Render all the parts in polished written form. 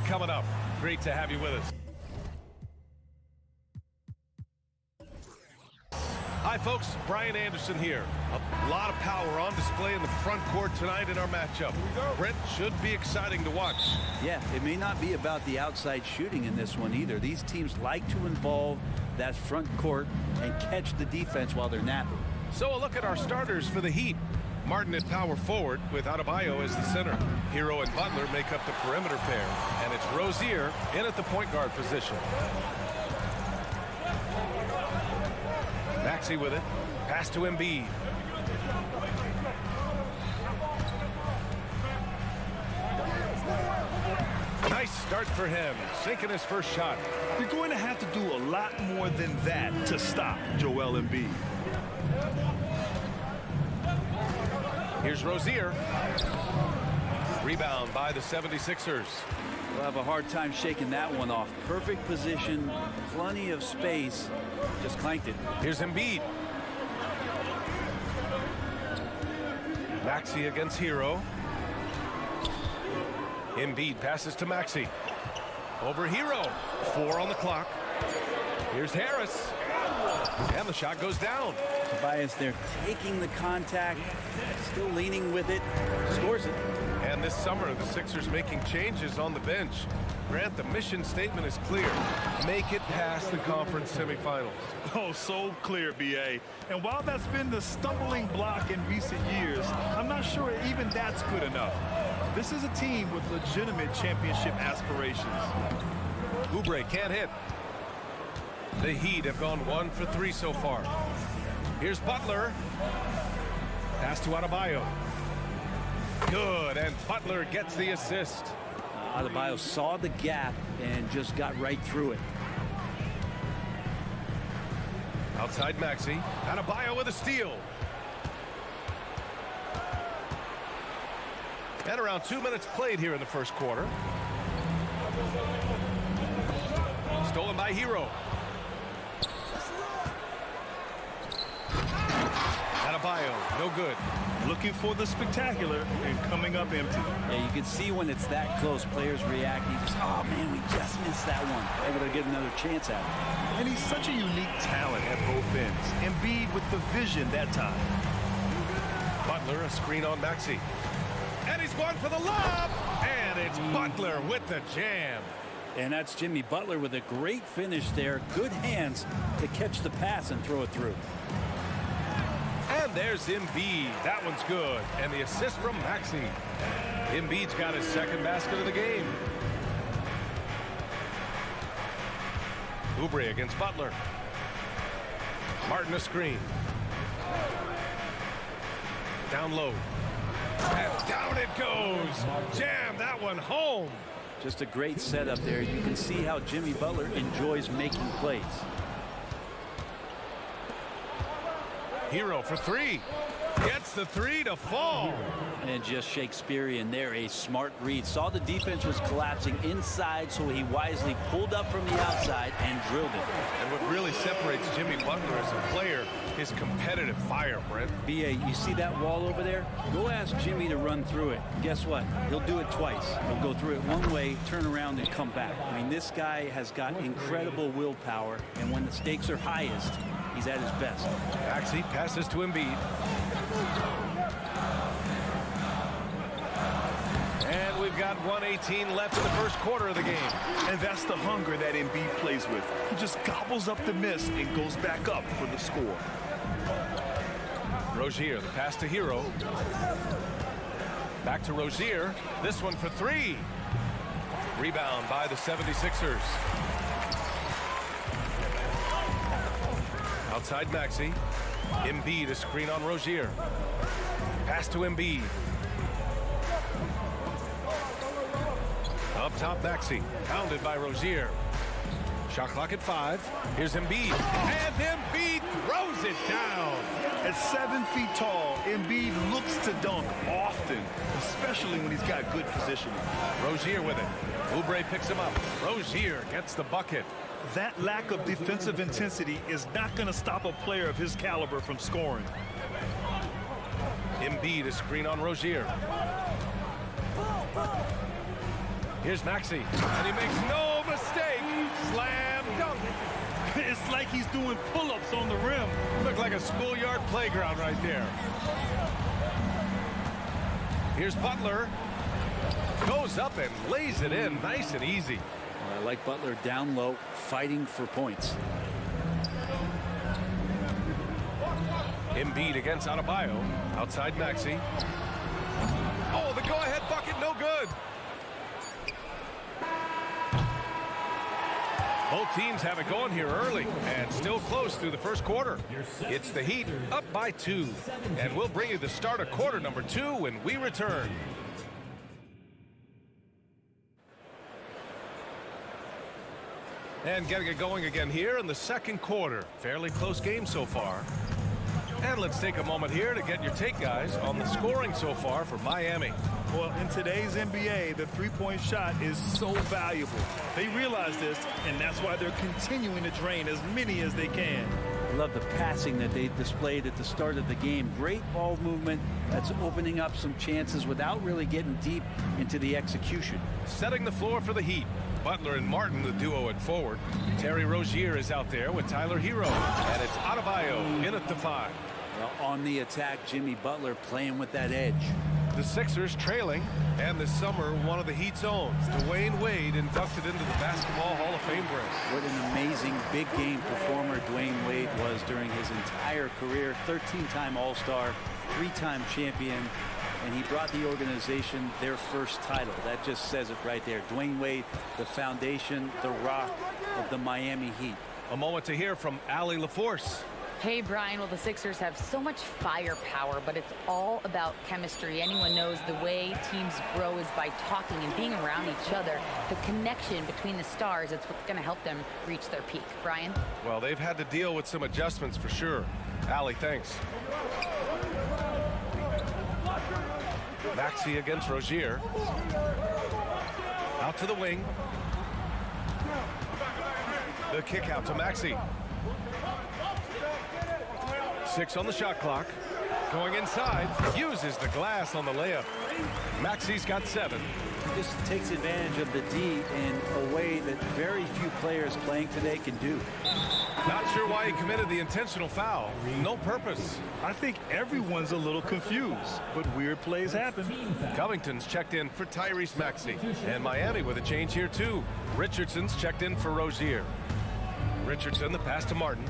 Coming up. Great to have you with us. Hi folks, Brian Anderson here. A lot of power on display in the front court tonight in our matchup. Brent, should be exciting to watch. Yeah, it may not be about the outside shooting in this one either. These teams like to involve that front court and catch the defense while they're napping. So a look at our starters for the Heat. Martin at power forward with Adebayo as the center. Hero and Butler make up the perimeter pair. And it's Rozier in at the point guard position. Maxey with it. Pass to Embiid. Nice start for him. Sinking his first shot. You're going to have to do a lot more than that to stop Joel Embiid. Here's Rozier. Rebound by the 76ers. We'll have a hard time shaking that one off. Perfect position, plenty of space. Just clanked it. Here's Embiid. Maxey against Hero. Embiid passes to Maxey. Over Hero. 4 on the clock. Here's Harris. And the shot goes down. Tobias there taking the contact, still leaning with it, scores it. And this summer, the Sixers making changes on the bench. Grant, the mission statement is clear. Make it past the conference semifinals. Oh, so clear, B.A. And while that's been the stumbling block in recent years, I'm not sure even that's good enough. This is a team with legitimate championship aspirations. Oubre can't hit. The Heat have gone 1 for 3 so far. Here's Butler. Pass to Adebayo. Good, and Butler gets the assist. Adebayo saw the gap and just got right through it. Outside Maxey. Adebayo with a steal. And around 2 minutes played here in the first quarter. Stolen by Hero. Adebayo, no good. Looking for the spectacular and coming up empty. Yeah, you can see when it's that close, players react. You just, oh man, we just missed that one. Able to get another chance at it. And he's such a unique talent at both ends. Embiid with the vision that time. Butler, a screen on Maxey. And he's going for the lob. And it's Butler with the jam. And that's Jimmy Butler with a great finish there. Good hands to catch the pass and throw it through. And there's Embiid. That one's good. And the assist from Maxey. Embiid's got his second basket of the game. Oubre against Butler. Martin a screen. Down low. And down it goes. Jam that one home. Just a great setup there. You can see how Jimmy Butler enjoys making plays. Hero for 3. Gets the 3 to fall. And just Shakespearean there, a smart read. Saw the defense was collapsing inside, so he wisely pulled up from the outside and drilled it. And what really separates Jimmy Butler as a player is competitive fire, Brent. B.A., you see that wall over there? Go ask Jimmy to run through it. Guess what? He'll do it twice. He'll go through it one way, turn around, and come back. I mean, this guy has got incredible willpower, and when the stakes are highest, he's at his best. Maxey passes to Embiid. And we've got 1:18 left in the first quarter of the game. And that's the hunger that Embiid plays with. He just gobbles up the miss and goes back up for the score. Rozier, the pass to Hero. Back to Rozier. This one for 3. Rebound by the 76ers. Outside Maxey. Embiid, a screen on Rozier. Pass to Embiid. Up top Maxey. Pounded by Rozier. Shot clock at 5. Here's Embiid. And Embiid throws it down. At 7 feet tall, Embiid looks to dunk often, especially when he's got good positioning. Rozier with it. Oubre picks him up. Rozier gets the bucket. That lack of defensive intensity is not going to stop a player of his caliber from scoring. Embiid is screen on Rozier. Here's Maxey, and he makes no mistake. Slam dunk. It's like he's doing pull-ups on the rim. Looked like a schoolyard playground right there. Here's Butler. Goes up and lays it in nice and easy. I like Butler down low, fighting for points. Embiid against Adebayo. Outside Maxey. Oh, the go-ahead bucket, no good. Both teams have it going here early and still close through the first quarter. It's the Heat up by 2. And we'll bring you the start of quarter number 2 when we return. And getting it going again here in the second quarter. Fairly close game so far. And let's take a moment here to get your take, guys, on the scoring so far for Miami. Well, in today's NBA, the three-point shot is so valuable. They realize this, and that's why they're continuing to drain as many as they can. I love the passing that they displayed at the start of the game. Great ball movement that's opening up some chances without really getting deep into the execution. Setting the floor for the Heat. Butler and Martin, the duo at forward. Terry Rozier is out there with Tyler Hero. And it's Adebayo in at the 5. Well, on the attack, Jimmy Butler playing with that edge. The Sixers trailing, and this summer, one of the Heat's own, Dwayne Wade, inducted into the Basketball Hall of Fame brace. What an amazing big game performer Dwayne Wade was during his entire career. 13-time All-Star, 3-time champion, and he brought the organization their first title. That just says it right there. Dwayne Wade, the foundation, the rock of the Miami Heat. A moment to hear from Allie LaForce. Hey, Brian. Well, the Sixers have so much firepower, but it's all about chemistry. Anyone knows the way teams grow is by talking and being around each other. The connection between the stars, it's what's going to help them reach their peak. Brian? Well, they've had to deal with some adjustments for sure. Allie, thanks. Maxey against Rozier. Out to the wing. The kick out to Maxey. 6 on the shot clock. Going inside. Uses the glass on the layup. Maxey's got 7. Just takes advantage of the D in a way that very few players playing today can do. Not sure why he committed the intentional foul. No purpose. I think everyone's a little confused, but weird plays happen. Covington's checked in for Tyrese Maxey. And Miami with a change here too. Richardson's checked in for Rozier. Richardson, the pass to Martin.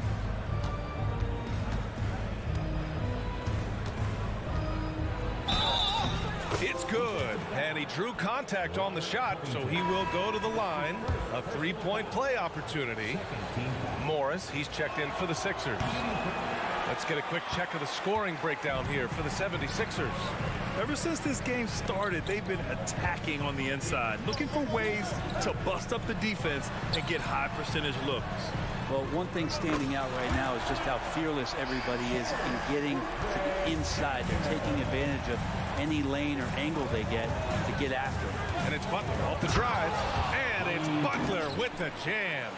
It's good, and he drew contact on the shot, so he will go to the line. A 3-point play opportunity. Morris, he's checked in for the Sixers. Let's get a quick check of the scoring breakdown here for the 76ers. Ever since this game started, they've been attacking on the inside, looking for ways to bust up the defense and get high percentage looks. Well, one thing standing out right now is just how fearless everybody is in getting to the inside. They're taking advantage of any lane or angle they get to get after it. And it's Butler off the drive. And it's Butler with the jam.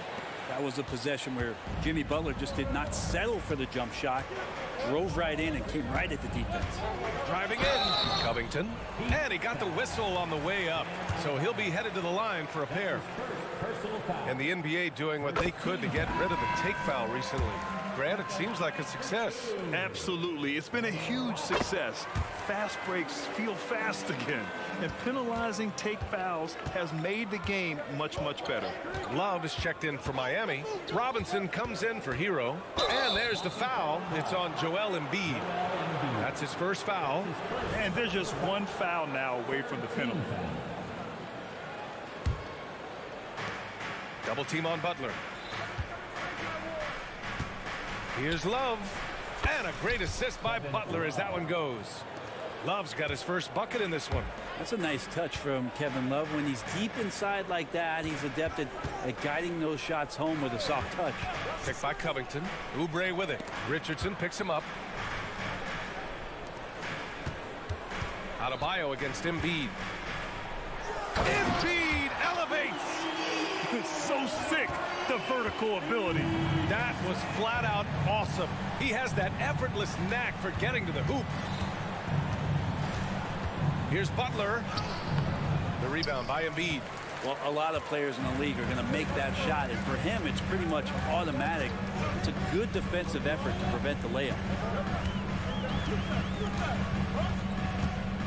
That was a possession where Jimmy Butler just did not settle for the jump shot. Drove right in and came right at the defense. Driving in, Covington. And he got the whistle on the way up. So he'll be headed to the line for a pair. And the NBA doing what they could to get rid of the take foul recently. Grant, it seems like a success. Absolutely. It's been a huge success. Fast breaks feel fast again. And penalizing take fouls has made the game much, much better. Love is checked in for Miami. Robinson comes in for Hero. And there's the foul. It's on Joel Embiid. That's his first foul. And there's just one foul now away from the penalty. Double team on Butler. Here's Love. And a great assist by Butler as that one goes. Love's got his first bucket in this one. That's a nice touch from Kevin Love. When he's deep inside like that, he's adept at guiding those shots home with a soft touch. Picked by Covington. Oubre with it. Richardson picks him up. Adebayo against Embiid. Embiid elevates. It's so sick, the vertical ability. That was flat out awesome. He has that effortless knack for getting to the hoop. Here's Butler. The rebound by Embiid. Well, a lot of players in the league are going to make that shot, and for him, it's pretty much automatic. It's a good defensive effort to prevent the layup.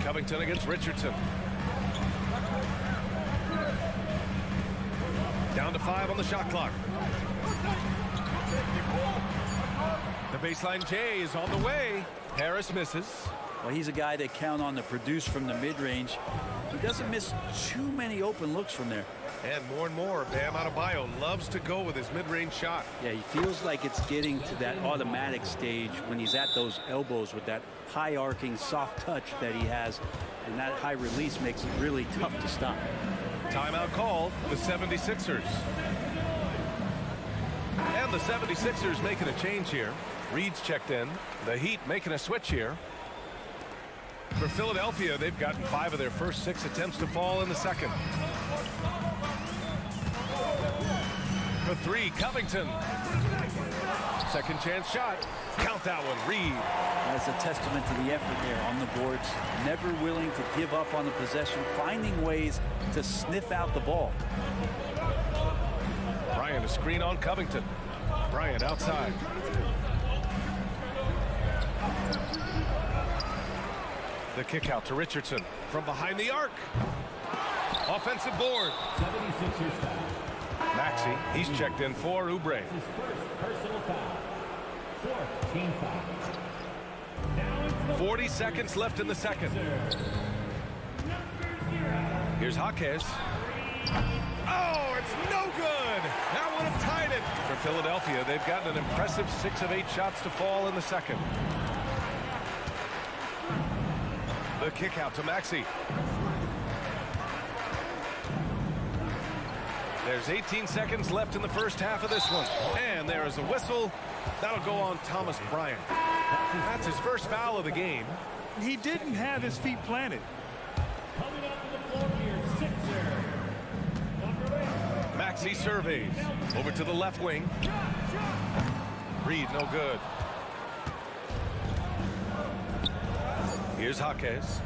Covington against Richardson. Down to 5 on the shot clock. The baseline J is on the way. Harris misses. Well, he's a guy that count on to produce from the mid-range. He doesn't miss too many open looks from there. And more, Bam Adebayo loves to go with his mid-range shot. Yeah, he feels like it's getting to that automatic stage when he's at those elbows with that high arcing soft touch that he has, and that high release makes it really tough to stop. Timeout called, the 76ers. And the 76ers making a change here. Reed's checked in. The Heat making a switch here. For Philadelphia, they've gotten 5 of their first 6 attempts to fall in the second. For 3, Covington. Second chance shot. Count that one, Reed. That's a testament to the effort there on the boards. Never willing to give up on the possession, finding ways to sniff out the ball. Bryant a screen on Covington. Bryant outside. The kick out to Richardson from behind the arc. Offensive board. 76ers foul. Maxey, he's checked in for Oubre. His first personal foul. 4th team foul. Now it's the 40 seconds left in the second. Here's Jaquez. Oh, it's no good. That would have tied it. For Philadelphia, they've gotten an impressive 6 of 8 shots to fall in the second. The kick out to Maxey. There's 18 seconds left in the first half of this one. And there is a whistle. That'll go on Thomas Bryant. That's his first foul of the game. He didn't have his feet planted. coming up to the floor here, Sixer. Number 8. Maxey surveys. Over to the left wing. Reed, no good. Here's Jaquez.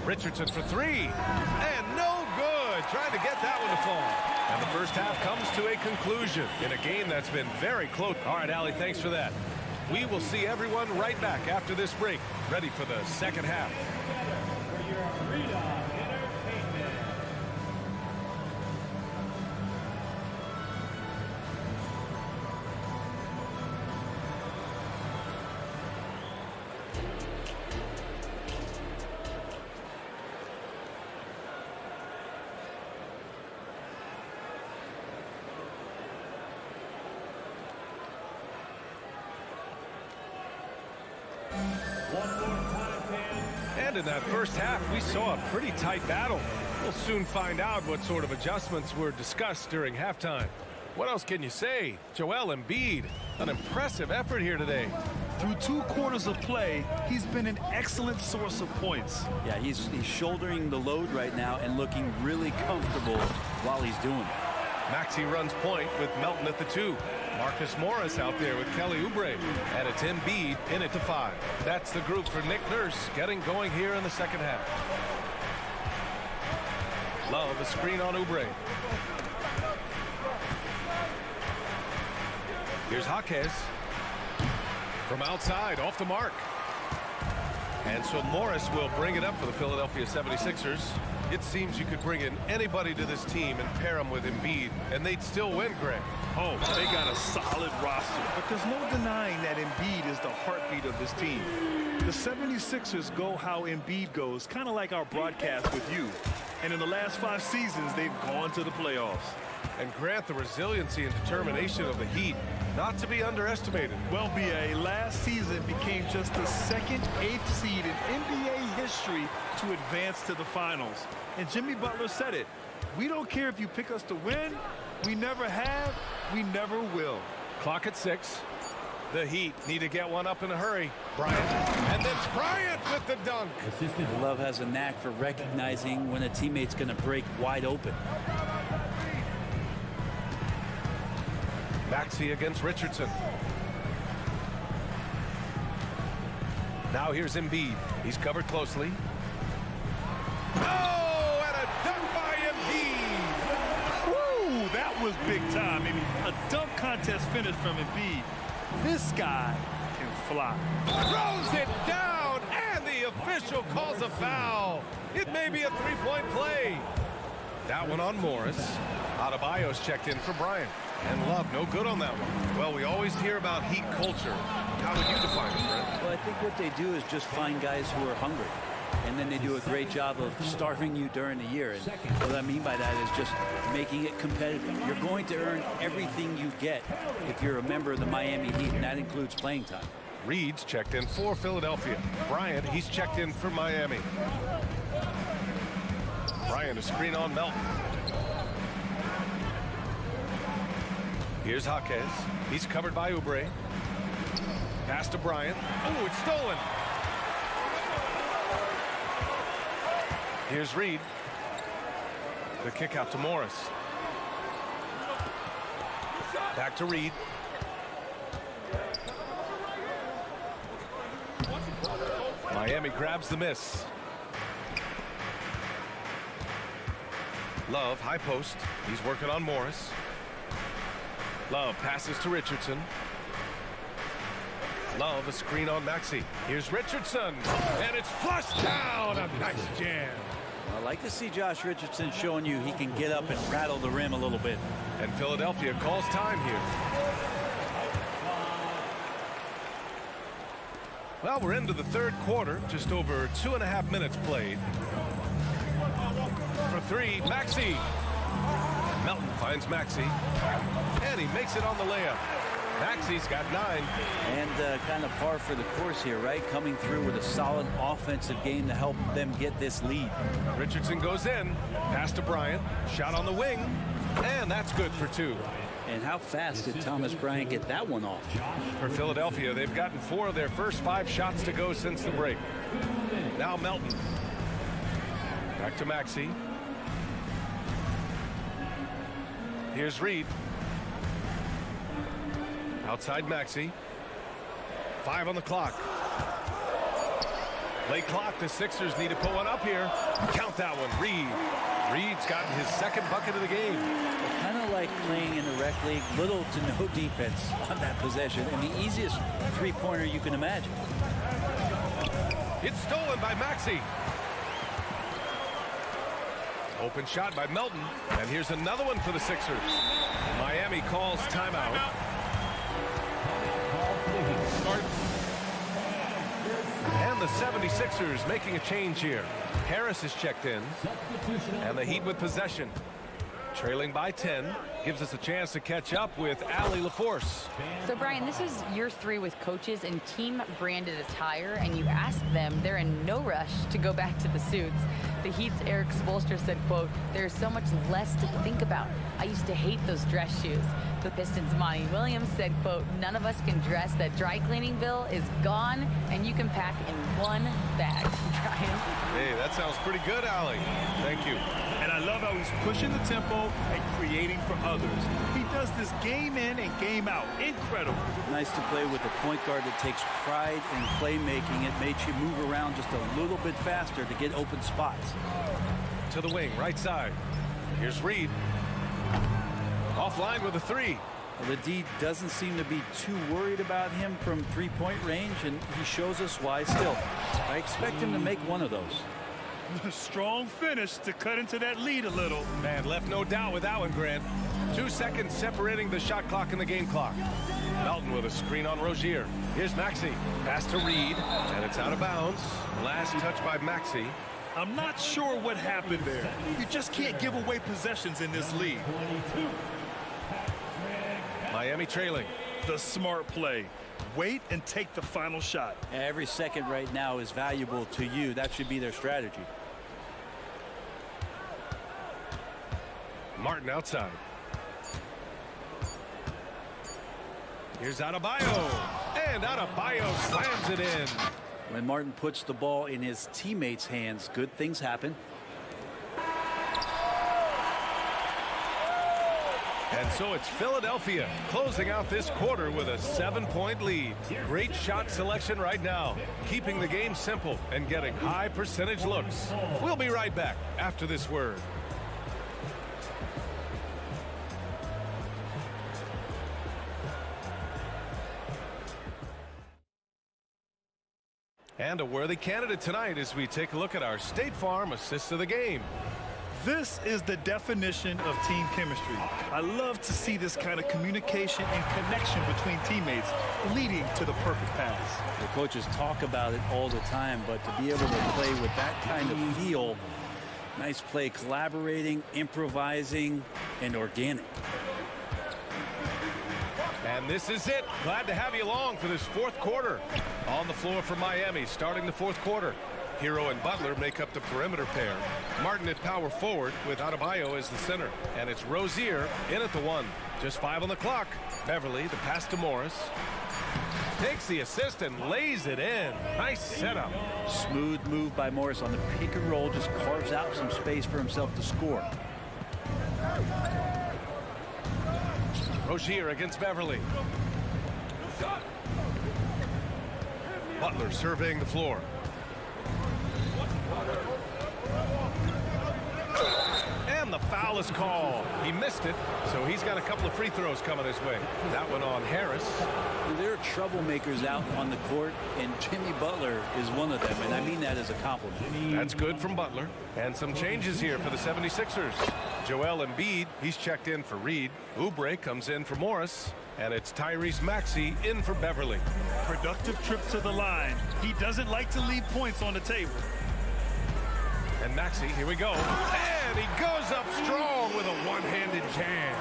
Richardson for 3. And no good. Trying to get that one to fall. And the first half comes to a conclusion in a game that's been very close. All right, Allie, thanks for that. We will see everyone right back after this break, ready for the second half. For your arena entertainment. And in that first half, we saw a pretty tight battle. We'll soon find out what sort of adjustments were discussed during halftime. What else can you say? Joel Embiid, an impressive effort here today. Through 2 quarters of play, he's been an excellent source of points. Yeah, he's shouldering the load right now and looking really comfortable while he's doing it. Maxey runs point with Melton at the 2. Marcus Morris out there with Kelly Oubre. And it's Embiid in it to 5. That's the group for Nick Nurse getting going here in the second half. Love a screen on Oubre. Here's Jaquez. From outside, off the mark. And so Morris will bring it up for the Philadelphia 76ers. It seems you could bring in anybody to this team and pair them with Embiid, and they'd still win, Greg. Oh, they got a solid roster. But there's no denying that Embiid is the heartbeat of this team. The 76ers go how Embiid goes, kind of like our broadcast with you. And in the last 5 seasons, they've gone to the playoffs. And Grant, the resiliency and determination of the Heat, not to be underestimated. Well, BA, last season became just the second 8th seed in NBA history to advance to the finals. And Jimmy Butler said it. We don't care if you pick us to win. We never have. We never will. Clock at 6. The Heat need to get one up in a hurry. Bryant. And then Bryant with the dunk. Love has a knack for recognizing when a teammate's going to break wide open. Maxey against Richardson. Now here's Embiid. He's covered closely. Oh, and a dunk by Embiid. Woo, that was big time. I mean, a dunk contest finish from Embiid. This guy can fly. Throws it down, and the official calls a foul. It may be a three-point play. That one on Morris. Adebayo's checked in for Bryant. And Love, no good on that one. Well, we always hear about Heat culture. How would you define it, Brent? Well, I think what they do is just find guys who are hungry. And then they do a great job of starving you during the year. And what I mean by that is just making it competitive. You're going to earn everything you get if you're a member of the Miami Heat, and that includes playing time. Reed's checked in for Philadelphia. Bryant, he's checked in for Miami. Bryant, a screen on Melton. Here's Jaquez. He's covered by Oubre. Pass to Bryant. Oh, it's stolen. Here's Reed. The kick out to Morris. Back to Reed. Miami grabs the miss. Love, high post. He's working on Morris. Love passes to Richardson. Love, a screen on Maxey. Here's Richardson, and it's flushed down. A nice jam. I like to see Josh Richardson showing you he can get up and rattle the rim a little bit. And Philadelphia calls time here. Well, we're into the third quarter, just over 2.5 minutes played. For three, Maxey. Melton finds Maxey, and he makes it on the layup. Maxey's got 9. And kind of par for the course here, right? Coming through with a solid offensive game to help them get this lead. Richardson goes in, pass to Bryant, shot on the wing, and that's good for 2. And how fast did Thomas Bryant get that one off? For Philadelphia, they've gotten 4 of their first 5 shots to go since the break. Now Melton. Back to Maxey. Here's Reed. Outside Maxey. 5 on the clock. Late clock. The Sixers need to put one up here. Count that one. Reed. Reed's gotten his second bucket of the game. Kind of like playing in the rec league, little to no defense on that possession, and the easiest three-pointer you can imagine. It's stolen by Maxey. Open shot by Melton, and here's another one for the Sixers. Miami calls timeout. And the 76ers making a change here. Harris is checked in, and the Heat with possession. Trailing by 10, gives us a chance to catch up with Allie LaForce. So, Brian, this is year 3 with coaches in team-branded attire, and you ask them, they're in no rush to go back to the suits. The Heat's Eric Spoelstra said, quote, "There's so much less to think about. I used to hate those dress shoes." The Pistons' Monty Williams said, quote, "None of us can dress. That dry cleaning bill is gone, and you can pack in one bag." Brian? Hey, that sounds pretty good, Allie. Thank you. And I love how he's pushing the tempo and creating for others. He does this game in and game out. Incredible. Nice to play with a point guard that takes pride in playmaking. It makes you move around just a little bit faster to get open spots. To the wing, right side. Here's Reed. Offline with a 3. Well, the D doesn't seem to be too worried about him from three-point range, and he shows us why still. I expect him to make one of those. Strong finish to cut into that lead a little. Man, left no doubt with that one, Grant. 2 seconds separating the shot clock and the game clock. Melton with a screen on Rozier. Here's Maxey. Pass to Reed, and it's out of bounds. Last touch by Maxey. I'm not sure what happened there. You just can't give away possessions in this league. Miami trailing. The smart play. Wait and take the final shot. Every second right now is valuable to you. That should be their strategy. Martin outside. Here's Adebayo. And Adebayo slams it in. When Martin puts the ball in his teammates' hands, good things happen. And so it's Philadelphia closing out this quarter with a 7-point lead. Great shot selection right now, keeping the game simple and getting high percentage looks. We'll be right back after this word. And a worthy candidate tonight as we take a look at our State Farm assist of the game. This is the definition of team chemistry. I love to see this kind of communication and connection between teammates leading to the perfect pass. The coaches talk about it all the time, but to be able to play with that kind of feel, nice play, collaborating, improvising, and organic. And this is it. Glad to have you along for this fourth quarter. On the floor for Miami, starting the fourth quarter. Hero and Butler make up the perimeter pair. Martin at power forward with Adebayo as the center. And it's Rozier in at the 1. Just 5 on the clock. Beverly, the pass to Morris. Takes the assist and lays it in. Nice setup. Smooth move by Morris on the pick and roll. Just carves out some space for himself to score. Rozier against Beverly. Butler surveying the floor. And the foul is called. He missed it, so he's got a couple of free throws coming his way. That one on Harris. There are troublemakers out on the court, and Jimmy Butler is one of them, and I mean that as a compliment. That's good from Butler. And some changes here for the 76ers. Joel Embiid, he's checked in for Reed. Oubre comes in for Morris. And it's Tyrese Maxey in for Beverly. Productive trip to the line. He doesn't like to leave points on the table. And Maxey, here we go. And he goes up strong with a one-handed jam.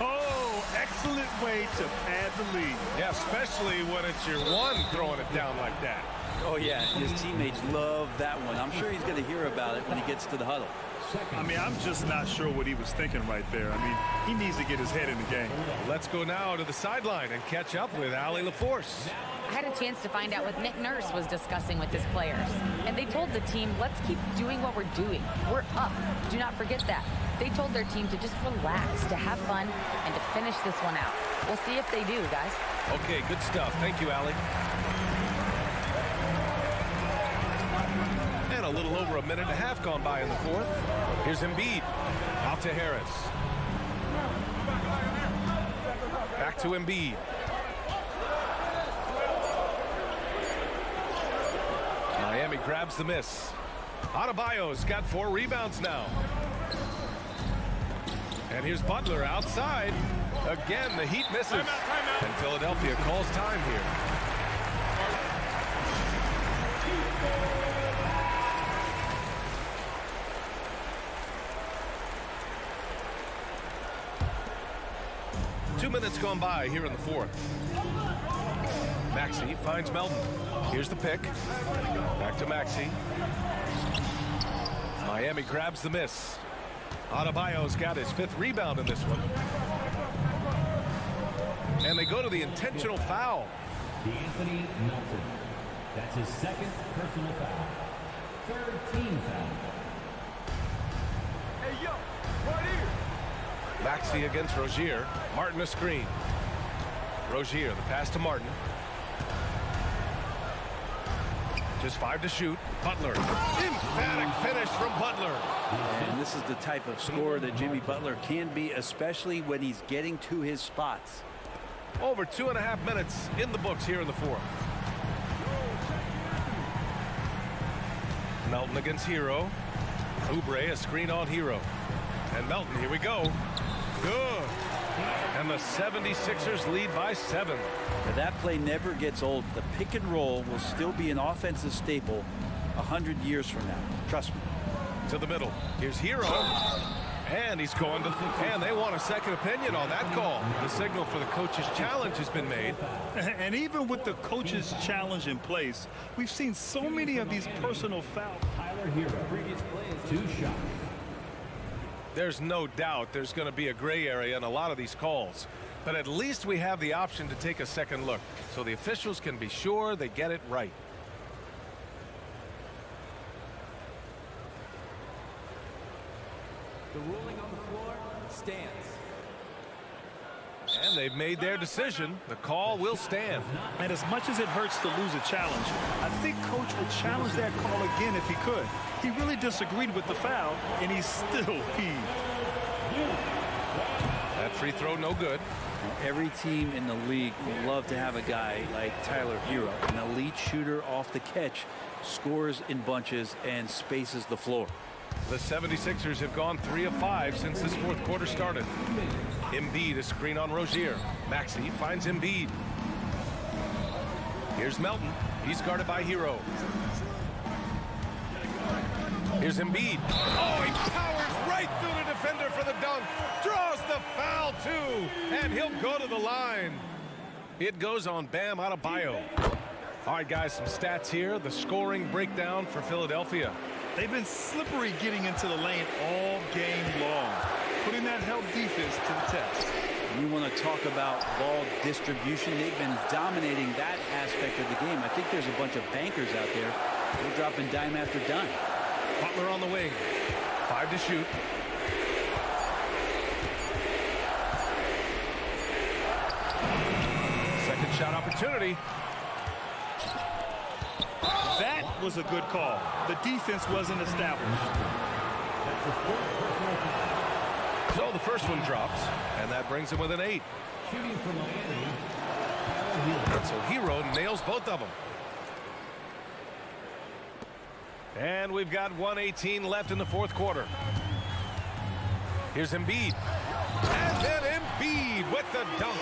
Oh, excellent way to pad the lead. Yeah, especially when it's your one throwing it down like that. Oh, yeah, his teammates love that one. I'm sure he's going to hear about it when he gets to the huddle. I mean, I'm just not sure what he was thinking right there. I mean, he needs to get his head in the game. Let's go now to the sideline and catch up with Allie LaForce. I had a chance to find out what Nick Nurse was discussing with his players. And they told the team, let's keep doing what we're doing. We're up. Do not forget that. They told their team to just relax, to have fun, and to finish this one out. We'll see if they do, guys. Okay, good stuff. Thank you, Allie. And a little over a minute and a half gone by in the fourth. Here's Embiid. Out to Harris. Back to Embiid. Miami grabs the miss. Adebayo's got 4 rebounds now. And here's Butler outside. Again, the Heat misses. And Philadelphia calls time here. Two minutes gone by here in the fourth. Maxey finds Melton. Here's the pick. Back to Maxey. Miami grabs the miss. Adebayo's got his 5th rebound in this one. And they go to the intentional foul. Anthony Melton. That's his 2nd personal foul. 3rd team foul. Hey, yo, right here. Maxey against Rozier. Martin a screen. Rozier, the pass to Martin. Just 5 to shoot. Butler. Emphatic finish from Butler. And this is the type of scorer that Jimmy Butler can be, especially when he's getting to his spots. Over 2.5 minutes in the books here in the fourth. Melton against Hero. Oubre, a screen on Hero. And Melton, here we go. Good. And the 76ers lead by 7. Now, that play never gets old. The pick and roll will still be an offensive staple 100 years from now. Trust me. To the middle. Here's Hero. And he's going to, and they want a second opinion on that call. The signal for the coach's challenge has been made. And even with the coach's challenge in place, we've seen so many of these personal fouls. Tyler Hero, previous play, 2 shots. There's no doubt there's going to be a gray area in a lot of these calls. But at least we have the option to take a second look, so the officials can be sure they get it right. The ruling on the floor stands. And they've made their decision. The call will stand. And as much as it hurts to lose a challenge, I think Coach would challenge that call again if he could. He really disagreed with the foul, and he still heaved. That free throw no good. Every team in the league would love to have a guy like Tyler Hero, an elite shooter off the catch, scores in bunches, and spaces the floor. The 76ers have gone 3 of 5 since this fourth quarter started. Embiid, a screen on Rozier. Maxey finds Embiid. Here's Melton. He's guarded by Hero. Here's Embiid. Oh, he powers right through the defender for the dunk. Draws the foul, too. And he'll go to the line. It goes on Bam Adebayo. All right, guys, some stats here. The scoring breakdown for Philadelphia. They've been slippery getting into the lane all game long, putting that help defense to the test. You want to talk about ball distribution. They've been dominating that aspect of the game. I think there's a bunch of bankers out there. They're dropping dime after dime. Butler on the wing. 5 to shoot. Second shot opportunity. That was a good call. The defense wasn't established. So the first one drops, and that brings him with an 8. Shooting from Miami. And so Hero nails both of them. And we've got 1:18 left in the fourth quarter. Here's Embiid. And then Embiid with the dunk.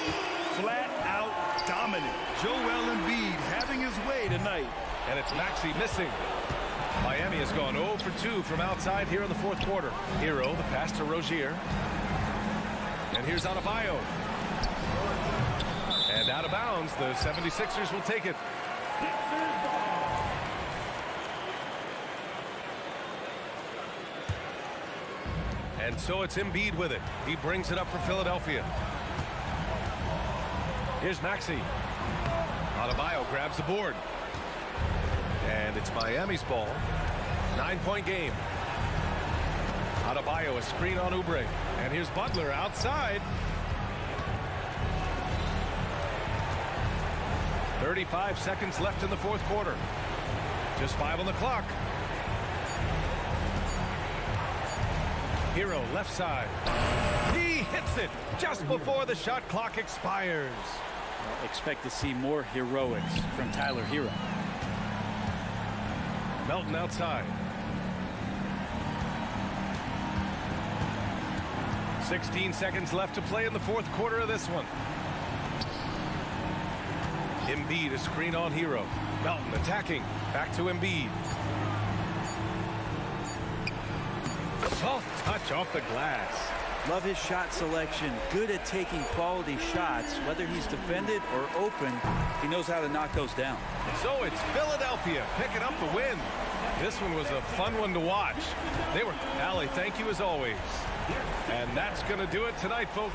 Flat out dominant. Joel Embiid having his way tonight. And it's Maxey missing. Miami has gone 0 for 2 from outside here in the fourth quarter. Hero, the pass to Rozier. And here's Adebayo. And out of bounds, the 76ers will take it. And so it's Embiid with it. He brings it up for Philadelphia. Here's Maxey. Adebayo grabs the board. And it's Miami's ball. 9-point game. Adebayo, a screen on Oubre. And here's Butler outside. 35 seconds left in the fourth quarter. Just 5 on the clock. Hero left side. He hits it just before the shot clock expires. Well, expect to see more heroics from Tyler Hero. Melton outside. 16 seconds left to play in the fourth quarter of this one. Embiid, a screen on Hero. Melton attacking. Back to Embiid. Soft touch off the glass. Love his shot selection. Good at taking quality shots. Whether he's defended or open, he knows how to knock those down. So it's Philadelphia picking up the win. This one was a fun one to watch. They were, Allie, thank you as always. And that's going to do it tonight, folks.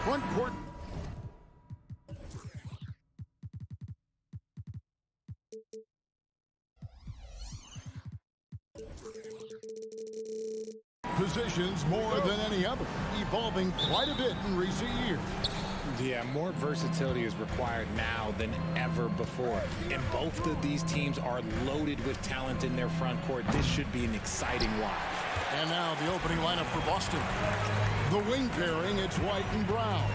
Front court. Positions more than any other, evolving quite a bit in recent years. Yeah, more versatility is required now than ever before. And both of these teams are loaded with talent in their front court. This should be an exciting watch. And now the opening lineup for Boston. The wing pairing, it's White and Brown.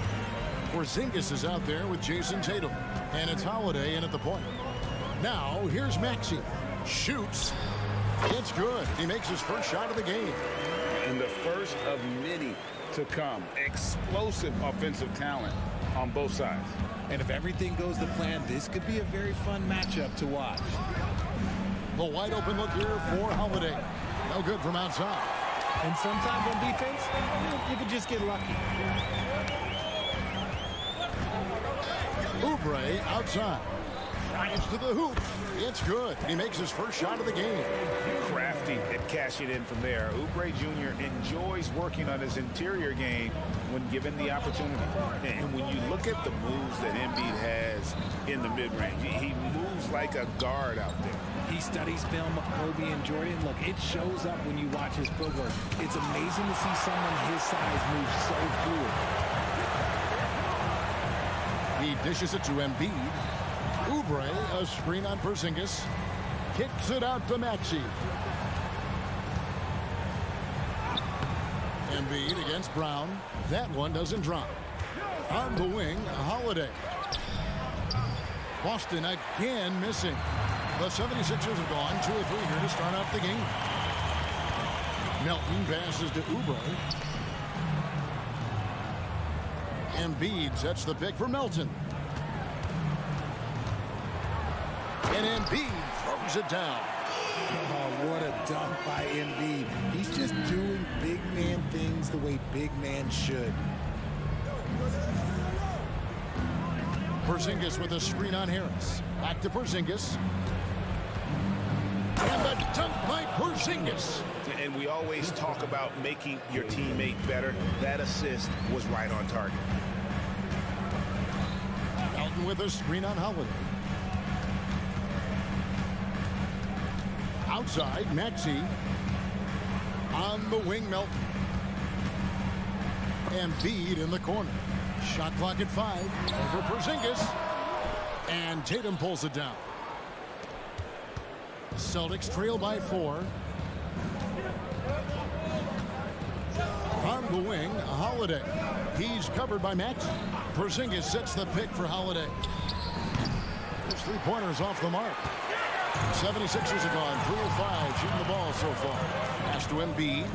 Porzingis is out there with Jason Tatum. And it's Holiday in at the point. Now, here's Maxey. Shoots. It's good. He makes his first shot of the game. And the first of many to come. Explosive offensive talent on both sides. And if everything goes to plan, this could be a very fun matchup to watch. The wide open look here for Holiday. No good from outside. And sometimes on defense, you could just get lucky. Oubre outside. Drives to the hoop. It's good. He makes his first shot of the game. Crafty at cashing in from there. Oubre Jr. enjoys working on his interior game when given the opportunity. And when you look at the moves that Embiid has in the mid-range, he moves like a guard out there. He studies film of Kobe and Jordan. Look, it shows up when you watch his footwork. It's amazing to see someone his size move so fluid. He dishes it to Embiid. Oubre, a screen on Porzingis. Kicks it out to Maxey. Embiid against Brown. That one doesn't drop. On the wing, Holiday. Boston again missing. The 76ers have gone 2 of 3 here to start off the game. Melton passes to Oubre. Embiid sets the pick for Melton. And Embiid throws it down. Oh, what a dunk by Embiid. He's just doing big man things the way big man should. Porzingis with a screen on Harris. Back to Porzingis. And the dunk by Porzingis. And we always talk about making your teammate better. That assist was right on target. Melton with a screen on Holiday. Outside, Maxey. On the wing, Melton. Embiid in the corner. Shot clock at 5. Over Porzingis. And Tatum pulls it down. Celtics trail by 4. On the wing, Holiday. He's covered by Maxey. Porzingis sets the pick for Holiday. His three-pointers off the mark. 76ers are gone 3 of 5 shooting the ball so far. Pass to Embiid.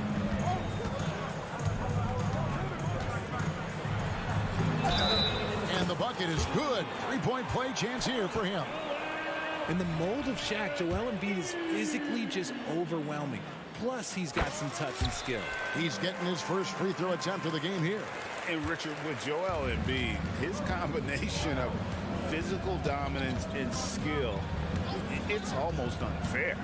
And the bucket is good. 3-point play chance here for him. In the mold of Shaq, Joel Embiid is physically just overwhelming. Plus, he's got some touch and skill. He's getting his first free throw attempt of the game here. And Richard, with Joel Embiid, his combination of physical dominance and skill, it's almost unfair.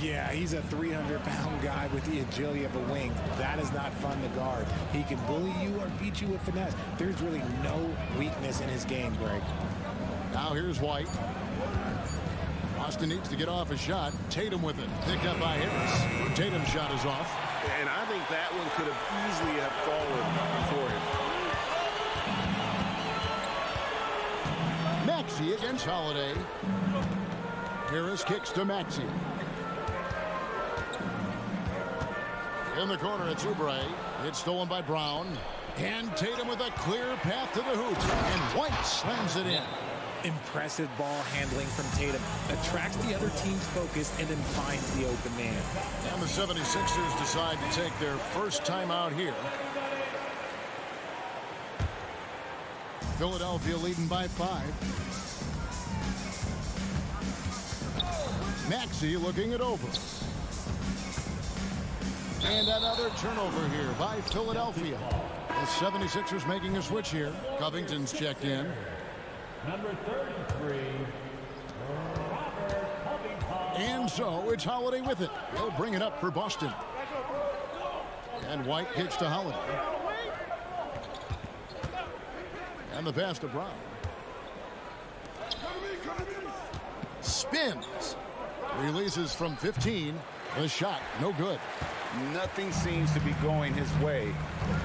Yeah, he's a 300-pound guy with the agility of a wing. That is not fun to guard. He can bully you or beat you with finesse. There's really no weakness in his game, Greg. Now here's White. Boston needs to get off a shot. Tatum with it. Picked up by Harris. Tatum's shot is off. And I think that one could have easily have fallen for him. Maxey against Holiday. Harris kicks to Maxey. In the corner, it's Oubre. It's stolen by Brown. And Tatum with a clear path to the hoop. And White slams it in. Impressive ball handling from Tatum. Attracts the other team's focus and then finds the open man. And the 76ers decide to take their first time out here. Philadelphia leading by 5. Maxey looking it over. And another turnover here by Philadelphia. The 76ers making a switch here. Covington's checked in. Number 33, Robert Covington. And so it's Holiday with it. He'll bring it up for Boston. And White kicks to Holiday. And the pass to Brown. Spins. Releases from 15. The shot, no good. Nothing seems to be going his way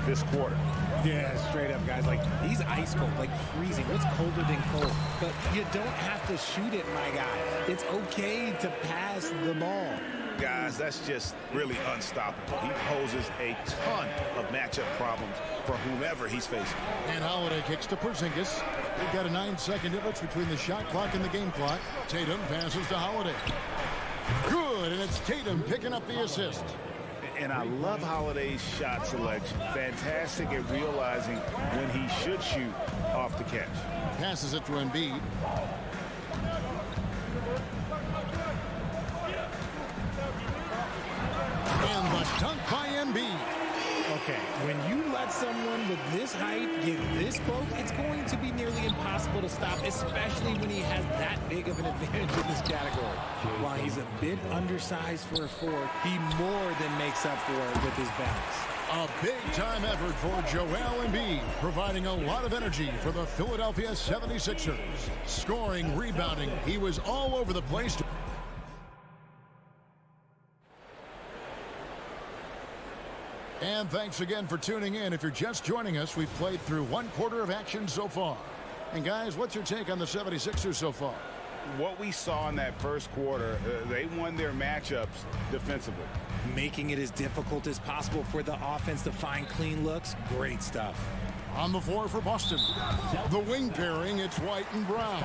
this quarter. Yeah, straight up, guys. Like, he's ice cold, like freezing. What's colder than cold? But you don't have to shoot it, my guy. It's okay to pass the ball. Guys, that's just really unstoppable. He poses a ton of matchup problems for whomever he's facing. And Holiday kicks to Porzingis. We've got a 9-second difference between the shot clock and the game clock. Tatum passes to Holiday. Good, and it's Tatum picking up the assist. And I love Holiday's shot selection. Fantastic at realizing when he should shoot off the catch. Passes it to Embiid. And the dunk by Embiid. Okay, when you let someone with this height get this close, it's going to be nearly impossible to stop, especially when he has that big of an advantage in this category. While he's a bit undersized for a 4, he more than makes up for it with his bounce. A big-time effort for Joel Embiid, providing a lot of energy for the Philadelphia 76ers. Scoring, rebounding, he was all over the place. And thanks again for tuning in. If you're just joining us, we've played through 1 quarter of action so far. And guys, what's your take on the 76ers so far? What we saw in that first quarter, they won their matchups defensively. Making it as difficult as possible for the offense to find clean looks. Great stuff. On the floor for Boston. The wing pairing, it's White and Brown.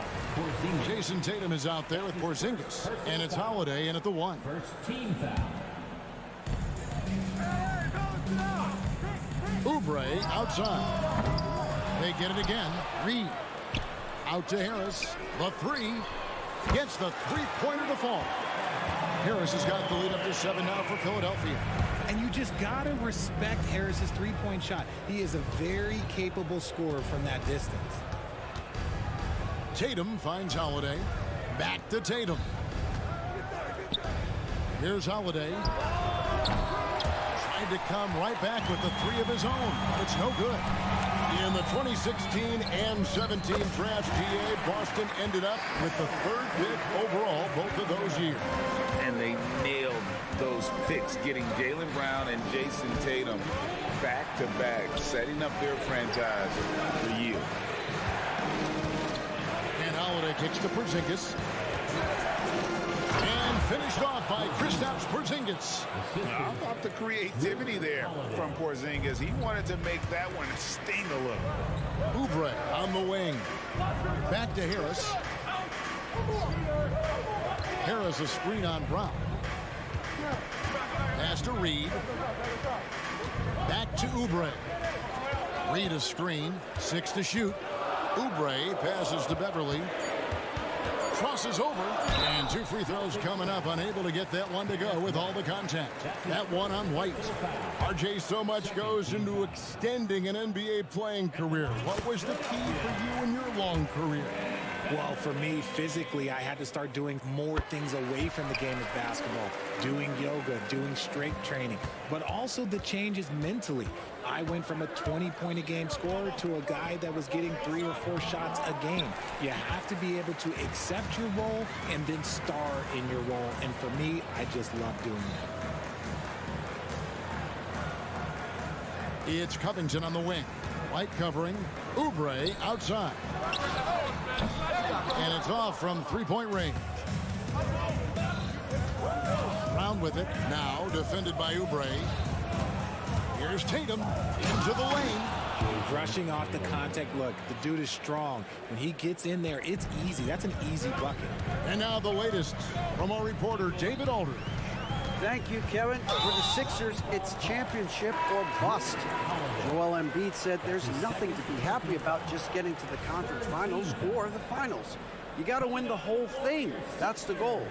Jason Tatum is out there with Porzingis. And it's Holiday in at the 1. First team foul. Oubre outside. They get it again. Reed. Out to Harris. The 3. Gets the three-pointer to fall. Harris has got the lead up to 7 now for Philadelphia. And you just got to respect Harris's three-point shot. He is a very capable scorer from that distance. Tatum finds Holiday. Back to Tatum. Here's Holiday. Tried to come right back with the 3 of his own. It's no good. In the 2016 and 17 draft, GA, Boston ended up with the 3rd pick overall both of those years. And they nailed those picks, getting Jaylen Brown and Jason Tatum back-to-back, setting up their franchise for years. And Holiday kicks to Porzingis. And finished off by Kristaps Porzingis. How about the creativity there from Porzingis? He wanted to make that one sting a little. Oubre on the wing. Back to Harris. Harris a screen on Brown. Pass to Reed. Back to Oubre. Reed a screen. 6 to shoot. Oubre passes to Beverly. Crosses over, and 2 free throws coming up. Unable to get that one to go with all the contact. That one on White. RJ, so much goes into extending an NBA playing career. What was the key for you in your long career? Well, for me, physically, I had to start doing more things away from the game of basketball. Doing yoga, doing strength training, but also the changes mentally. I went from a 20-point-a-game scorer to a guy that was getting 3 or 4 shots a game. You have to be able to accept your role and then star in your role. And for me, I just love doing that. It's Covington on the wing. White covering. Oubre outside. And it's off from 3-point range. Brown with it. Now defended by Oubre. Here's Tatum into the lane. Brushing off the contact. Look, the dude is strong. When he gets in there, it's easy. That's an easy bucket. And now the latest from our reporter, David Aldridge. Thank you, Kevin. For the Sixers, it's championship or bust. Joel Embiid said there's nothing to be happy about just getting to the conference finals or the finals. You got to win the whole thing. That's the goal.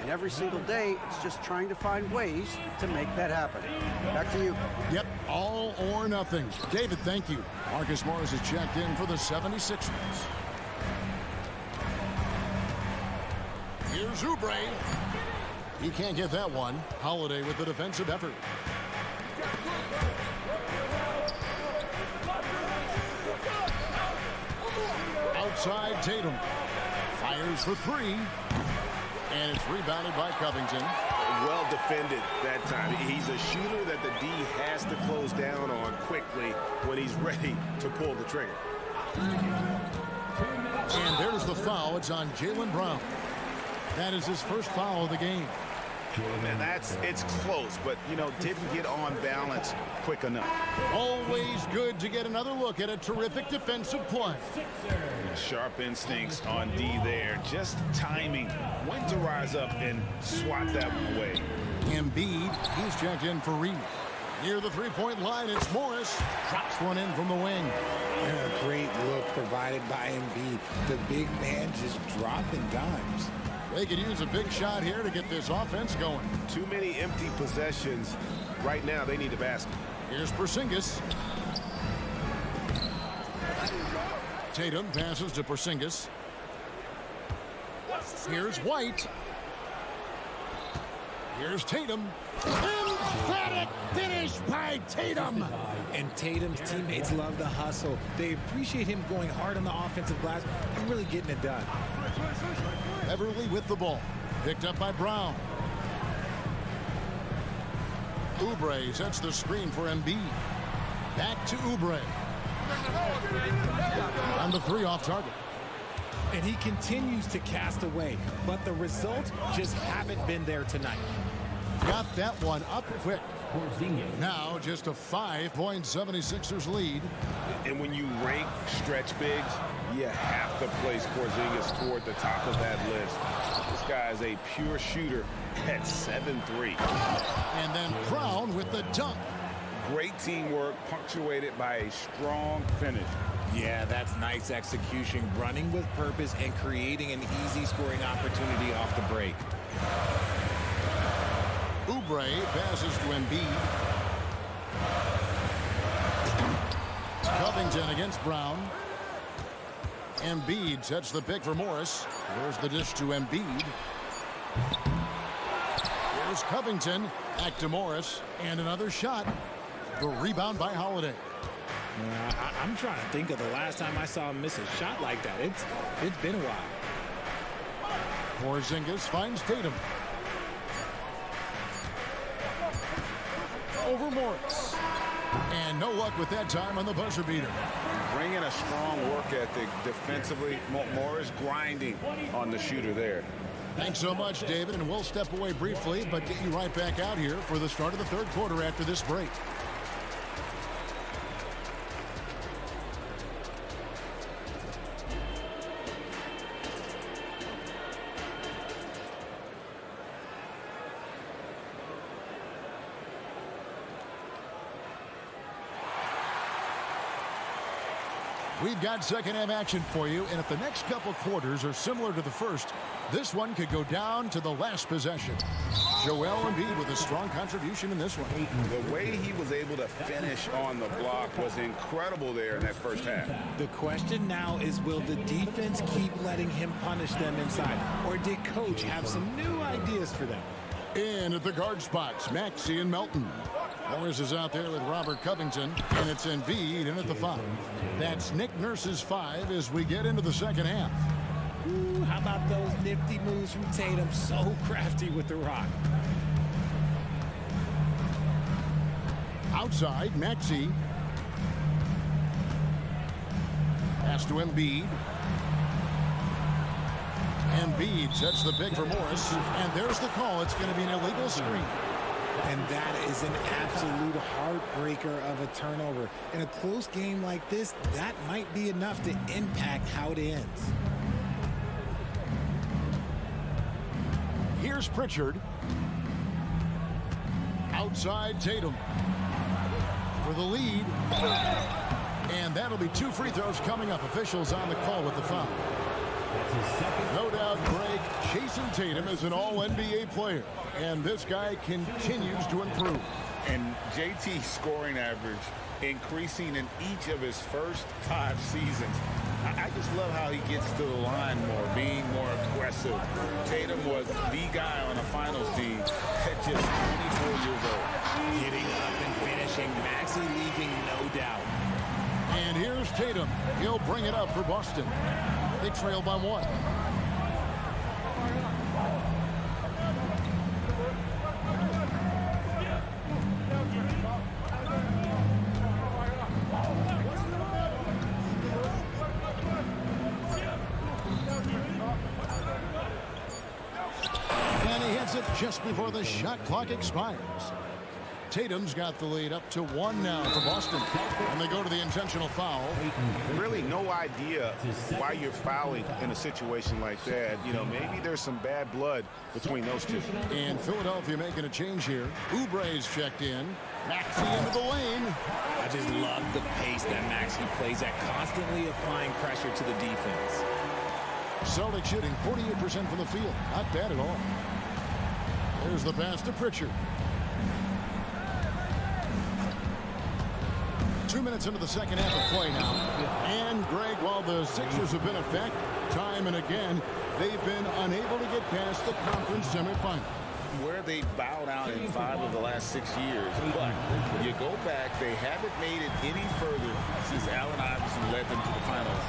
And every single day, it's just trying to find ways to make that happen. Back to you. Yep, all or nothing. David, thank you. Marcus Morris has checked in for the 76ers. Here's Oubre. He can't get that one. Holiday with the defensive effort. Outside Tatum. Fires for three. And it's rebounded by Covington. Well defended that time. He's a shooter that the D has to close down on quickly when he's ready to pull the trigger. And there's the foul. It's on Jaylen Brown. That is his first foul of the game. And it's close, but, didn't get on balance quick enough. Always good to get another look at a terrific defensive play. Sharp instincts on D there. Just timing when to rise up and swat that one away. Embiid, he's checked in for Reed. Near the three-point line, it's Morris. Drops one in from the wing. And a great look provided by Embiid. The big man just dropping dimes. They could use a big shot here to get this offense going. Too many empty possessions. Right now, they need a basket. Here's Porzingis. Tatum passes to Porzingis. Here's White. Here's Tatum. Emphatic finish by Tatum. And Tatum's teammates love the hustle. They appreciate him going hard on the offensive glass and really getting it done. Beverly with the ball. Picked up by Brown. Oubre sets the screen for Embiid. Back to Oubre. On the three off target. And he continues to cast away, but the results just haven't been there tonight. Got that one up quick. Now just a 5-point 76ers lead. And when you rank stretch bigs, you have to place Porzingis toward the top of that list. This guy is a pure shooter at 7'3". And then Brown with the dunk. Great teamwork, punctuated by a strong finish. Yeah, that's nice execution, running with purpose and creating an easy scoring opportunity off the break. Oubre passes to Embiid. Covington against Brown. Embiid sets the pick for Morris. There's the dish to Embiid. Here's Covington. Back to Morris. And another shot. The rebound by Holiday. I'm trying to think of the last time I saw him miss a shot like that. It's been a while. Porzingis finds Tatum. Over Morris. And no luck with that time on the buzzer beater. Bringing a strong work ethic defensively. Morris grinding on the shooter there. Thanks so much, David, and we'll step away briefly, but get you right back out here for the start of the third quarter after this break. We've got second half action for you, and if the next couple quarters are similar to the first, this one could go down to the last possession. Joel Embiid with a strong contribution in this one. The way he was able to finish on the block was incredible there in that first half. The question now is, will the defense keep letting him punish them inside, or did Coach have some new ideas for them? In at the guard spots, Maxey and Melton. Morris is out there with Robert Covington, and it's Embiid in at the 5. That's Nick Nurse's 5 as we get into the second half. Ooh, how about those nifty moves from Tatum? So crafty with the rock. Outside, Maxey. Pass to Embiid. Embiid sets the pick for Morris, and there's the call. It's going to be an illegal screen. And that is an absolute heartbreaker of a turnover. In a close game like this, that might be enough to impact how it ends. Here's Pritchard. Outside Tatum. For the lead. And that'll be 2 free throws coming up. Officials on the call with the foul. No doubt, Greg, Jason Tatum is an all-NBA player. And this guy continues to improve. And JT's scoring average increasing in each of his first 5 seasons. I just love how he gets to the line more, being more aggressive. Tatum was the guy on a finals team at just 24 years old. Getting up and finishing, Maxey leaving no doubt. And here's Tatum. He'll bring it up for Boston. They trail by 1. And he hits it just before the shot clock expires. Tatum's got the lead up to 1 now for Boston. And they go to the intentional foul. Really no idea why you're fouling in a situation like that. You know, maybe there's some bad blood between those two. And Philadelphia making a change here. Oubre's checked in. Maxey into the lane. I just love the pace that Maxey plays at, constantly applying pressure to the defense. Celtics shooting 48% from the field. Not bad at all. There's the pass to Pritchard. 2 minutes into the second half of play now. And, Greg, while the Sixers have been a fact time and again, they've been unable to get past the conference semifinal. Where they bowed out in 5 of the last 6 years. But you go back, they haven't made it any further since Allen Iverson led them to the finals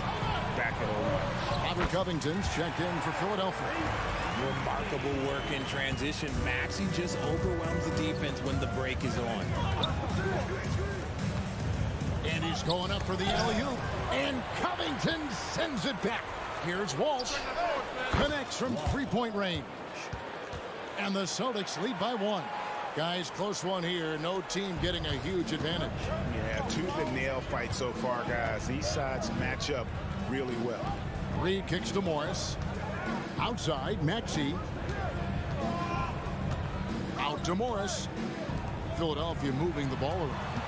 back in 01. Robert Covington's checked in for Philadelphia. Remarkable work in transition. Maxey just overwhelms the defense when the break is on. And he's going up for the alley-oop. And Covington sends it back. Here's Walsh. Connects from three-point range. And the Celtics lead by 1. Guys, close one here. No team getting a huge advantage. Yeah, tooth and nail fight so far, guys. These sides match up really well. Reed kicks to Morris. Outside, Maxey. Out to Morris. Philadelphia moving the ball around.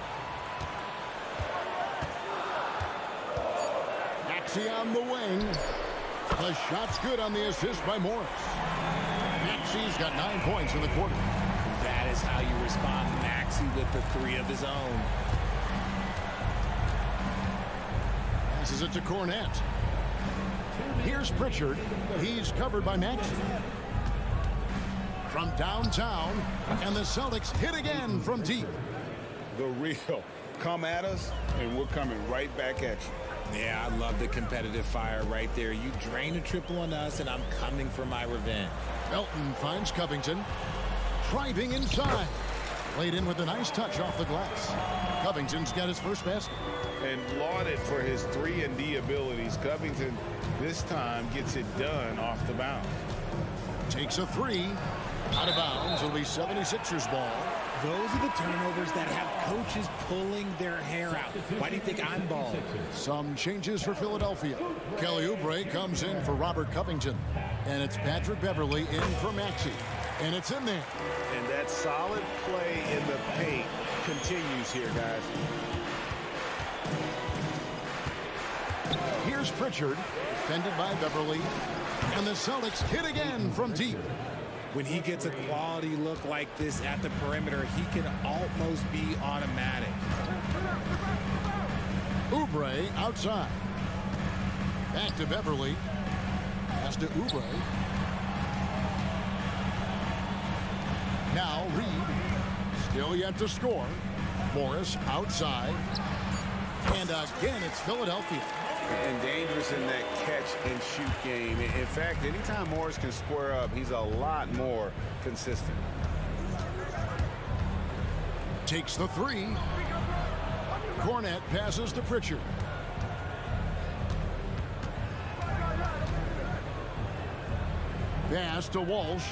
Maxey on the wing. The shot's good on the assist by Morris. Maxey's got 9 points in the quarter. That is how you respond. Maxey with the 3 of his own. Passes it to Cornette. Here's Pritchard. He's covered by Maxey. From downtown, and the Celtics hit again from deep. The real. Come at us, and we're coming right back at you. Yeah, I love the competitive fire right there. You drain a triple on us, and I'm coming for my revenge. Melton finds Covington. Driving inside. Laid in with a nice touch off the glass. Covington's got his first basket. And lauded for his 3-and-D abilities. Covington, this time, gets it done off the bounce. Takes a 3. Out of bounds. It'll be 76ers ball. Those are the turnovers that have coaches pulling their hair out. Why do you think I'm balling? Some changes for Philadelphia. Kelly Oubre comes in for Robert Covington. And it's Patrick Beverley in for Maxey. And it's in there. And that solid play in the paint continues here, guys. Here's Pritchard, defended by Beverley. And the Celtics hit again from deep. When he gets a quality look like this at the perimeter, he can almost be automatic. Oubre outside. Back to Beverley. Pass to Oubre. Now Reed. Still yet to score. Morris outside. And again, it's Philadelphia. And dangerous in that catch-and-shoot game. In fact, anytime Morris can square up, he's a lot more consistent. Takes the 3. Cornette passes to Pritchard. Pass to Walsh.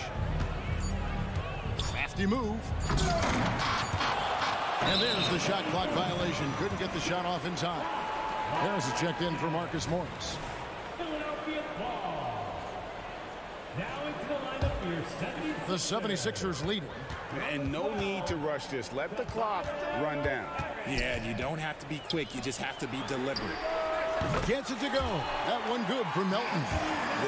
Crafty move. And there's the shot clock violation. Couldn't get the shot off in time. Harris is checked in for Marcus Morris. Philadelphia ball. Now into the lineup for your 76ers. The 76ers leading. And no need to rush this. Let the clock run down. Yeah, you don't have to be quick. You just have to be deliberate. Gets it to go. That one good for Melton.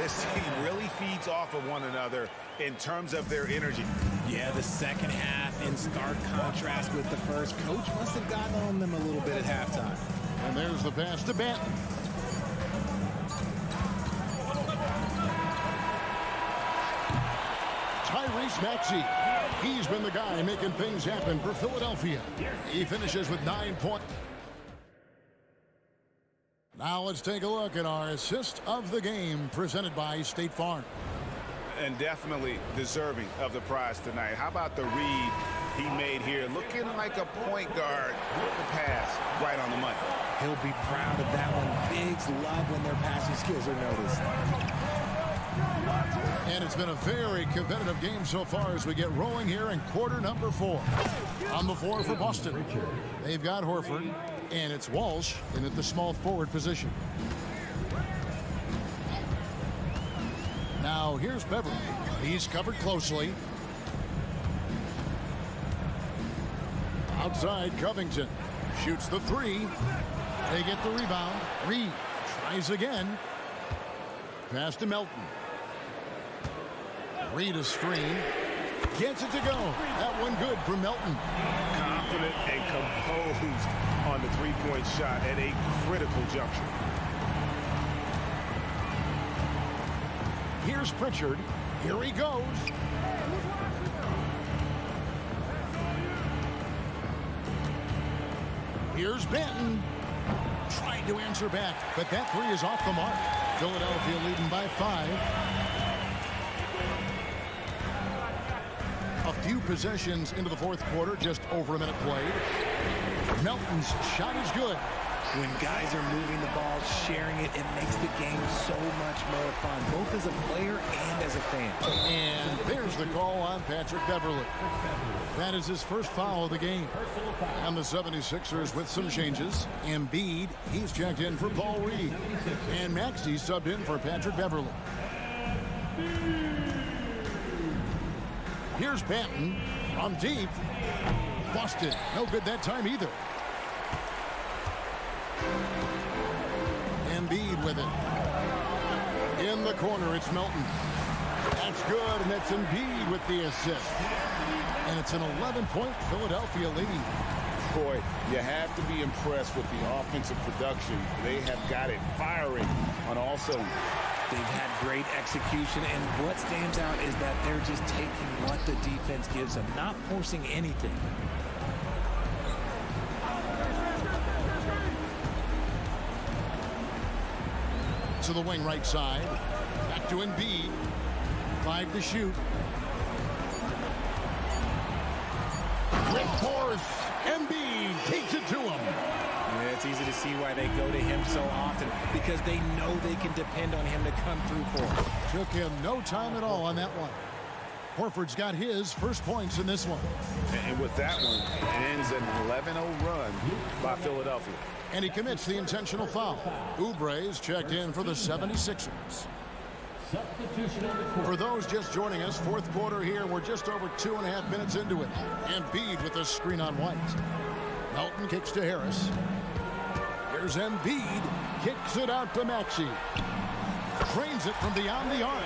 This team really feeds off of one another in terms of their energy. Yeah, the second half in stark contrast with the first. Coach must have gotten on them a little bit at halftime. And there's the pass to Banton. Tyrese Maxey. He's been the guy making things happen for Philadelphia. He finishes with 9 points. Now let's take a look at our assist of the game presented by State Farm. And definitely deserving of the prize tonight. How about the read he made here? Looking like a point guard with the pass right on the money. He'll be proud of that one. Bigs love when their passing skills are noticed. And it's been a very competitive game so far as we get rolling here in quarter number 4. On the floor for Boston, they've got Horford, and it's Walsh in at the small forward position. Now here's Beverly. He's covered closely. Outside, Covington shoots the 3. They get the rebound. Reed tries again. Pass to Melton. Reed a screen. Gets it to go. That one good for Melton. Confident and composed on the three-point shot at a critical juncture. Here's Pritchard. Here he goes. Here's Benton. Tried to answer back, but that 3 is off the mark. Philadelphia leading by 5. A few possessions into the fourth quarter, just over a minute played. Melton's shot is good. When guys are moving the ball, sharing it, it makes the game so much more fun, both as a player and as a fan. And there's the call on Patrick Beverly. That is his first foul of the game. And the 76ers with some changes. Embiid, he's checked in for Paul Reed. And Maxey subbed in for Patrick Beverly. Here's Benton from deep. Busted. No good that time either. Embiid with it. In the corner, it's Melton. That's good, and that's Embiid with the assist. And it's an 11-point Philadelphia lead. Boy, you have to be impressed with the offensive production. They have got it firing on all cylinders. They've had great execution, and what stands out is that they're just taking what the defense gives them, not forcing anything. To the wing right side. Back to Embiid. 5 to shoot. With force, Embiid takes it to him. Yeah, it's easy to see why they go to him so often, because they know they can depend on him to come through for them. Took him no time at all on that one. Horford's got his first points in this one. And with that one, it ends an 11-0 run by Philadelphia. And he commits the intentional foul. Oubre's checked in for the 76ers. For those just joining us, fourth quarter here, we're just over 2.5 minutes into it. Embiid with a screen on White. Melton kicks to Harris. Here's Embiid. Kicks it out to Maxey. Drains it from beyond the arc.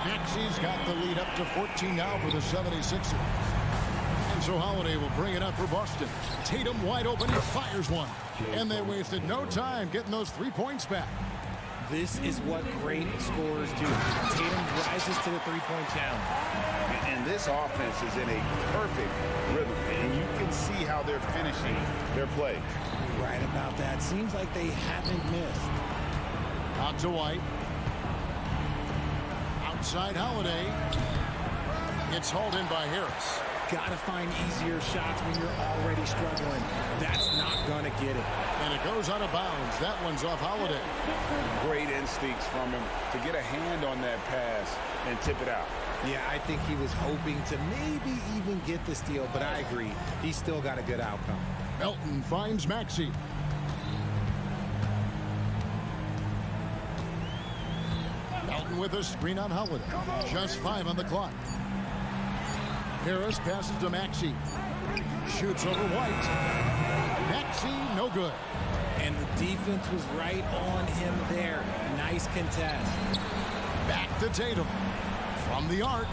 Maxey's got the lead up to 14 now for the 76ers. And so Holiday will bring it up for Boston. Tatum wide open. He fires one. And they wasted no time getting those 3 points back. This is what great scorers do. Tatum rises to the three-point challenge. And this offense is in a perfect rhythm. And you can see how they're finishing their play. Right about that. Seems like they haven't missed. Out to White. Outside Holiday. It's hauled in by Harris. Gotta find easier shots when you're already struggling. That's not gonna get it. And it goes out of bounds. That one's off Holiday. Great instincts from him to get a hand on that pass and tip it out. Yeah, I think he was hoping to maybe even get the steal, but I agree. He's still got a good outcome. Melton finds Maxey. Melton with a screen on Holiday. Just 5 on the clock. Harris passes to Maxey. Shoots over White. Maxey, no good. And the defense was right on him there. Nice contest. Back to Tatum. From the arc.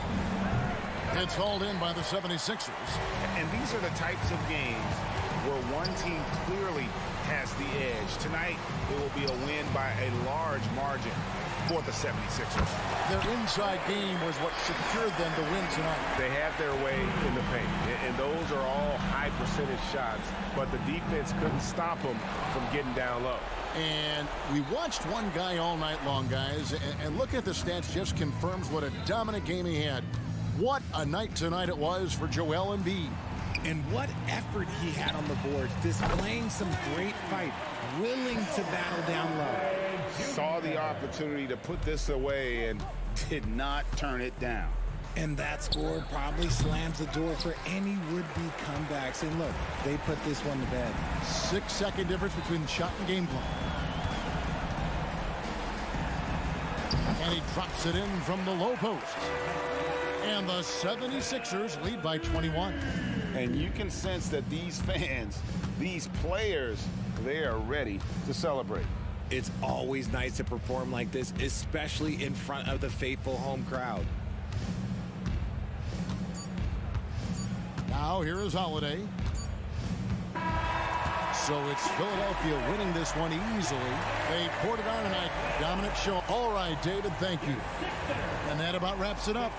It's hauled in by the 76ers. And these are the types of games where one team clearly has the edge. Tonight, it will be a win by a large margin for the 76ers. Their inside game was what secured them to win tonight. They had their way in the paint, and those are all high percentage shots, but the defense couldn't stop them from getting down low. And we watched one guy all night long, guys, and looking at the stats just confirms what a dominant game he had. What a night tonight it was for Joel Embiid. And what effort he had on the boards, displaying some great fight, willing to battle down low. Saw the opportunity to put this away and did not turn it down. And that score probably slams the door for any would-be comebacks. And look, they put this one to bed. 6-second difference between the shot and game plan. And he drops it in from the low post. And the 76ers lead by 21. And you can sense that these fans, these players, they are ready to celebrate. It's always nice to perform like this, especially in front of the faithful home crowd. Now here is Holiday. So it's Philadelphia winning this one easily. They poured it on tonight. Dominant show. All right, David, thank you. And that about wraps it up.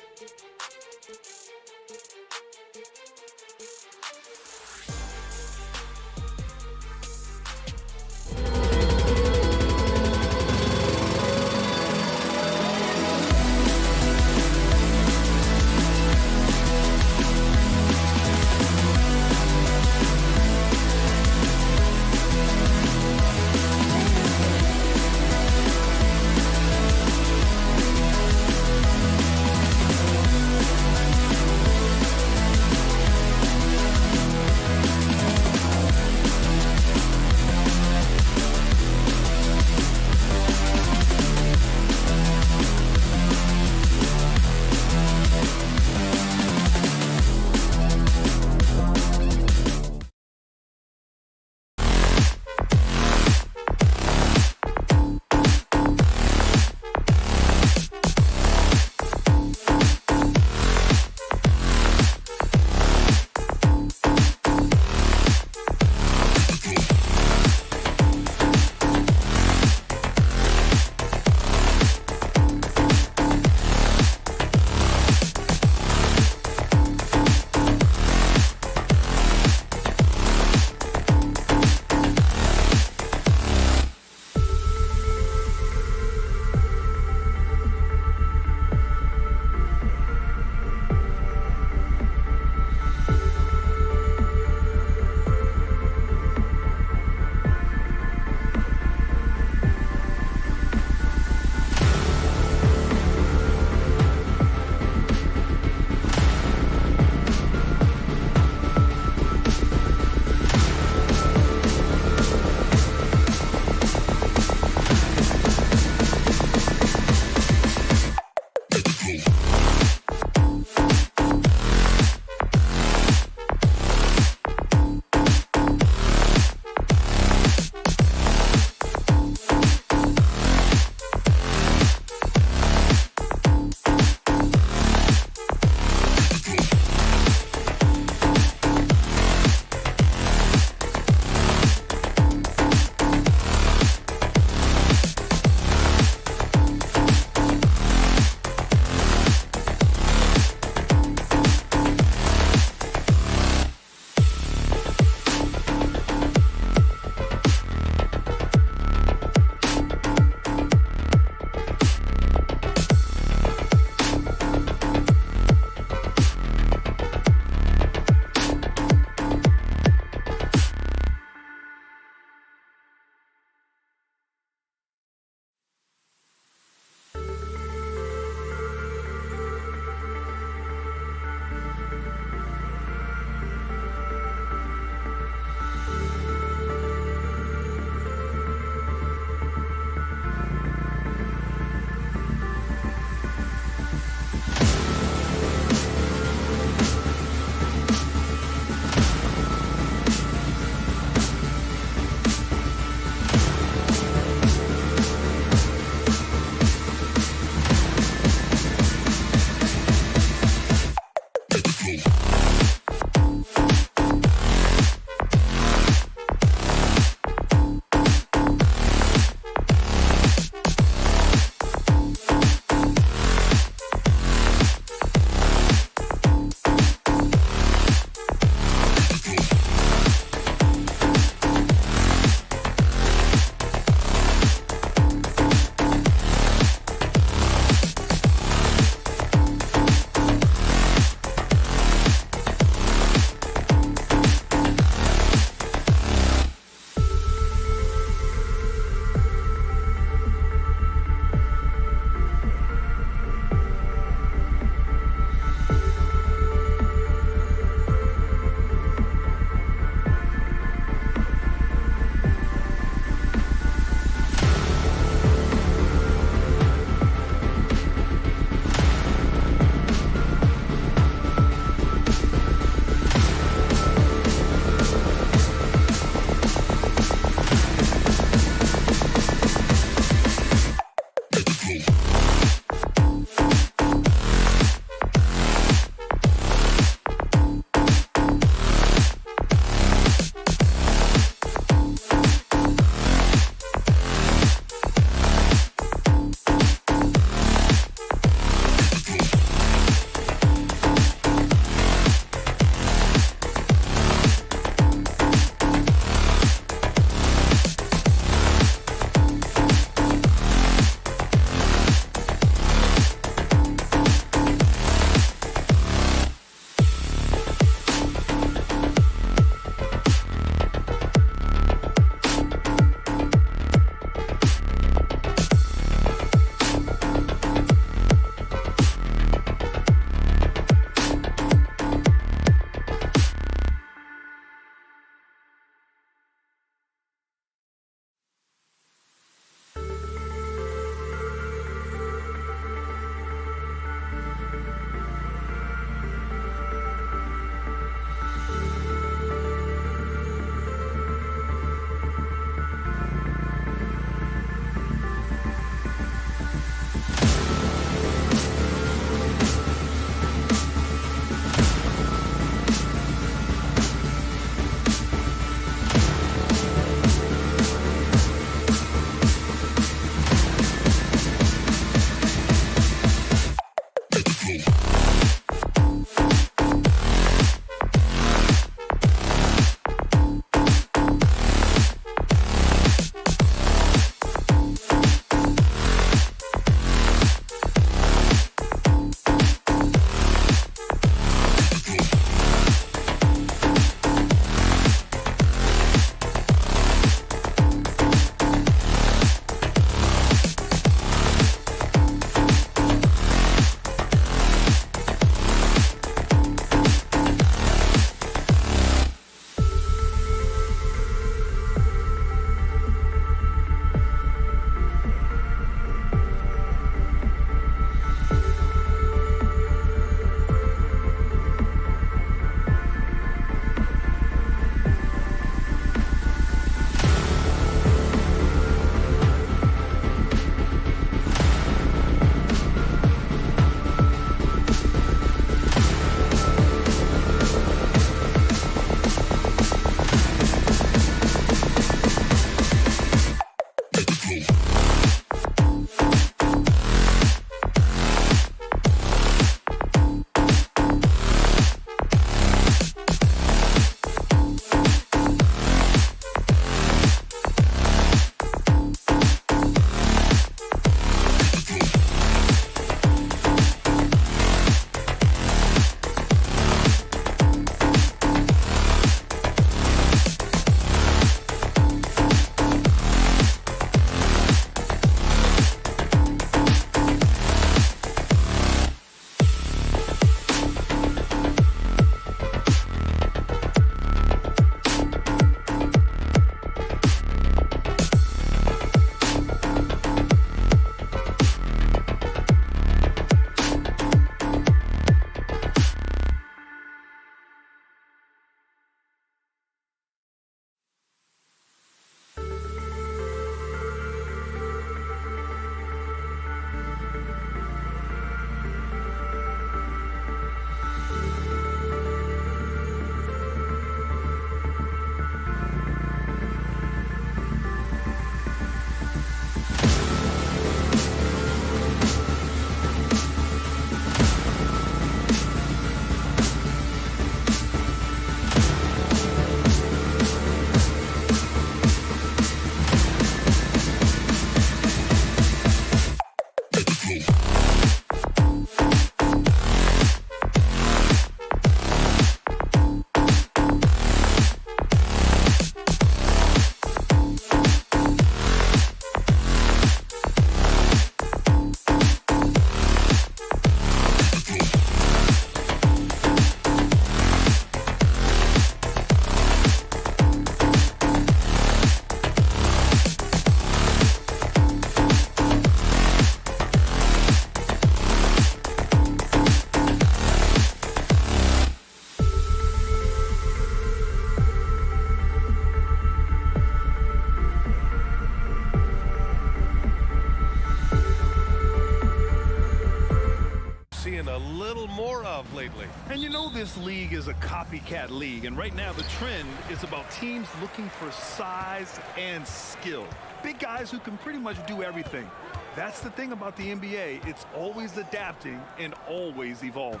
And you know this league is a copycat league, and right now the trend is about teams looking for size and skill. Big guys who can pretty much do everything. That's the thing about the NBA. It's always adapting and always evolving.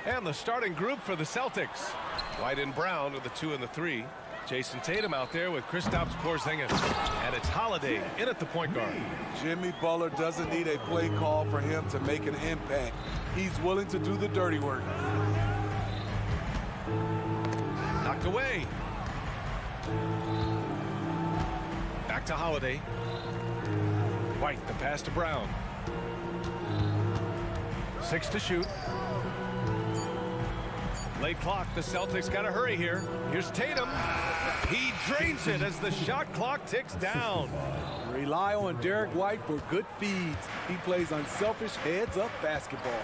And the starting group for the Celtics. White and Brown are the 2 and the 3. Jason Tatum out there with Kristaps Porzingis. And it's Holiday in at the point guard. Jimmy Butler doesn't need a play call for him to make an impact. He's willing to do the dirty work. Knocked away. Back to Holiday. White, the pass to Brown. 6 to shoot. Late clock, the Celtics got to hurry here. Here's Tatum. He drains it as the shot clock ticks down. Rely on Derek White for good feeds. He plays unselfish heads-up basketball.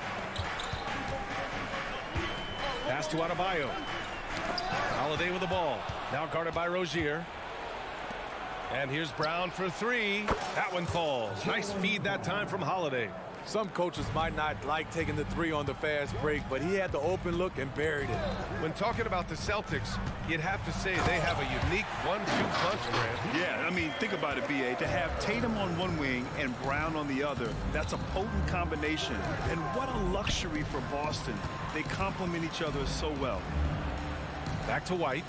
Pass to Adebayo. Holiday with the ball. Now guarded by Rozier. And here's Brown for 3. That one falls. Nice feed that time from Holiday. Some coaches might not like taking the 3 on the fast break, but he had the open look and buried it. When talking about the Celtics, you'd have to say they have a unique 1-2 punch, Grant. Yeah, I mean, think about it, B.A. To have Tatum on one wing and Brown on the other, that's a potent combination. And what a luxury for Boston. They complement each other so well. Back to White.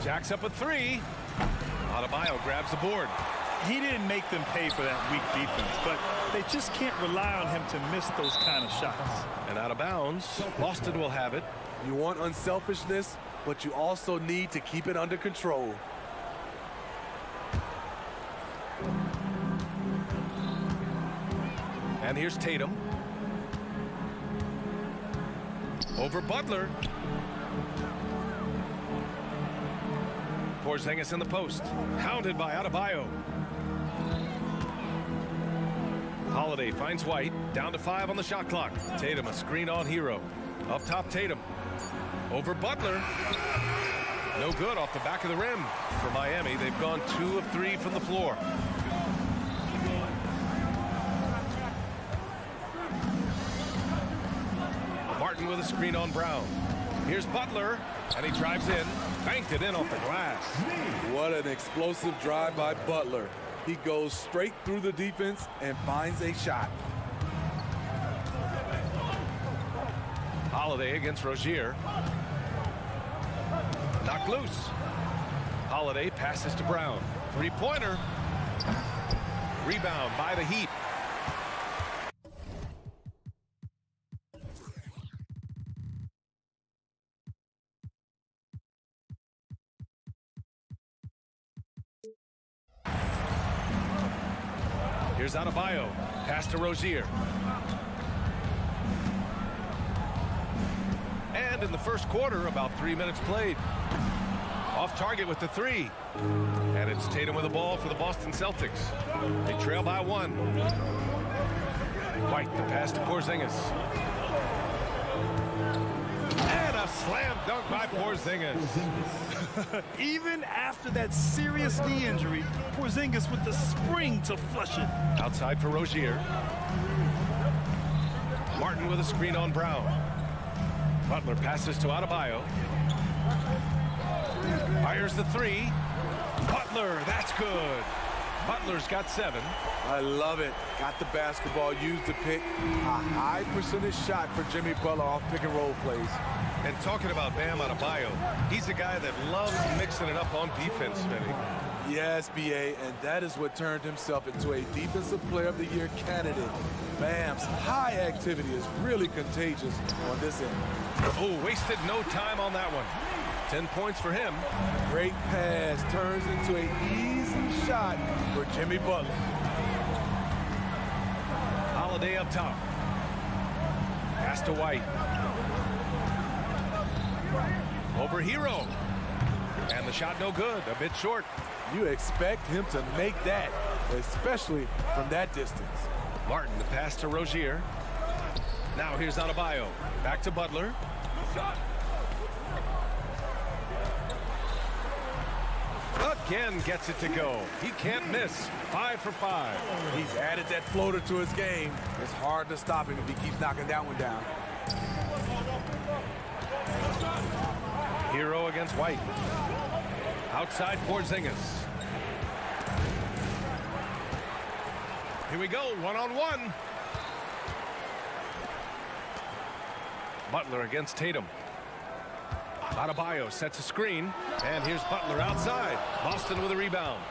Jacks up a 3. Adebayo grabs the board. He didn't make them pay for that weak defense, but they just can't rely on him to miss those kind of shots. And out of bounds, Boston will have it. You want unselfishness, but you also need to keep it under control. And here's Tatum. Over Butler. Porzingis in the post. Hounded by Adebayo. Holiday finds White. Down to 5 on the shot clock. Tatum a screen on Hero. Up top Tatum. Over Butler. No good off the back of the rim. For Miami, they've gone 2 of 3 from the floor. Martin with a screen on Brown. Here's Butler, and he drives in. Banked it in off the glass. What an explosive drive by Butler. He goes straight through the defense and finds a shot. Holiday against Rozier. Knocked loose. Holiday passes to Brown. 3-pointer. Rebound by the Heat. Here's Adebayo. Pass to Rozier. And in the first quarter, about 3 minutes played. Off target with the 3. And it's Tatum with the ball for the Boston Celtics. They trail by 1. White, the pass to Porzingis. And a slam dunk by Porzingis. Even after that serious knee injury, Porzingis with the spring to flush it. Outside for Rozier. Martin with a screen on Brown. Butler passes to Adebayo. Fires the 3. Butler, that's good. Butler's got 7. I love it. Got the basketball used to pick a high percentage shot for Jimmy Butler off pick and roll plays. And talking about Bam Adebayo, he's a guy that loves mixing it up on defense, Vinny. Yes, B.A., and that is what turned himself into a Defensive Player of the Year candidate. Bam's high activity is really contagious on this end. Oh, wasted no time on that one. 10 points for him. Great pass turns into an easy shot for Jimmy Butler. Holiday up top. Pass to White. Over Hero. And the shot no good, a bit short. You expect him to make that, especially from that distance. Martin, the pass to Rozier. Now here's Adebayo. Back to Butler. Again gets it to go. He can't miss. 5 for 5. He's added that floater to his game. It's hard to stop him if he keeps knocking that one down. Hero against White. Outside Porzingis. Here we go, one-on-one. Butler against Tatum. Adebayo sets a screen, and here's Butler outside. Boston with a rebound.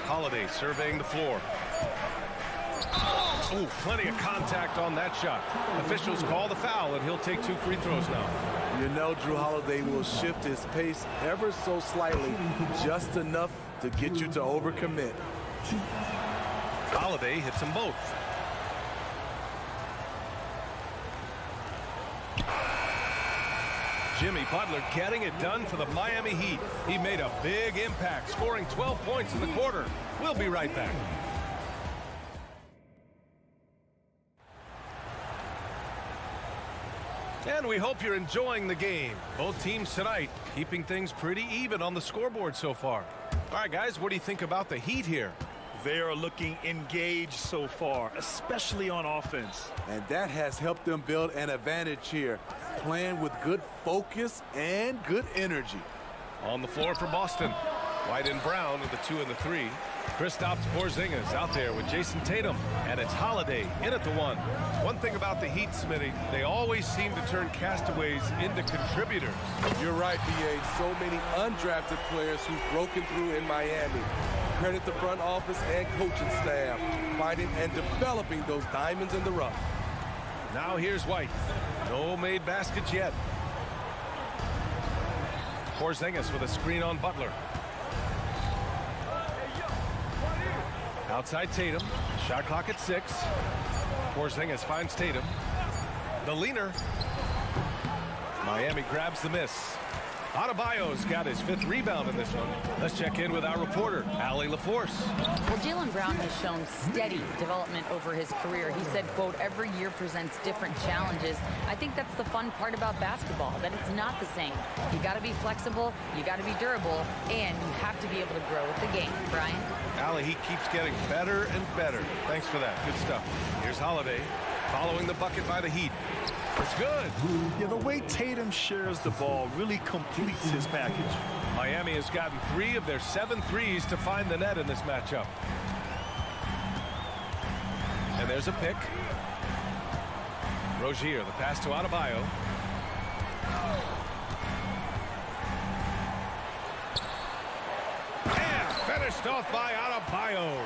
Holiday surveying the floor. Oh, plenty of contact on that shot. Officials call the foul, and he'll take 2 free throws now. You know Drew Holiday will shift his pace ever so slightly, just enough to get you to overcommit. Holiday hits them both. Jimmy Butler getting it done for the Miami Heat. He made a big impact, scoring 12 points in the quarter. We'll be right back. And we hope you're enjoying the game. Both teams tonight keeping things pretty even on the scoreboard so far. All right, guys, what do you think about the Heat here? They are looking engaged so far, especially on offense. And that has helped them build an advantage here, playing with good focus and good energy. On the floor for Boston. White and Brown with the 2 and the 3. Kristaps Porzingis out there with Jason Tatum. And it's Holiday in at the 1. One thing about the Heat, Smitty, they always seem to turn castaways into contributors. You're right, B.A. So many undrafted players who've broken through in Miami. Credit the front office and coaching staff, finding and developing those diamonds in the rough. Now here's White. No made baskets yet. Porzingis with a screen on Butler. Outside Tatum. Shot clock at 6. Porzingis finds Tatum. The leaner. Miami grabs the miss. Adebayo's got his 5th rebound in this one. Let's check in with our reporter, Allie LaForce. Well, Jaylen Brown has shown steady development over his career. He said, quote, every year presents different challenges. I think that's the fun part about basketball, that it's not the same. You got to be flexible, you got to be durable, and you have to be able to grow with the game. Brian? Allie, he keeps getting better and better. Thanks for that. Good stuff. Here's Holiday following the bucket by the Heat. It's good. Yeah, the way Tatum shares the ball really completes his package. Miami has gotten 3 of their 7 threes to find the net in this matchup. And there's a pick. Rozier, the pass to Adebayo. And finished off by Adebayo.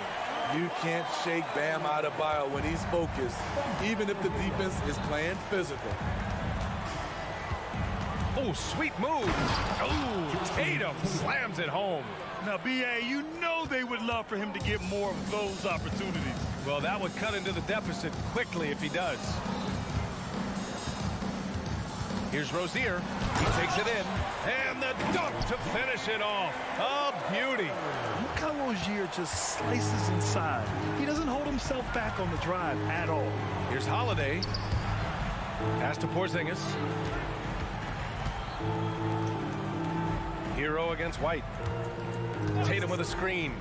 You can't shake Bam Adebayo when he's focused, even if the defense is playing physical. Oh, sweet move. Oh, Tatum slams it home. Now, B.A., you know they would love for him to get more of those opportunities. Well, that would cut into the deficit quickly if he does. Here's Rozier. He takes it in. And the dunk to finish it off. A beauty. Look how Rozier just slices inside. He doesn't hold himself back on the drive at all. Here's Holiday. Pass to Porzingis. Hero against White. Tatum with a screen.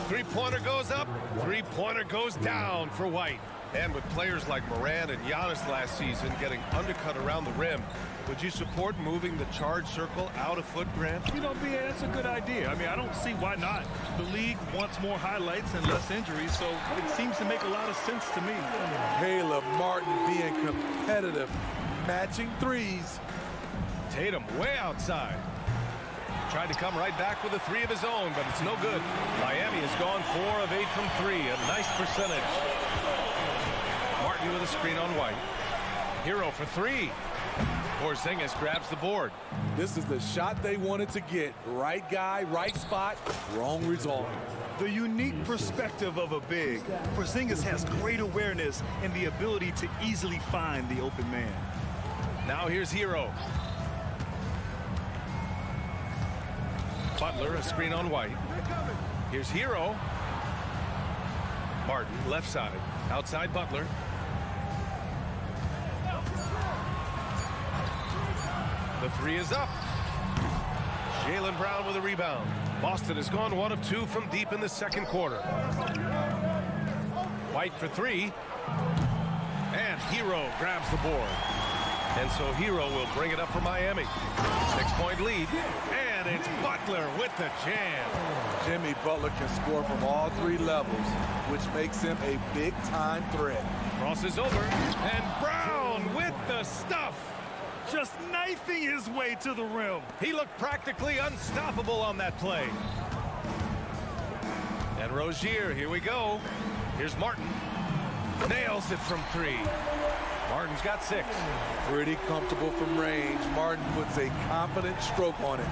3-pointer goes up. 3-pointer goes down for White. And with players like Morant and Giannis last season getting undercut around the rim, would you support moving the charge circle out a foot, Grant? You know, B.A., that's a good idea. I mean, I don't see why not. The league wants more highlights and less injuries, so it seems to make a lot of sense to me. Caleb Martin being competitive, matching threes. Tatum way outside. Tried to come right back with a 3 of his own, but it's no good. Miami has gone 4 of 8 from 3, a nice percentage. Martin with a screen on White. Hero for 3. Porzingis grabs the board. This is the shot they wanted to get. Right guy, right spot, wrong result. The unique perspective of a big. Porzingis has great awareness and the ability to easily find the open man. Now here's Hero. Butler, a screen on White. Here's Hero. Martin, left side. Outside Butler. The 3 is up. Jaylen Brown with a rebound. Boston has gone 1 of 2 from deep in the second quarter. White for 3. And Hero grabs the board. And so Hero will bring it up for Miami. 6-point lead. And it's Butler with the jam. Jimmy Butler can score from all three levels, which makes him a big-time threat. Crosses over. And Brown with the stuff. Just knifing his way to the rim. He looked practically unstoppable on that play. And Rozier, here we go. Here's Martin. Nails it from 3. Martin's got 6. Pretty comfortable from range. Martin puts a confident stroke on it.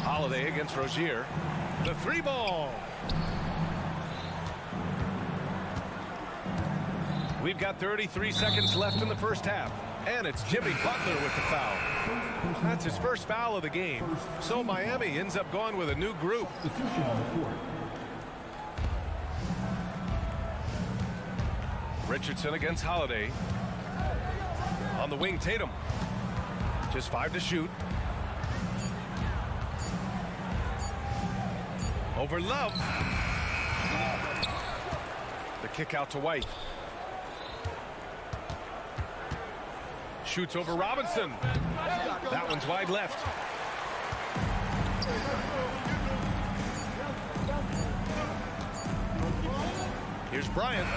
Holiday against Rozier. The 3-ball. We've got 33 seconds left in the first half. And it's Jimmy Butler with the foul. That's his first foul of the game. So Miami ends up going with a new group. Richardson against Holiday. On the wing, Tatum. Just 5 to shoot. Over Love. The kick out to White. Shoots over Robinson. That one's wide left. Here's Bryant.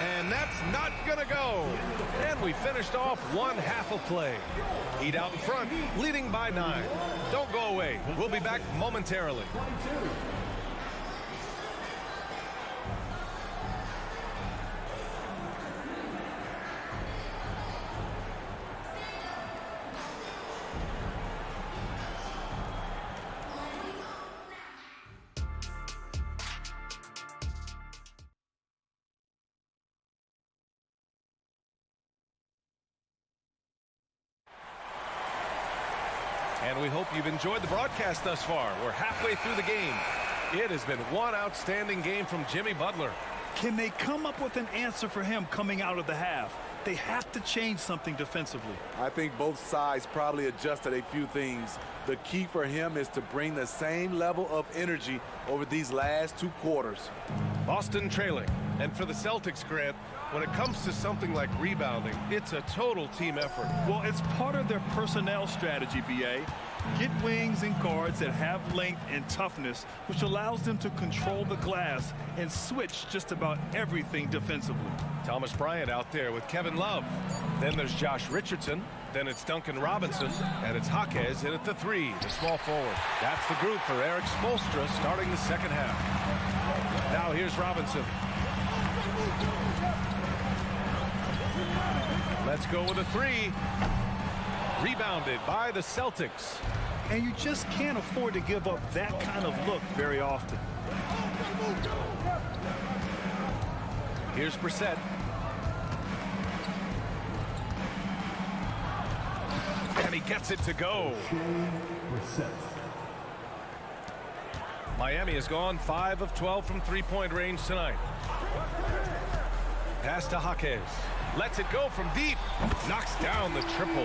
And that's not gonna go. And we finished off one half of play. Heat out in front, leading by 9. Don't go away. We'll be back momentarily. And we hope you've enjoyed the broadcast thus far. We're halfway through the game. It has been one outstanding game from Jimmy Butler. Can they come up with an answer for him coming out of the half? They have to change something defensively. I think both sides probably adjusted a few things. The key for him is to bring the same level of energy over these last 2 quarters. Boston trailing. And for the Celtics, Grant, when it comes to something like rebounding, it's a total team effort. Well, it's part of their personnel strategy, B.A. Get wings and guards that have length and toughness, which allows them to control the glass and switch just about everything defensively. Thomas Bryant out there with Kevin Love. Then there's Josh Richardson. Then it's Duncan Robinson. And it's Jaquez in at the 3, the small forward. That's the group for Eric Spoelstra starting the second half. Now here's Robinson. Let's go with a 3. Rebounded by the Celtics. And you just can't afford to give up that kind of look very often. Here's Brissett. And he gets it to go. Miami has gone 5 of 12 from 3-point range tonight. Pass to Jaquez. Lets it go from deep. Knocks down the triple.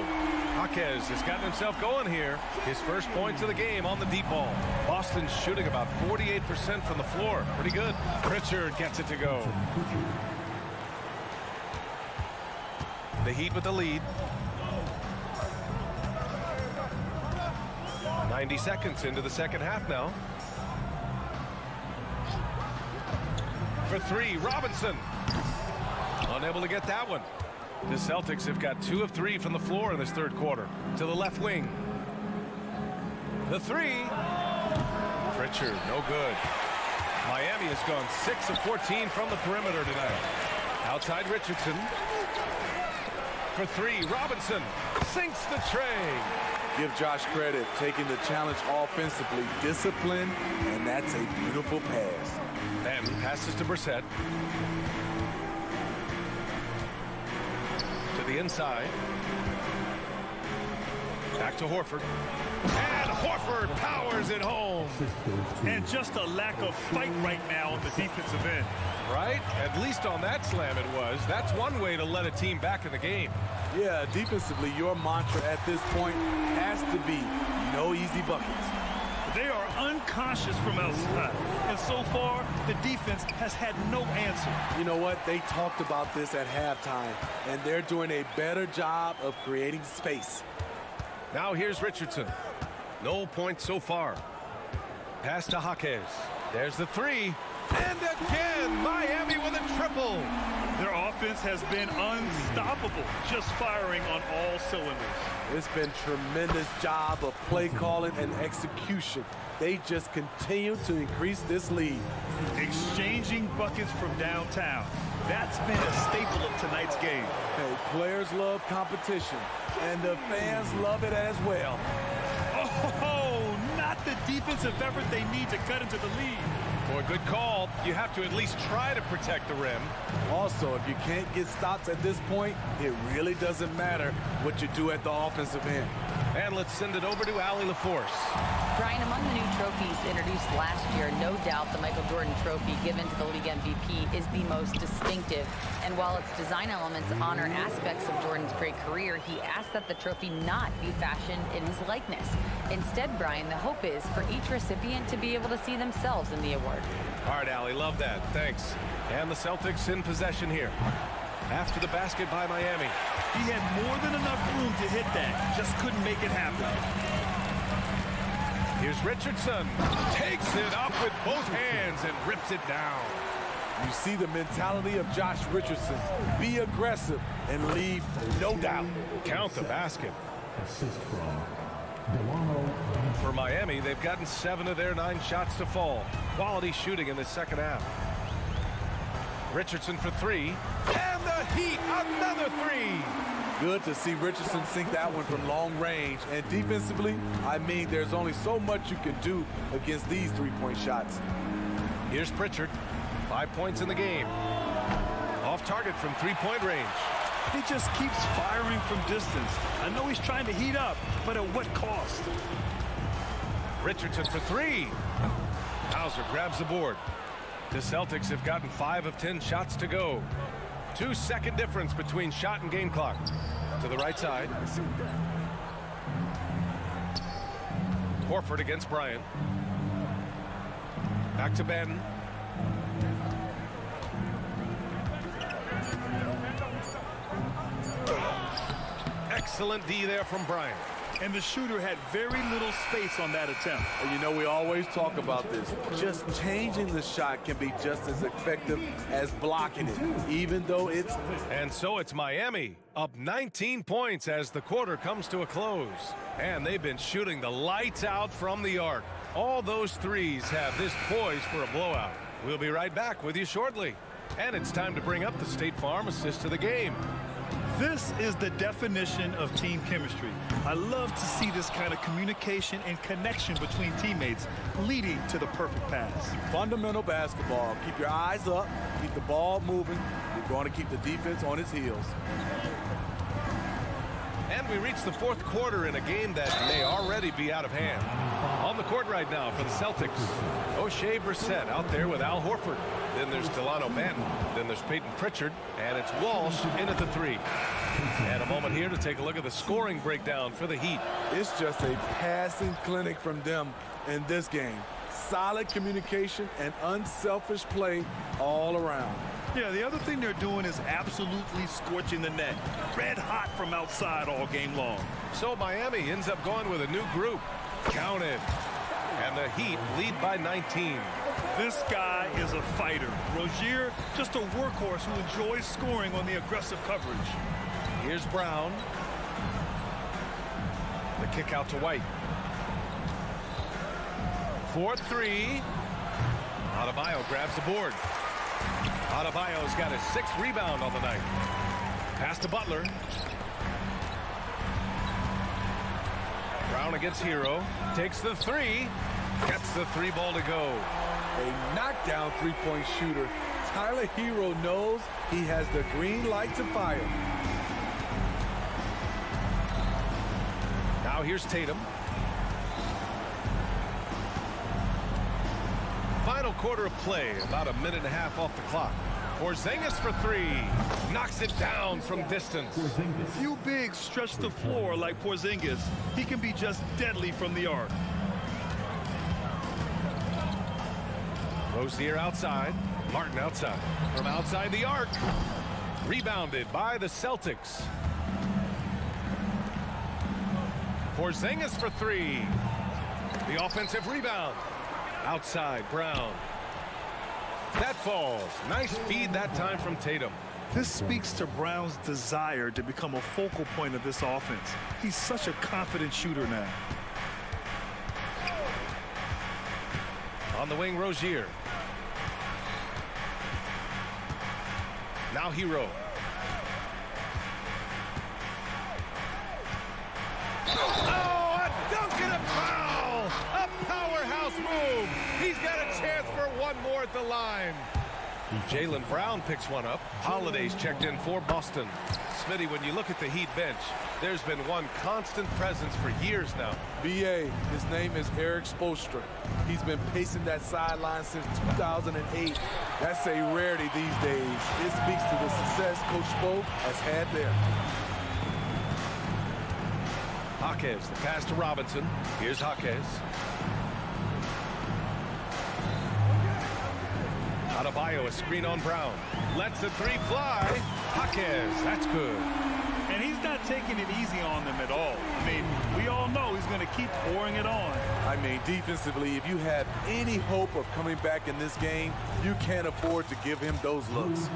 Jaquez has gotten himself going here. His first points of the game on the deep ball. Boston's shooting about 48% from the floor. Pretty good. Pritchard gets it to go. The Heat with the lead. 90 seconds into the second half now. For 3, Robinson. Unable to get that one. The Celtics have got 2 of 3 from the floor in this third quarter. To the left wing. The 3. Pritchard, no good. Miami has gone 6 of 14 from the perimeter tonight. Outside Richardson. For 3, Robinson sinks the tray. Give Josh credit, taking the challenge offensively, discipline, and that's a beautiful pass. And passes to Brissett. To the inside. Back to Horford. And Horford powers it home. And just a lack of fight right now on the defensive end. Right? At least on that slam it was. That's one way to let a team back in the game. Yeah, defensively, your mantra at this point has to be no easy buckets. They are unconscious from outside. And so far, the defense has had no answer. You know what? They talked about this at halftime, and they're doing a better job of creating space. Now here's Richardson. No points so far. Pass to Jaquez. There's the three. And again, Miami with a triple. Their offense has been unstoppable, just firing on all cylinders. It's been tremendous job of play calling and execution. They just continue to increase this lead. Exchanging buckets from downtown. That's been a staple of tonight's game. Hey, players love competition, and the fans love it as well. Oh, not the defensive effort they need to cut into the lead. Boy, good call. You have to at least try to protect the rim. Also, if you can't get stops at this point, it really doesn't matter what you do at the offensive end. And let's send it over to Allie LaForce. Brian, among the new trophies introduced last year, no doubt the Michael Jordan Trophy given to the league MVP is the most distinctive. And while its design elements honor aspects of Jordan's great career, he asked that the trophy not be fashioned in his likeness. Instead, Brian, the hope is for each recipient to be able to see themselves in the award. All right, Allie, love that. Thanks. And the Celtics in possession here. After the basket by Miami. He had more than enough room to hit that. Just couldn't make it happen. Here's Richardson. Takes it up with both hands and rips it down. You see the mentality of Josh Richardson. Be aggressive and leave no doubt. Count the basket. Assist from Delano. For Miami, they've gotten 7 of their 9 shots to fall. Quality shooting in the second half. Richardson for 3. And the Heat, another 3. Good to see Richardson sink that one from long range. And defensively, I mean, there's only so much you can do against these three-point shots. Here's Pritchard. 5 points in the game. Off target from 3-point range. He just keeps firing from distance. I know he's trying to heat up, but at what cost? Richardson for 3. Hauser grabs the board. The Celtics have gotten 5 of 10 shots to go. 2-second difference between shot and game clock. To the right side. Horford against Bryant. Back to Ben. Excellent D there from Bryant. And the shooter had very little space on that attempt. And you know, we always talk about this. Just changing the shot can be just as effective as blocking it, even though it's... And so it's Miami, up 19 points as the quarter comes to a close. And they've been shooting the lights out from the arc. All those threes have this poised for a blowout. We'll be right back with you shortly. And it's time to bring up the State Farm assist to the game. This is the definition of team chemistry. I love to see this kind of communication and connection between teammates leading to the perfect pass. Fundamental basketball. Keep your eyes up, keep the ball moving. You're going to keep the defense on its heels. And we reach the fourth quarter in a game that may already be out of hand. On the court right now for the Celtics, O'Shea Brissett out there with Al Horford. Then there's Delano Banton. Then there's Peyton Pritchard. And it's Walsh in at the 3. And a moment here to take a look at the scoring breakdown for the Heat. It's just a passing clinic from them in this game. Solid communication and unselfish play all around. Yeah, the other thing they're doing is absolutely scorching the net. Red hot from outside all game long. So Miami ends up going with a new group. Counted. And the Heat lead by 19. This guy is a fighter. Rozier, just a workhorse who enjoys scoring on the aggressive coverage. Here's Brown. The kick out to White. 4-3. Adebayo grabs the board. Adebayo's got his 6th rebound on the night. Pass to Butler. Brown against Hero. Takes the 3. Gets the 3 ball to go. A knockdown three-point shooter. Tyler Hero knows he has the green light to fire. Now here's Tatum. Final quarter of play, about a minute and a half off the clock. Porzingis for 3. Knocks it down from distance. Few bigs stretch the floor like Porzingis. He can be just deadly from the arc. Rozier outside. Martin outside. From outside the arc. Rebounded by the Celtics. Porzingis for three. The offensive rebound. Outside, Brown. That falls. Nice feed that time from Tatum. This speaks to Brown's desire to become a focal point of this offense. He's such a confident shooter now. On the wing, Rozier. Now Hero. Oh, a dunk and a foul! A powerhouse move. He's got a chance for one more at the line. Jaylen Brown picks one up. Holiday's checked in for Boston. Smitty, when you look at the Heat bench, there's been one constant presence for years now. BA, his name is Eric Spoelstra. He's been pacing that sideline since 2008. That's a rarity these days. It speaks to the success Coach Spo has had there. Jaquez, the pass to Robinson. Here's Jaquez. Adebayo, a screen on Brown. Lets the three fly. Jaquez, that's good. And he's not taking it easy on them at all. I mean, we all know he's going to keep pouring it on. I mean, defensively, if you have any hope of coming back in this game, you can't afford to give him those looks.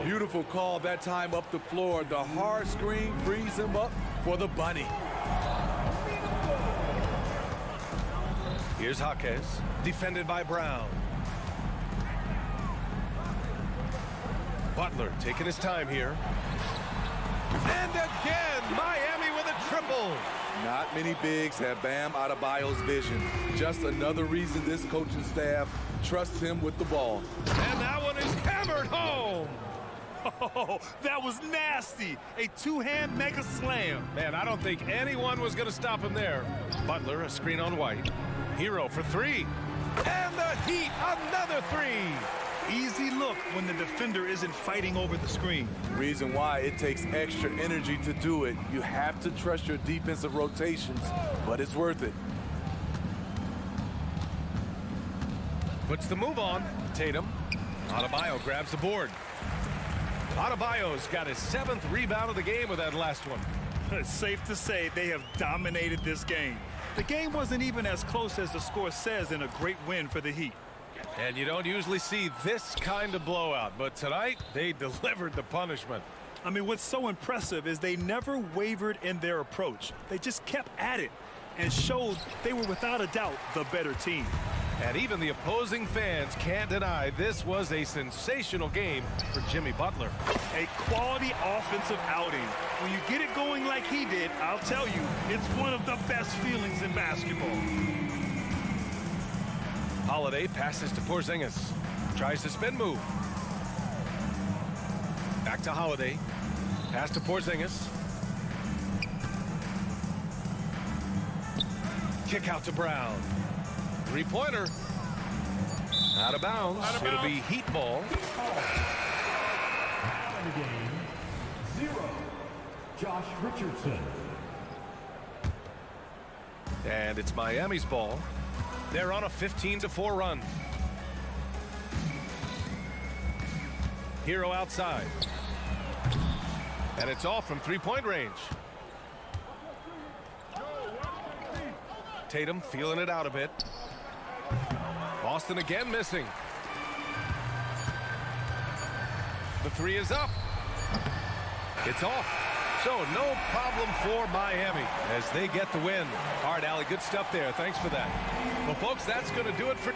Beautiful call that time up the floor. The hard screen frees him up for the bunny. Here's Jaquez, defended by Brown. Butler taking his time here. And again, Miami with a triple. Not many bigs have Bam Adebayo's vision. Just another reason this coaching staff trusts him with the ball. And that one is hammered home. Oh, that was nasty. A two-hand mega slam. Man, I don't think anyone was going to stop him there. Butler, a screen on White. Hero for three. And the Heat, another three. Easy look when the defender isn't fighting over the screen. Reason why it takes extra energy to do it. You have to trust your defensive rotations, but it's worth it. Puts the move on. Tatum. Adebayo grabs the board. Adebayo's got his 7th rebound of the game with that last one. It's safe to say they have dominated this game. The game wasn't even as close as the score says in a great win for the Heat. And you don't usually see this kind of blowout, but tonight they delivered the punishment. I mean, what's so impressive is they never wavered in their approach. They just kept at it and showed they were without a doubt the better team. And even the opposing fans can't deny this was a sensational game for Jimmy Butler. A quality offensive outing. When you get it going like he did, I'll tell you, it's one of the best feelings in basketball. Holiday passes to Porzingis. Tries the spin move. Back to Holiday. Pass to Porzingis. Kick out to Brown. Three-pointer. Out of bounds. It'll be Heat ball. Out of the game, 0. Josh Richardson. And it's Miami's ball. They're on a 15-4 run. Hero outside. And it's off from three-point range. Tatum feeling it out a bit. Boston again missing. The three is up. It's off. So no problem for Miami as they get the win. All right, Allie, good stuff there. Thanks for that. Well, folks, that's going to do it for...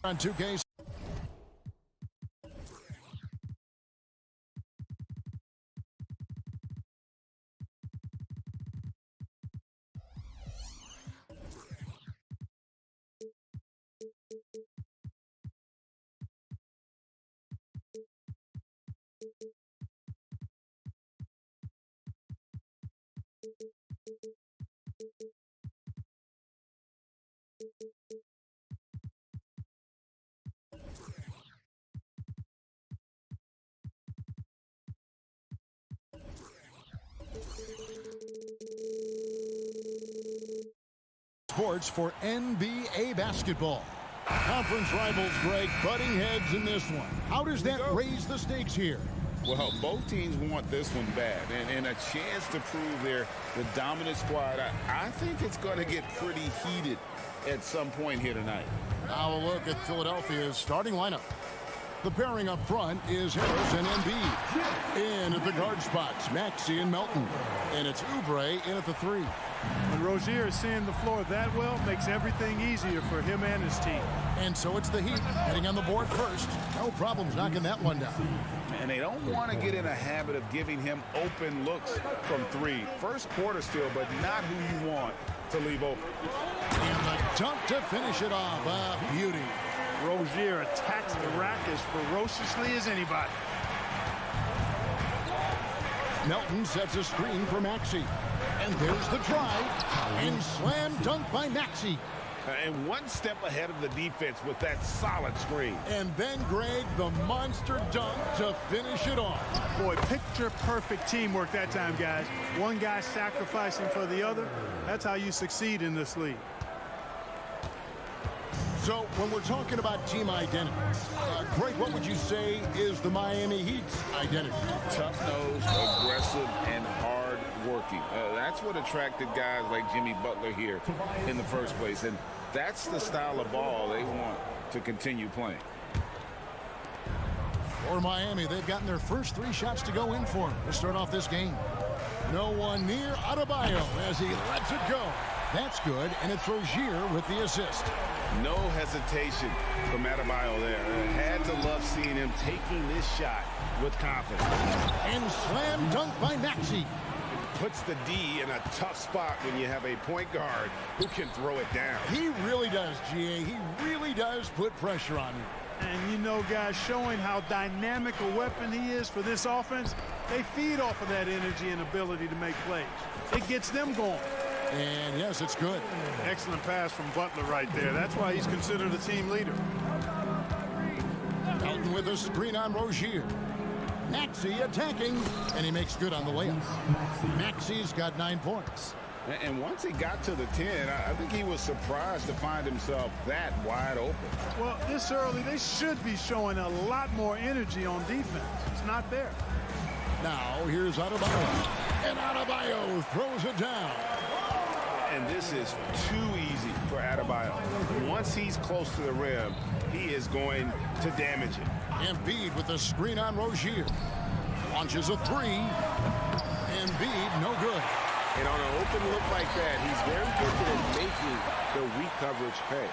On 2K. Sports for NBA basketball. Conference rivals, Greg, butting heads in this one. How does that raise the stakes here? Well, both teams want this one bad, and a chance to prove they're the dominant squad. I think it's going to get pretty heated at some point here tonight. Now a look at Philadelphia's starting lineup. The pairing up front is Harris and Embiid. In at the guard spots, Maxey and Melton. And it's Oubre in at the 3. When Rozier is seeing the floor that well, makes everything easier for him and his team. And so it's the Heat heading on the board first. No problems knocking that one down. And they don't want to get in a habit of giving him open looks from 3. First quarter still, but not who you want to leave open. And the dunk to finish it off. A beauty. Rozier attacks the rack as ferociously as anybody. Melton sets a screen for Maxey. And there's the drive. And slam dunk by Maxey. And one step ahead of the defense with that solid screen. And then, Greg, the monster dunk to finish it off. Boy, picture-perfect teamwork that time, guys. One guy sacrificing for the other. That's how you succeed in this league. So, when we're talking about team identity, Greg, what would you say is the Miami Heat's identity? Tough-nosed, aggressive, and hard-working. That's what attracted guys like Jimmy Butler here in the first place. And that's the style of ball they want to continue playing. For Miami, they've gotten their first 3 shots to go in for to start off this game. No one near Adebayo as he lets it go. That's good, and it's Rozier with the assist. No hesitation from Adebayo there. Had to love seeing him taking this shot with confidence. And slam dunk by Maxey. Puts the D in a tough spot when you have a point guard who can throw it down. He really does, GA. He really does put pressure on him. And you know, guys, showing how dynamic a weapon he is for this offense, they feed off of that energy and ability to make plays. It gets them going. And yes, it's good. Excellent pass from Butler right there. That's why he's considered a team leader. Melton with a screen on Rozier. Maxey attacking, and he makes good on the layup. Maxey's got 9 points. And once he got to the 10, I think he was surprised to find himself that wide open. Well, this early, they should be showing a lot more energy on defense. It's not there. Now, here's Adebayo. And Adebayo throws it down. And this is too easy for Adebayo. Once he's close to the rim, he is going to damage it. Embiid with the screen on Rozier. Launches a 3. Embiid, no good. And on an open look like that, he's very good at making the weak coverage pay.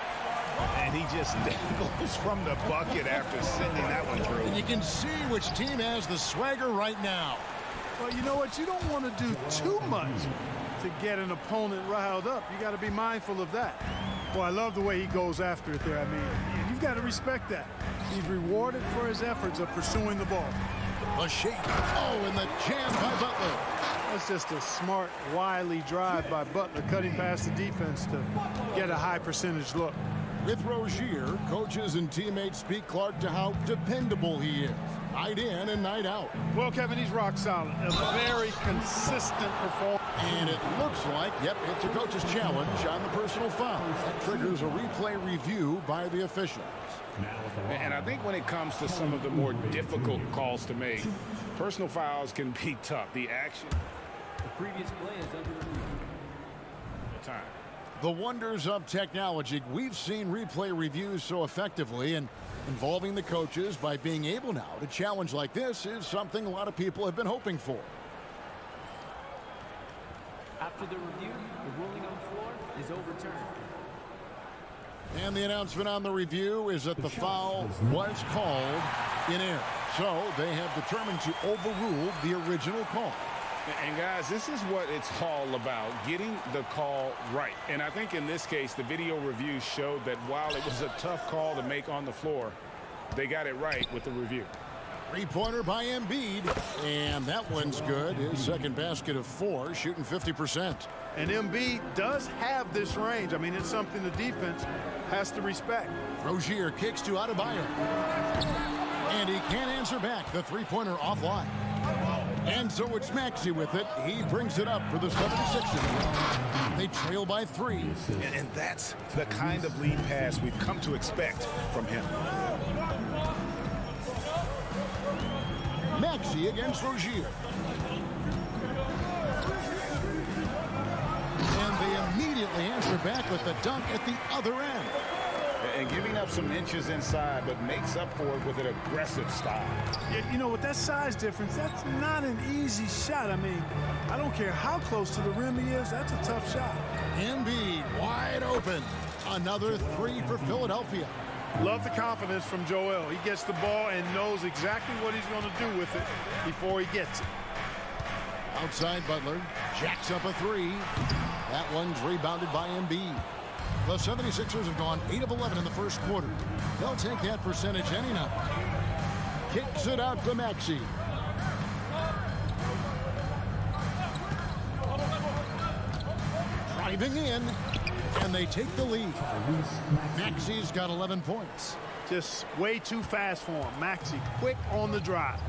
And he just dangles from the bucket after sending that one through. And you can see which team has the swagger right now. Well, you know what? You don't want to do too much to get an opponent riled up. You got to be mindful of that. Well, I love the way he goes after it there. I mean, you've got to respect that. He's rewarded for his efforts of pursuing the ball. A shake. Oh, and the jam by Butler. That's just a smart, wily drive by Butler, cutting past the defense to get a high percentage look. With Rozier, coaches and teammates speak Clark to how dependable he is. Night in and night out. Well, Kevin, he's rock solid. A very consistent performance. And it looks like, yep, it's a coach's challenge on the personal foul. That triggers a replay review by the officials. And I think when it comes to some of the more difficult calls to make, personal fouls can be tough. The action. The previous play is under review. Time. The wonders of technology. We've seen replay reviews so effectively, and involving the coaches by being able now to challenge like this is something a lot of people have been hoping for. After the review, the ruling on the floor is overturned. And the announcement on the review is that the foul was called in air. So they have determined to overrule the original call. And guys, this is what it's all about, getting the call right. And I think in this case, the video review showed that while it was a tough call to make on the floor, they got it right with the review. Three-pointer by Embiid, and that one's good. His second basket of 4, shooting 50%. And Embiid does have this range. I mean, it's something the defense has to respect. Rozier kicks to Adebayo. And he can't answer back. The three-pointer offline. And so it's Maxey with it. He brings it up for the 76ers. They trail by 3. And that's the kind of lead pass we've come to expect from him. Maxey against Rozier. And they immediately answer back with the dunk at the other end. And giving up some inches inside, but makes up for it with an aggressive style. Yeah, you know, with that size difference, that's not an easy shot. I mean, I don't care how close to the rim he is, that's a tough shot. Embiid wide open. Another 3 for Philadelphia. Love the confidence from Joel. He gets the ball and knows exactly what he's going to do with it before he gets it. Outside Butler, jacks up a 3. That one's rebounded by Embiid. The 76ers have gone 8 of 11 in the first quarter. They'll take that percentage any night. Kicks it out to Maxey. Driving in, and they take the lead. Maxey's got 11 points. Just way too fast for him. Maxey, quick on the drive.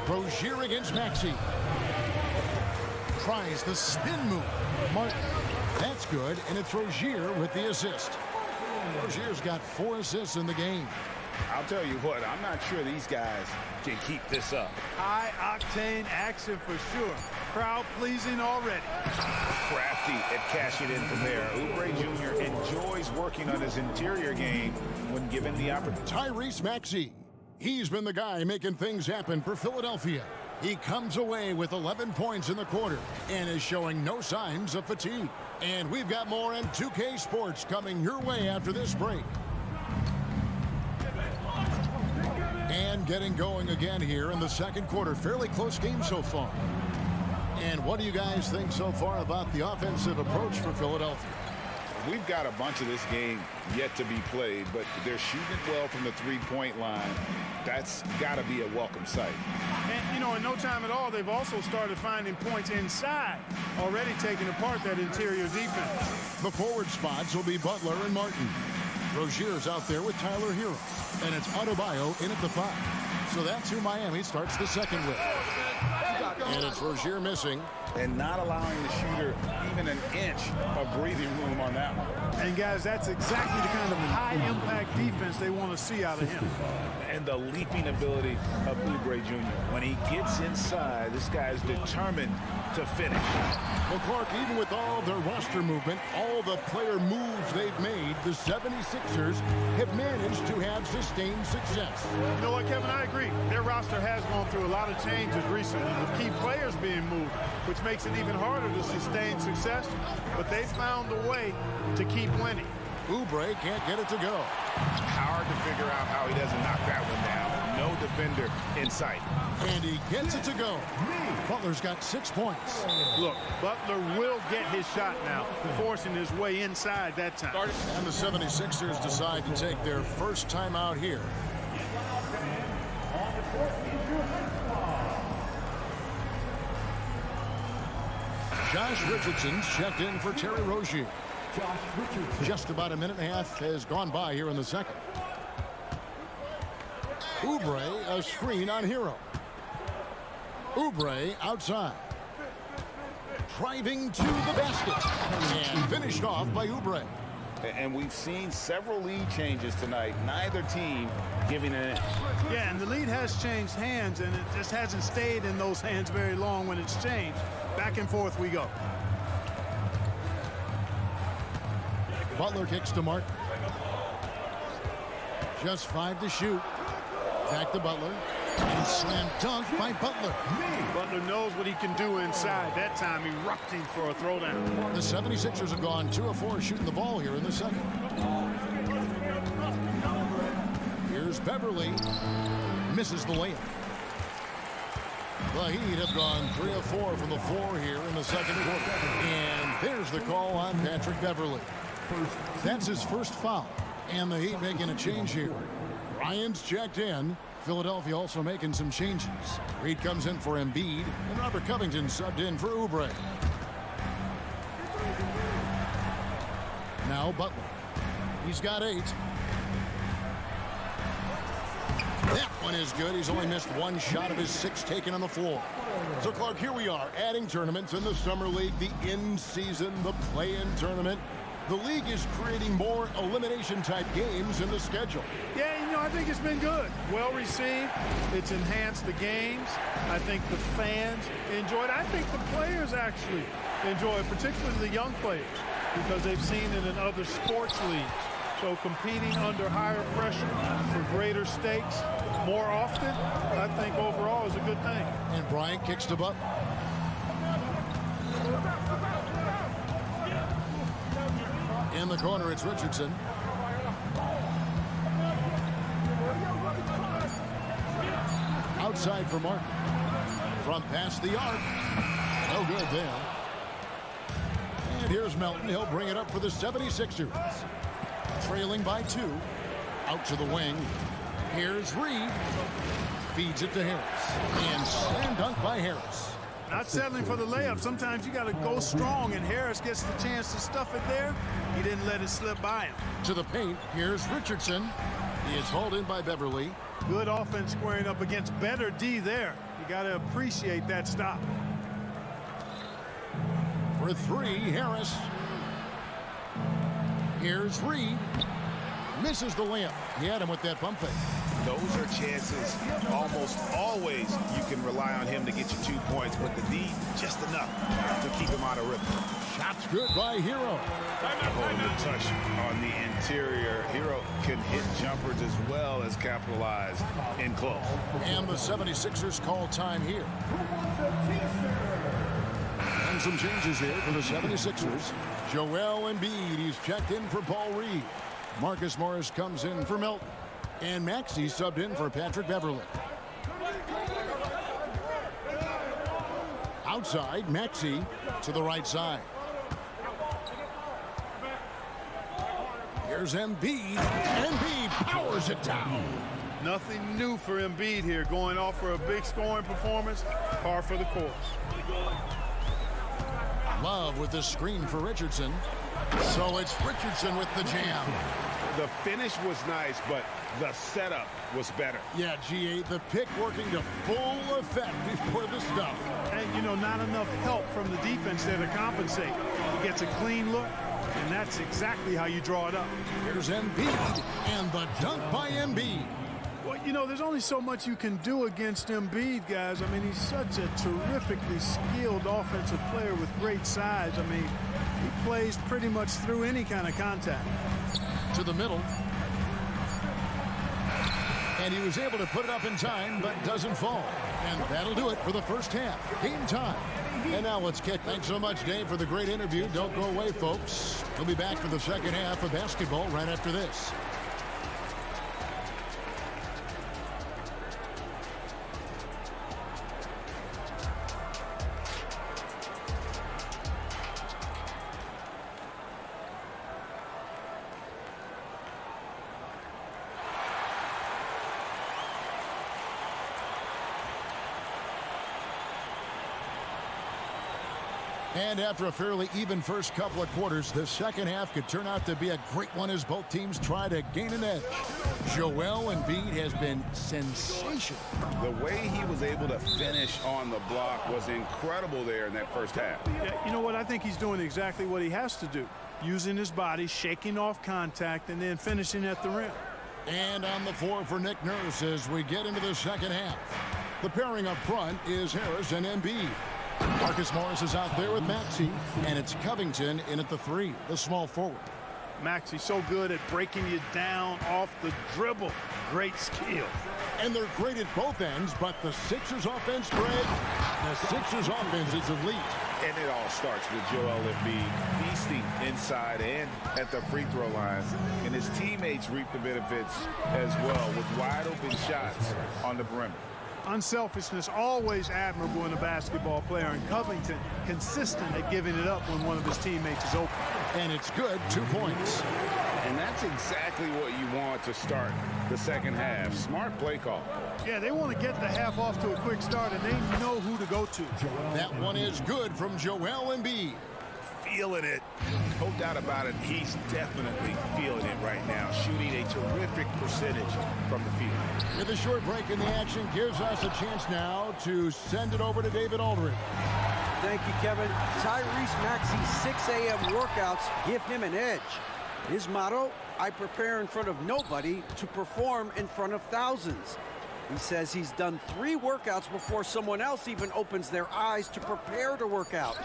Rozier against Maxey. Tries the spin move. Martin. That's good, and it's Rozier with the assist. Rozier's got 4 assists in the game. I'll tell you what, I'm not sure these guys can keep this up. High-octane action for sure. Crowd-pleasing already. Crafty at cashing in from there. Oubre Jr. enjoys working on his interior game when given the opportunity. Tyrese Maxey. He's been the guy making things happen for Philadelphia. He comes away with 11 points in the quarter and is showing no signs of fatigue. And we've got more in 2K Sports coming your way after this break. And getting going again here in the second quarter. Fairly close game so far. And what do you guys think so far about the offensive approach for Philadelphia? We've got a bunch of this game yet to be played, but they're shooting it well from the three-point line. That's got to be a welcome sight. And, you know, in no time at all, they've also started finding points inside, already taking apart that interior defense. The forward spots will be Butler and Martin. Rozier's out there with Tyler Hero. And it's Adebayo in at the 5. So that's who Miami starts the second with. And it's Rozier missing. And not allowing the shooter even an inch of breathing room on that one. And, guys, that's exactly the kind of high-impact defense they want to see out of him. And the leaping ability of Oubre Jr. When he gets inside, this guy's determined to finish. Well, Clark, even with all their roster movement, all the player moves they've made, the 76ers have managed to have sustained success. You know what, Kevin? I agree. Their roster has gone through a lot of changes recently with key players being moved, which makes it even harder to sustain success. But they found a way to keep winning. Oubre can't get it to go. Hard to figure out how he doesn't knock that one down. No defender in sight. And he gets it to go. Butler's got 6 points. Look, Butler will get his shot now, forcing his way inside that time. And the 76ers decide to take their first time out here. Josh Richardson's checked in for Terry Rozier. Just about a minute and a half has gone by here in the second. Oubre, a screen on Hero. Oubre outside. Driving to the basket. And finished off by Oubre. And we've seen several lead changes tonight. Neither team giving an inch. Yeah, and the lead has changed hands, and it just hasn't stayed in those hands very long when it's changed. Back and forth we go. Butler kicks to Martin. Just 5 to shoot. Back to Butler. And slam dunk by Butler. Butler knows what he can do inside. That time erupting for a throwdown. The 76ers have gone 2 of 4 shooting the ball here in the second. Here's Beverly. Misses the layup. The Heat have gone 3 of 4 from the floor here in the second quarter. And there's the call on Patrick Beverly. That's his first foul. And the Heat making a change here. Ryan's checked in. Philadelphia also making some changes. Reed comes in for Embiid. And Robert Covington subbed in for Oubre. Now Butler. He's got 8. That one is good. He's only missed 1 shot of his 6 taken on the floor. So, Clark, here we are adding tournaments in the Summer League, the in-season, the play-in tournament. The league is creating more elimination-type games in the schedule. Yeah, I think it's been good. Well received. It's enhanced the games. I think the fans enjoy it. I think the players actually enjoy it, particularly the young players, because they've seen it in other sports leagues. So competing under higher pressure for greater stakes more often, I think overall is a good thing. And Bryant kicks to Butler. In the corner, it's Richardson. Outside for Martin. From past the arc. No good there. And here's Melton. He'll bring it up for the 76ers. Trailing by 2. Out to the wing. Here's Reed. Feeds it to Harris. And slam dunk by Harris. Not settling for the layup. Sometimes you got to go strong, and Harris gets the chance to stuff it there. He didn't let it slip by him. To the paint. Here's Richardson. He is hauled in by Beverly. Good offense squaring up against better D there. You got to appreciate that stop. For 3, Harris. Here's Reed. Misses the layup. He had him with that pump fake. Those are chances almost always you can rely on him to get you 2 points, but the D just enough to keep him out of rhythm. Shot's good by Hero. Oh, the touch on the interior. Hero can hit jumpers as well as capitalize in close. And the 76ers call time here. And some changes here for the 76ers. Joel Embiid, he's checked in for Paul Reed. Marcus Morris comes in for Melton. And Maxey subbed in for Patrick Beverly. Outside, Maxey to the right side. Here's Embiid. Embiid powers it down. Nothing new for Embiid here. Going off for a big scoring performance. Par for the course. Love with the screen for Richardson. So it's Richardson with the jam. The finish was nice, but the setup was better. Yeah, G8, the pick working to full effect before the stuff. And, not enough help from the defense there to compensate. He gets a clean look, and that's exactly how you draw it up. Here's Embiid, and the dunk by Embiid. Well, there's only so much you can do against Embiid, guys. I mean, he's such a terrifically skilled offensive player with great size. I mean, he plays pretty much through any kind of contact. To the middle. And he was able to put it up in time, but doesn't fall. And that'll do it for the first half. Game time. And now let's kick. Thanks so much, Dave, for the great interview. Don't go away, folks. We'll be back for the second half of basketball right after this. And after a fairly even first couple of quarters, the second half could turn out to be a great one as both teams try to gain an edge. Joel Embiid has been sensational. The way he was able to finish on the block was incredible there in that first half. Yeah, you know what? I think he's doing exactly what he has to do. Using his body, shaking off contact, and then finishing at the rim. And on the floor for Nick Nurse as we get into the second half. The pairing up front is Harris and Embiid. Marcus Morris is out there with Maxey, and it's Covington in at the 3, the small forward. Maxey's so good at breaking you down off the dribble. Great skill. And they're great at both ends, but the Sixers offense, Greg, the Sixers offense is elite. And it all starts with Joel Embiid feasting inside and at the free throw line. And his teammates reap the benefits as well with wide open shots on the perimeter. Unselfishness always admirable in a basketball player, and Covington consistent at giving it up when one of his teammates is open. And it's good, 2 points. And that's exactly what you want to start the second half. Smart play call. Yeah, they want to get the half off to a quick start, and they know who to go to. That one is good from Joel Embiid. Feeling it. No doubt about it. He's definitely feeling it right now. Shooting a terrific percentage from the field. With a short break in the action gives us a chance now to send it over to David Aldridge. Thank you, Kevin. Tyrese Maxey's 6 a.m. workouts give him an edge. His motto, I prepare in front of nobody to perform in front of thousands. He says he's done 3 workouts before someone else even opens their eyes to prepare to work out.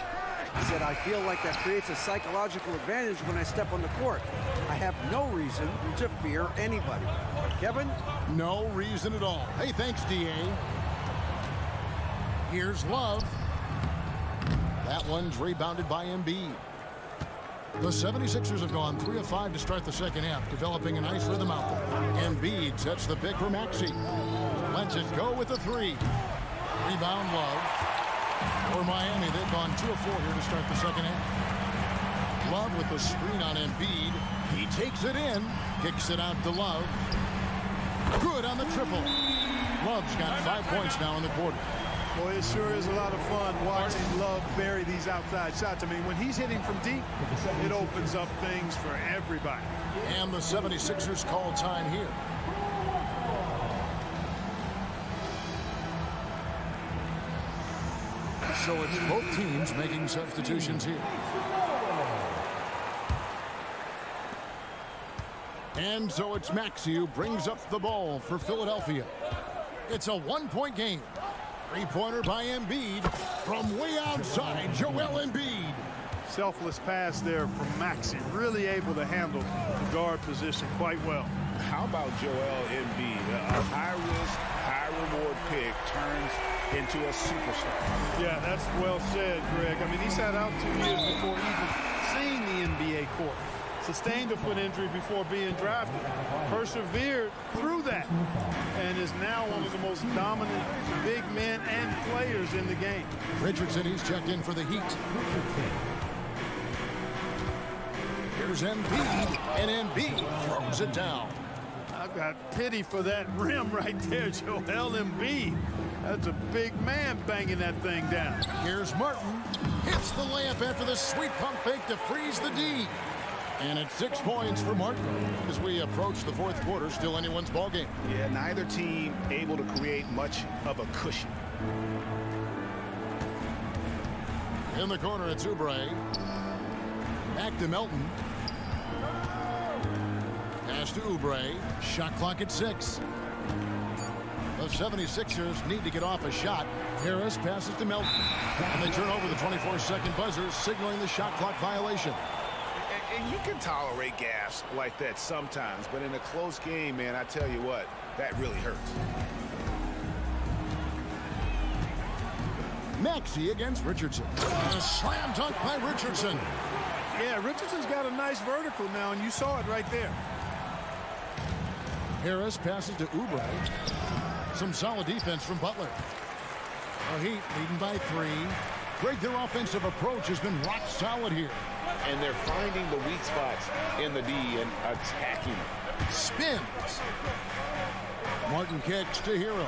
He said, I feel like that creates a psychological advantage when I step on the court. I have no reason to fear anybody. Kevin? No reason at all. Hey, thanks, D.A. Here's Love. That one's rebounded by Embiid. The 76ers have gone 3 of 5 to start the second half, developing a nice rhythm out there. Embiid sets the pick for Maxey. Lets it go with the 3. Rebound Love. For Miami, they've gone 2 of 4 here to start the second half. Love with the screen on Embiid. He takes it in, kicks it out to Love. Good on the triple. Love's got 5 points now in the quarter. Boy, it sure is a lot of fun watching Love bury these outside shots. I mean, when he's hitting from deep, it opens up things for everybody. And the 76ers call time here. So it's both teams making substitutions here. And so it's Maxey who brings up the ball for Philadelphia. It's a 1-point game. 3-pointer by Embiid from way outside, Joel Embiid. Selfless pass there from Maxey, really able to handle the guard position quite well. How about Joel Embiid? A high-risk, high-reward pick turns into a superstar. Yeah, that's well said, Greg. I mean, he sat out 2 years before even seeing the NBA court. Sustained a foot injury before being drafted. Persevered through that. And is now one of the most dominant big men and players in the game. Richardson, he's checked in for the Heat. Here's Embiid, and Embiid throws it down. I've got pity for that rim right there, Joel Embiid. That's a big man banging that thing down. Here's Martin. Hits the layup after the sweet pump fake to freeze the D. And it's 6 points for Martin as we approach the fourth quarter. Still anyone's ball game. Yeah, neither team able to create much of a cushion. In the corner, it's Oubre. Back to Melton. Pass to Oubre. Shot clock at 6. The 76ers need to get off a shot. Harris passes to Melton. And they turn over the 24-second buzzer, signaling the shot clock violation. And you can tolerate gaffes like that sometimes, but in a close game, man, I tell you what, that really hurts. Maxey against Richardson. A slam dunk by Richardson. Yeah, Richardson's got a nice vertical now, and you saw it right there. Harris passes to Oubre. Some solid defense from Butler. The Heat leading by 3. Greg, their offensive approach has been rock solid here. And they're finding the weak spots in the D and attacking it. Spins. Martin kicks to Hero.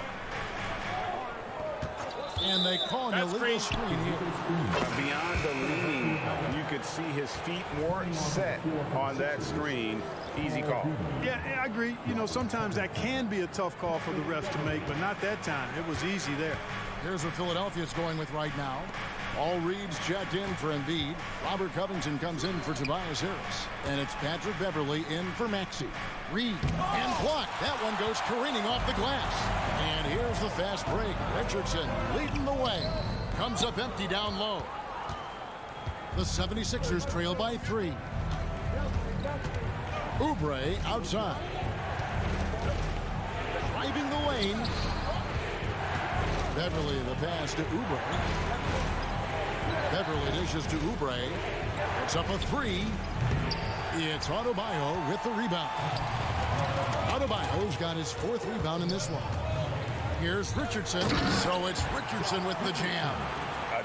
And they call an illegal screen here. Beyond the leaning, you could see his feet weren't set on that screen. Easy call. Yeah, I agree. You know, sometimes that can be a tough call for the refs to make, but not that time. It was easy there. Here's what Philadelphia's going with right now. All Reed's checked in for Embiid. Robert Covington comes in for Tobias Harris. And it's Patrick Beverley in for Maxey. Reed and blocked. That one goes careening off the glass. And here's the fast break. Richardson leading the way. Comes up empty down low. The 76ers trail by 3. Oubre outside. driving the lane. Beverly the pass to Oubre. Beverly dishes to Oubre. It's up a 3. It's Adebayo with the rebound. Adebayo's got his 4th rebound in this one. Here's Richardson. So it's Richardson with the jam.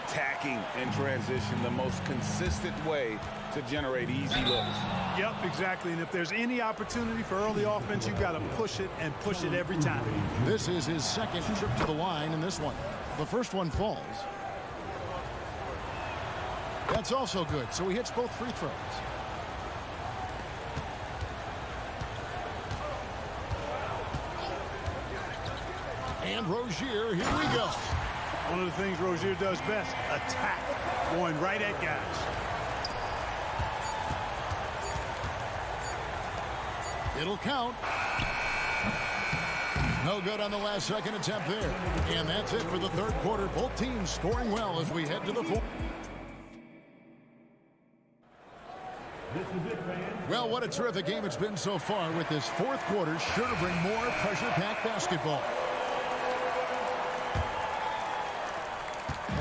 Attacking in transition, the most consistent way to generate easy looks. Yep, exactly. And if there's any opportunity for early offense, you've got to push it and push it every time. This is his 2nd trip to the line in this one. The first one falls. That's also good, so he hits both free throws. And Rozier, here we go. One of the things Rozier does best, attack, going right at guys. It'll count. No good on the last second attempt there. And that's it for the 3rd quarter. Both teams scoring well as we head to the 4th. Well, what a terrific game it's been so far, with this 4th quarter sure to bring more pressure-packed basketball.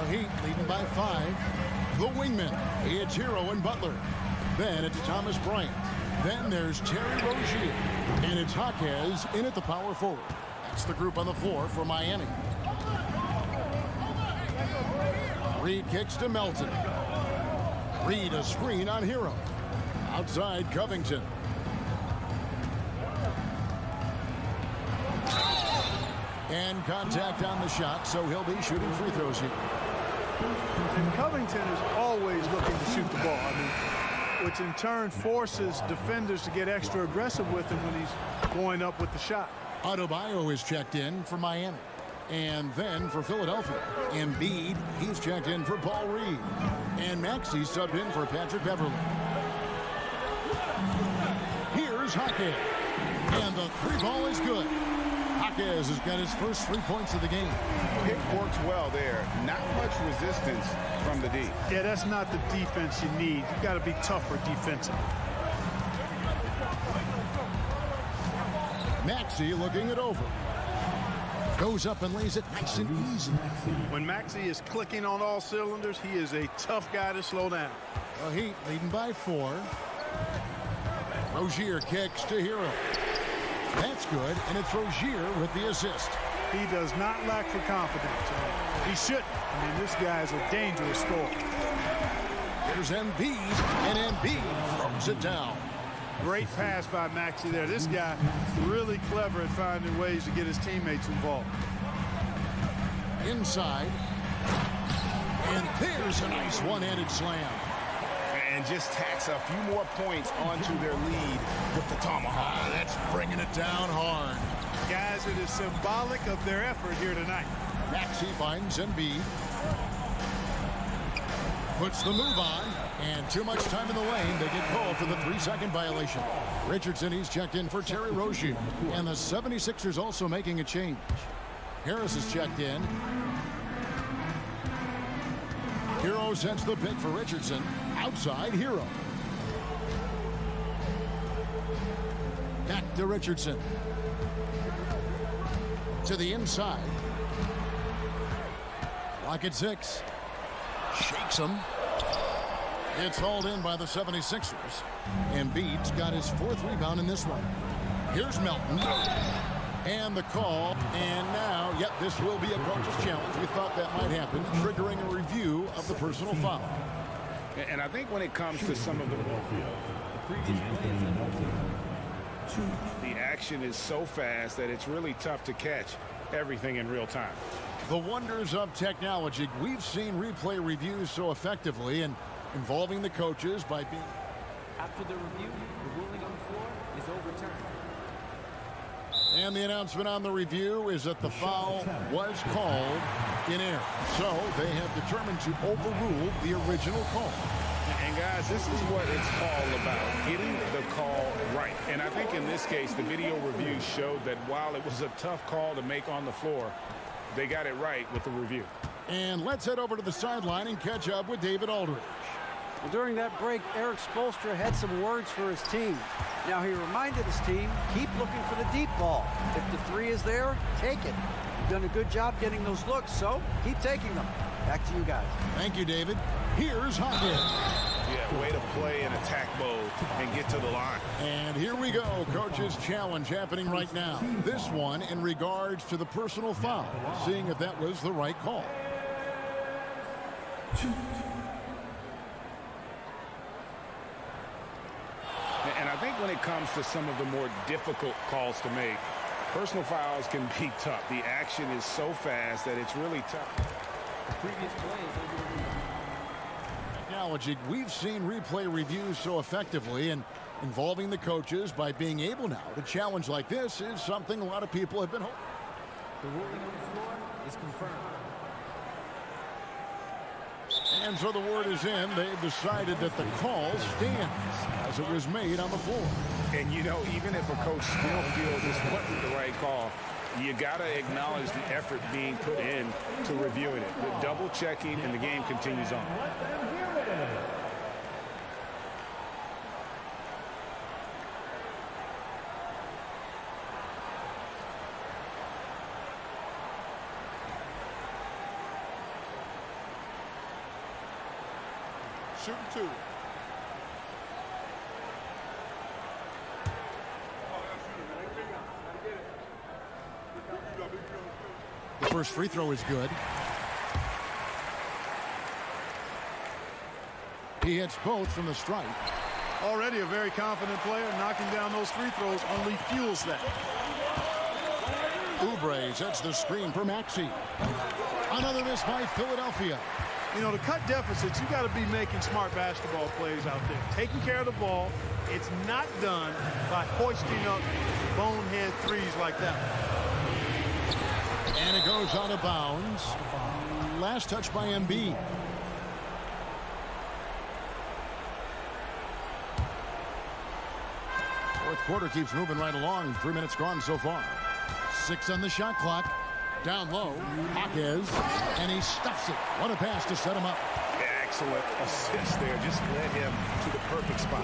The Heat leading by 5. The wingmen, it's Hero and Butler. Then it's Thomas Bryant. Then there's Terry Rozier. And it's Jaquez in at the power forward. That's the group on the floor for Miami. Reed kicks to Melton. Reed a screen on Hero. Outside Covington. And contact on the shot, so he'll be shooting free throws here. And Covington is always looking to shoot the ball. I mean, which in turn forces defenders to get extra aggressive with him when he's going up with the shot. Adebayo is checked in for Miami. And then for Philadelphia, Embiid, he's checked in for Paul Reed. And Maxey subbed in for Patrick Beverly. Here's Jaquez. And the 3 ball is good. Jaquez has got his first 3 points of the game. Pick works well there. Not much resistance from the D. Yeah, that's not the defense you need. You've got to be tougher defensively. Maxey looking it over. Goes up and lays it nice and easy. When Maxey is clicking on all cylinders, he is a tough guy to slow down. The Heat leading by 4. Rozier kicks to Hero. That's good, and it's Rozier with the assist. He does not lack for confidence. He shouldn't. I mean, this guy is a dangerous scorer. Here's Embiid, and Embiid throws it down. Great pass by Maxey there. This guy really clever at finding ways to get his teammates involved. Inside. And there's a nice one-handed slam. And just tacks a few more points onto their lead with the tomahawk. That's bringing it down hard. Guys, it is symbolic of their effort here tonight. Maxey finds Embiid. Puts the move on. And too much time in the lane. They get called for the 3-second violation. Richardson, he's checked in for Terry Rozier. And the 76ers also making a change. Harris is checked in. Hero sends the pick for Richardson. Outside Hero. Back to Richardson. To the inside. Rocket 6. Shakes him. It's hauled in by the 76ers. Embiid's got his 4th rebound in this one. Here's Melton. And the call. And now, yep, this will be a coach's challenge. We thought that might happen, triggering a review of the personal foul. And I think when it comes to some of the action is so fast that it's really tough to catch everything in real time. The wonders of technology. We've seen replay reviews so effectively and involving the coaches by being... After the review, the ruling on the floor is overturned. And the announcement on the review is that the foul was called in error. So they have determined to overrule the original call. And guys, this is what it's all about, getting the call right. And I think in this case, the video review showed that while it was a tough call to make on the floor, they got it right with the review. And let's head over to the sideline and catch up with David Aldridge. Well, during that break, Eric Spoelstra had some words for his team. Now, he reminded his team, keep looking for the deep ball. If the three is there, take it. You've done a good job getting those looks, so keep taking them. Back to you guys. Thank you, David. Here's Hawkins. Yeah, way to play in attack mode and get to the line. And here we go. Coach's challenge happening right now. This one in regards to the personal foul. Seeing if that was the right call. And I think when it comes to some of the more difficult calls to make, personal fouls can be tough. The action is so fast that it's really tough. Previous play is overruled. Technology, we've seen replay reviews so effectively, and involving the coaches by being able now to challenge like this is something a lot of people have been hoping. The ruling on the floor is confirmed. And so the word is in. They've decided that the call stands as it was made on the floor. And, you know, even if a coach still feels this wasn't the right call, you got to acknowledge the effort being put in to reviewing it. The double checking, and the game continues on. Shooting two. The first free throw is good. He hits both from the stripe. Already a very confident player. Knocking down those free throws only fuels that. Oubre sets the screen for Maxey. Another miss by Philadelphia. You know, to cut deficits, you got to be making smart basketball plays out there. Taking care of the ball. It's not done by hoisting up bonehead threes like that. And it goes out of bounds. Last touch by Embiid. Fourth quarter keeps moving right along. 3 minutes gone so far. 6 on the shot clock. Down low, Hawkins, and he stuffs it. What a pass to set him up. Excellent assist there. Just led him to the perfect spot.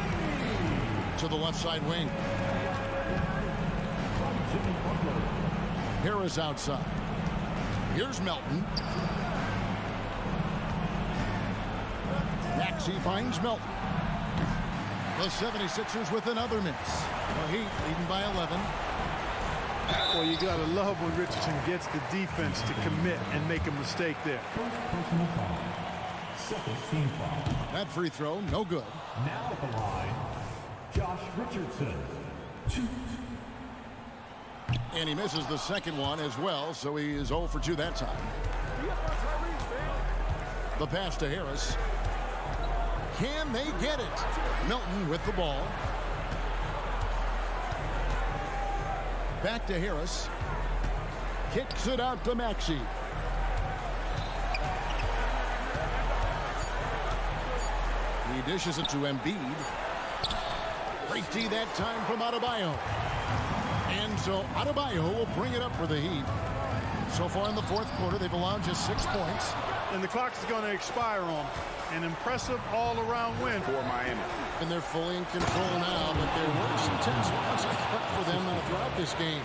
To the left side wing. Harris outside. Here's Melton. Maxey finds Melton. The 76ers with another miss. The Heat leading by 11. Well, you got to love when Richardson gets the defense to commit and make a mistake there. Second team foul. That free throw, no good. Now at the line, Josh Richardson. 2. And he misses the second one as well, so he is 0 for 2 that time. The pass to Harris. Can they get it? Melton with the ball. Back to Harris. Kicks it out to Maxey. He dishes it to Embiid. Great D that time from Adebayo. And so Adebayo will bring it up for the Heat. So far in the fourth quarter, they've allowed just 6 points. And the clock is going to expire on an impressive all-around win for Miami. And they're fully in control now, but there were some tense spots I thought for them throughout this game.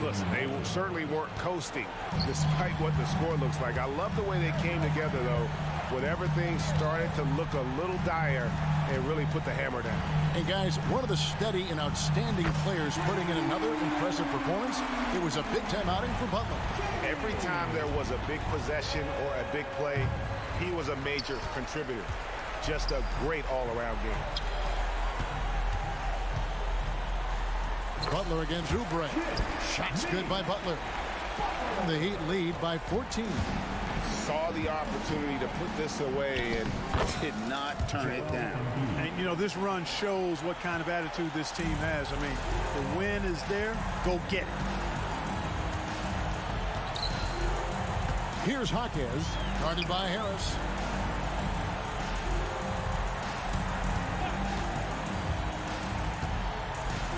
Listen, they certainly weren't coasting despite what the score looks like. I love the way they came together, though. When everything started to look a little dire, they really put the hammer down. And guys, one of the steady and outstanding players putting in another impressive performance. It was a big-time outing for Butler. Every time there was a big possession or a big play, he was a major contributor. Just a great all-around game. Butler against Oubre. Shots good by Butler. And the Heat lead by 14. Saw the opportunity to put this away and did not turn it down. And, you know, this run shows what kind of attitude this team has. I mean, the win is there. Go get it. Here's Hawkins, guarded by Harris.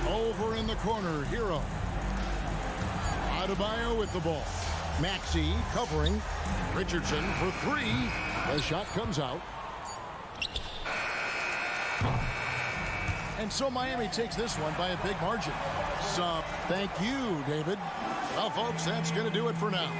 Over in the corner, Hero. Adebayo with the ball. Maxey covering. Richardson for 3. The shot comes out. And so Miami takes this one by a big margin. So thank you, David. Well, folks, that's going to do it for now.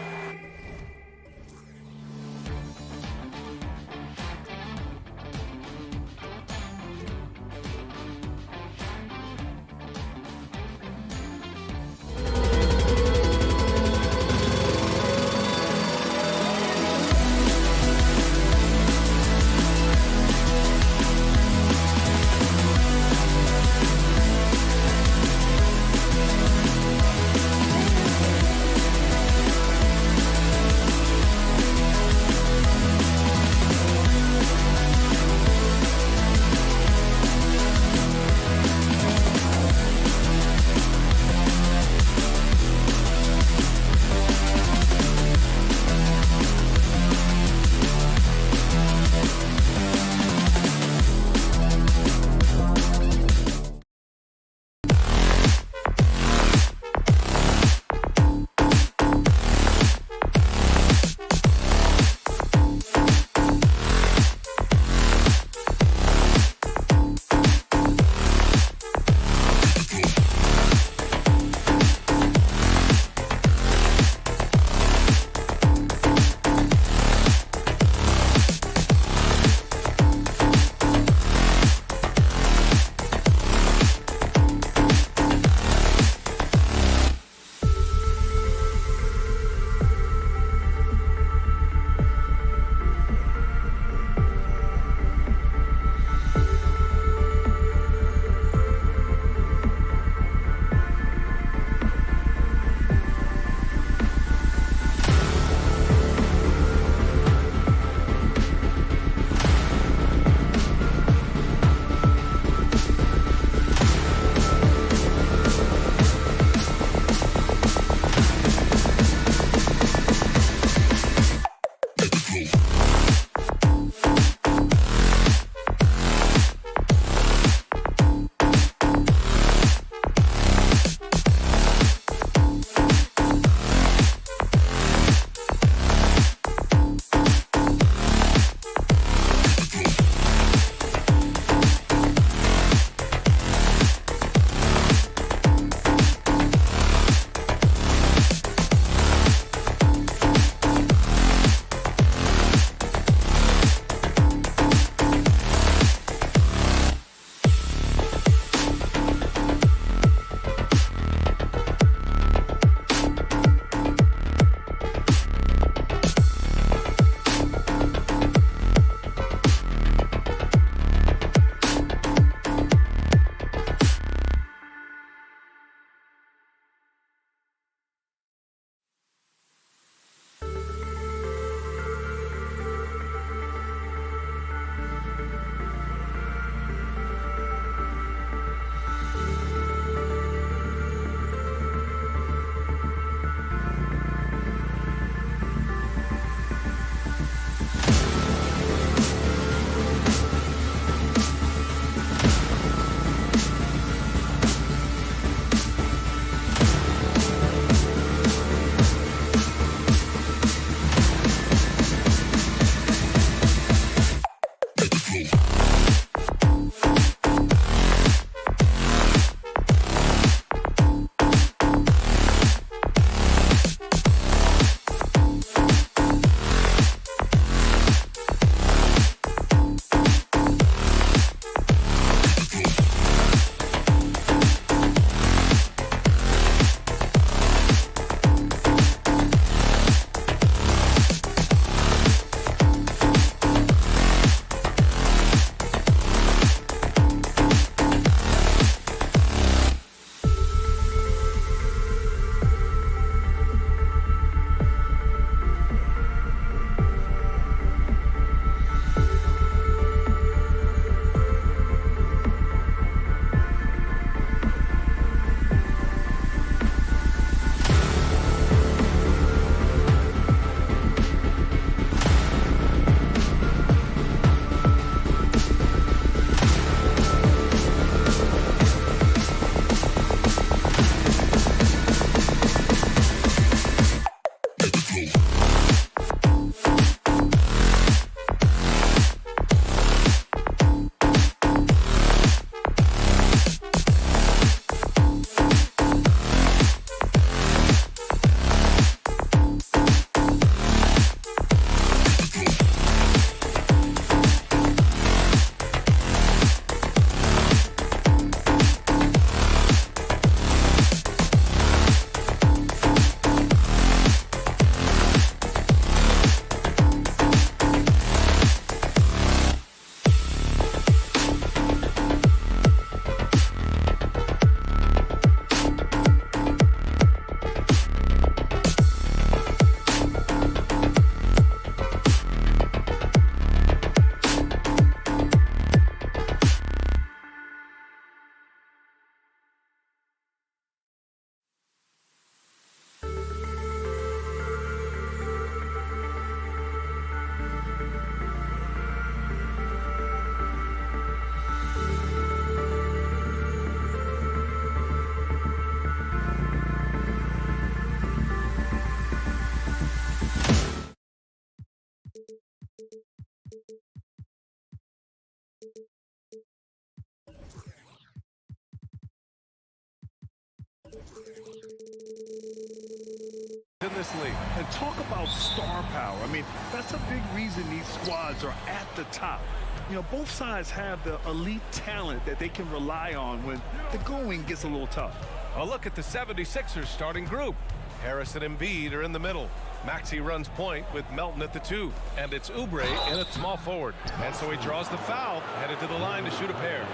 this league. And talk about star power. I mean, that's a big reason these squads are at the top. You know, both sides have the elite talent that they can rely on when the going gets a little tough. A look at the 76ers starting group. Harris and Embiid are in the middle. Maxey runs point with Melton at the 2. And it's Oubre in at small forward. And so he draws the foul, headed to the line to shoot a pair.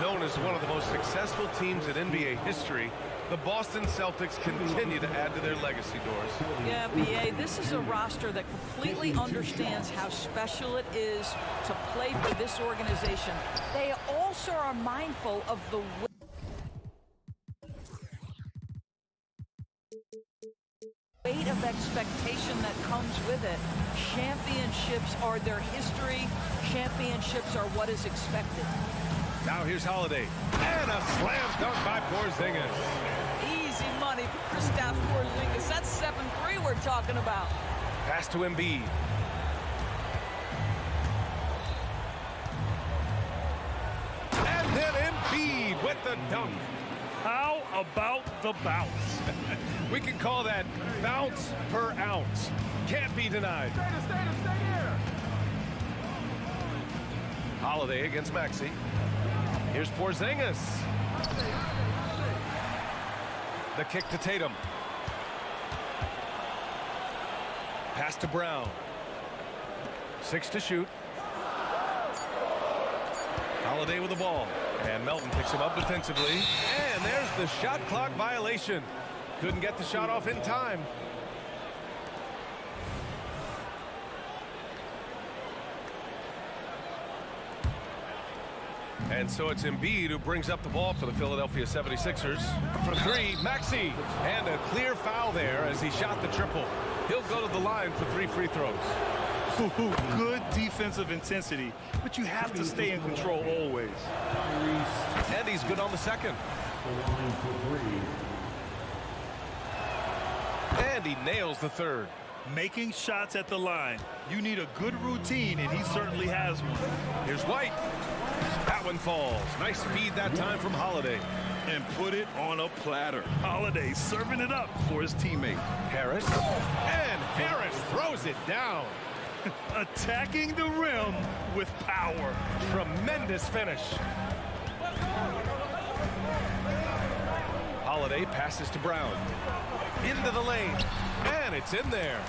Known as one of the most successful teams in NBA history, the Boston Celtics continue to add to their legacy, Doris. Yeah, B.A., this is a roster that completely understands how special it is to play for this organization. They also are mindful of the weight of expectation that comes with it. Championships are their history. Championships are what is expected. Now here's Holiday. And a slam dunk by Porzingis. Easy money for Kristaps Porzingis. That's 7-3 we're talking about. Pass to Embiid. And then Embiid with the dunk. How about the bounce? We can call that bounce per ounce. Can't be denied. Stay here. Holiday against Maxey. Here's Porzingis. The kick to Tatum. Pass to Brown. 6 to shoot. Holiday with the ball. And Melton picks him up defensively. And there's the shot clock violation. Couldn't get the shot off in time. And so it's Embiid who brings up the ball for the Philadelphia 76ers. For 3, Maxey. And a clear foul there as he shot the triple. He'll go to the line for 3 free throws. Good defensive intensity, but you have to stay in control always. And he's good on the second. And he nails the third. Making shots at the line. You need a good routine, and he certainly has one. Here's White. That one falls. Nice speed that time from Holiday. And put it on a platter. Holiday serving it up for his teammate. Harris. And Harris throws it down. Attacking the rim with power. Tremendous finish. Holiday passes to Brown. Into the lane. And it's in there.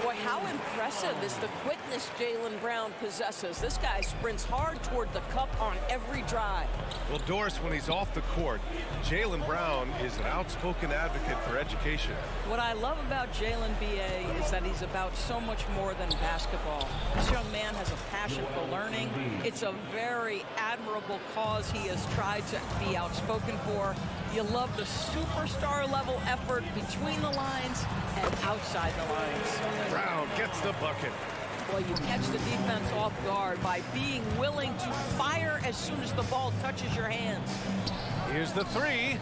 Boy, how impressive is the quickness Jaylen Brown possesses. This guy sprints hard toward the cup on every drive. Well, Doris, when he's off the court, Jaylen Brown is an outspoken advocate for education. What I love about Jaylen, B.A., is that he's about so much more than basketball. This young man has a passion for learning. It's a very admirable cause he has tried to be outspoken for. You love the superstar level effort between the lines and outside the lines. Brown gets the bucket. Well, you catch the defense off guard by being willing to fire as soon as the ball touches your hands. Here's the 3.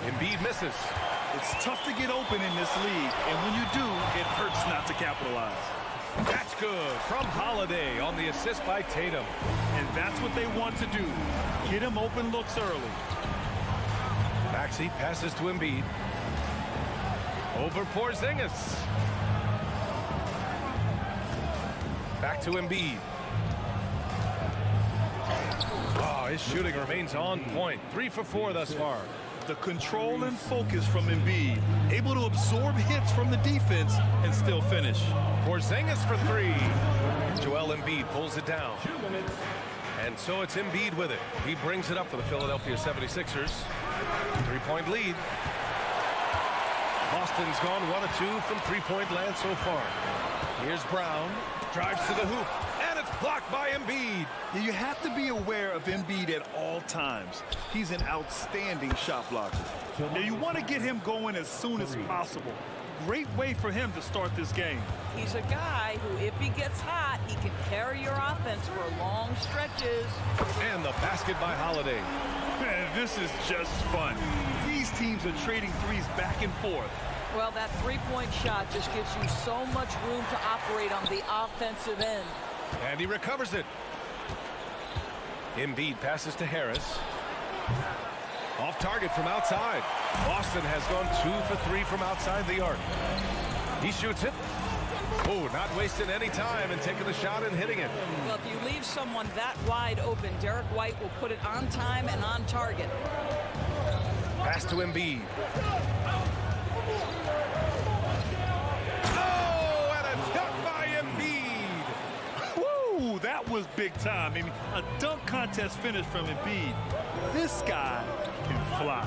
Embiid misses. It's tough to get open in this league, and when you do, it hurts not to capitalize. That's good from Holiday on the assist by Tatum. And that's what they want to do. Get him open looks early. Maxey passes to Embiid. Over Porzingis. Back to Embiid. Oh, his shooting remains on point. 3 for 4 thus far. The control and focus from Embiid. Able to absorb hits from the defense and still finish. Porzingis for 3. Joel Embiid pulls it down. And so it's Embiid with it. He brings it up for the Philadelphia 76ers. 3-point lead. Boston's gone 1 of 2 from 3-point land so far. Here's Brown. Drives to the hoop. And it's blocked by Embiid. You have to be aware of Embiid at all times. He's an outstanding shot blocker. Now, you want to get him going as soon as possible. Great way for him to start this game. He's a guy who, if he gets hot, he can carry your offense for long stretches. And the basket by Holiday. Man, this is just fun. These teams are trading threes back and forth. Well, that three-point shot just gives you so much room to operate on the offensive end. And he recovers it. Embiid passes to Harris. Off target from outside. Boston has gone 2 for 3 from outside the arc. He shoots it. Oh, not wasting any time and taking the shot and hitting it. Well, if you leave someone that wide open, Derek White will put it on time and on target. Pass to Embiid. Oh, and a dunk by Embiid. Woo, that was big time. I mean, a dunk contest finish from Embiid. This guy can fly.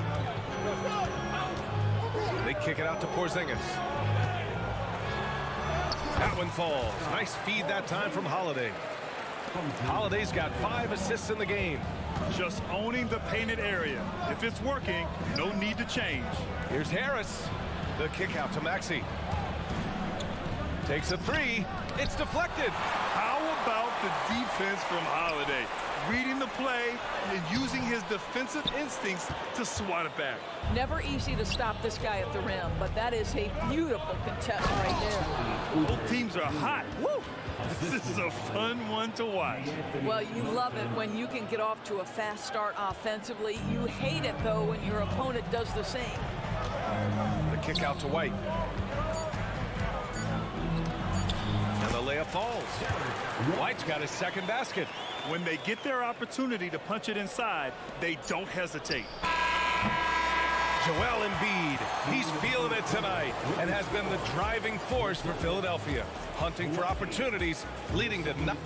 They kick it out to Porzingis. That one falls. Nice feed that time from Holiday. Holiday's got 5 assists in the game. Just owning the painted area. If it's working, no need to change. Here's Harris. The kick out to Maxey. Takes a 3. It's deflected. How about the defense from Holiday? Reading the play and using his defensive instincts to swat it back. Never easy to stop this guy at the rim, but that is a beautiful contest right there. Both teams are hot. Woo! This is a fun one to watch. Well, you love it when you can get off to a fast start offensively. You hate it, though, when your opponent does the same. The kick out to White. And the layup falls. White's got his second basket. When they get their opportunity to punch it inside, they don't hesitate. Joel Embiid, he's feeling it tonight and has been the driving force for Philadelphia, hunting for opportunities, leading to nothing.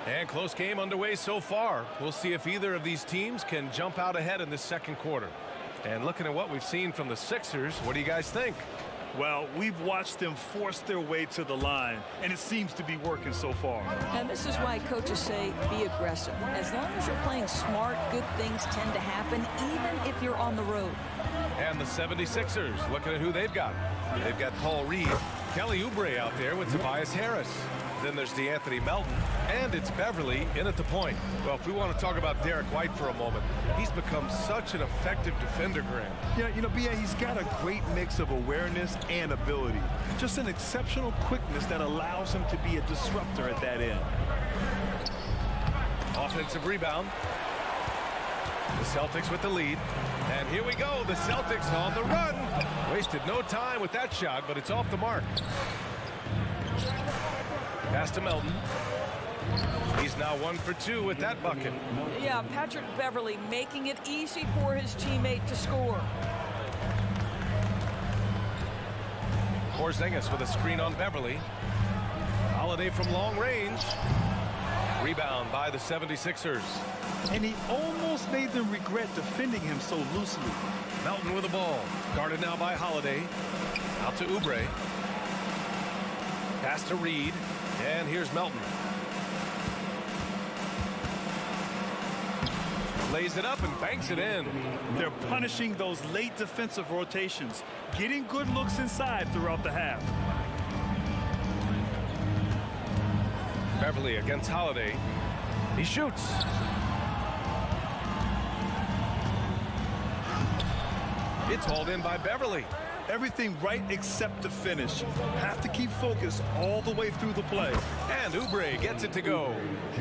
And close game underway so far. We'll see if either of these teams can jump out ahead in the second quarter. And looking at what we've seen from the Sixers, what do you guys think? Well, we've watched them force their way to the line, and it seems to be working so far. And this is why coaches say be aggressive. As long as you're playing smart, good things tend to happen, even if you're on the road. And the 76ers, looking at who they've got. They've got Paul Reed, Kelly Oubre out there with Tobias Harris. Then there's DeAnthony Melton, and it's Beverly in at the point. Well, if we want to talk about Derek White for a moment, he's become such an effective defender, Graham. Yeah, you know, B.A., he's got a great mix of awareness and ability. Just an exceptional quickness that allows him to be a disruptor at that end. Offensive rebound. The Celtics with the lead. And here we go, the Celtics on the run. Wasted no time with that shot, but it's off the mark. Pass to Melton. He's now 1 for 2 with that bucket. Yeah, Patrick Beverly making it easy for his teammate to score. Porzingis with a screen on Beverly. Holiday from long range. Rebound by the 76ers. And he almost made them regret defending him so loosely. Melton with the ball. Guarded now by Holiday. Out to Oubre. Pass to Reed. And here's Melton. Lays it up and banks it in. They're punishing those late defensive rotations, getting good looks inside throughout the half. Beverly against Holiday. He shoots. It's hauled in by Beverly. Everything right except the finish. Have to keep focused all the way through the play. And Oubre gets it to go.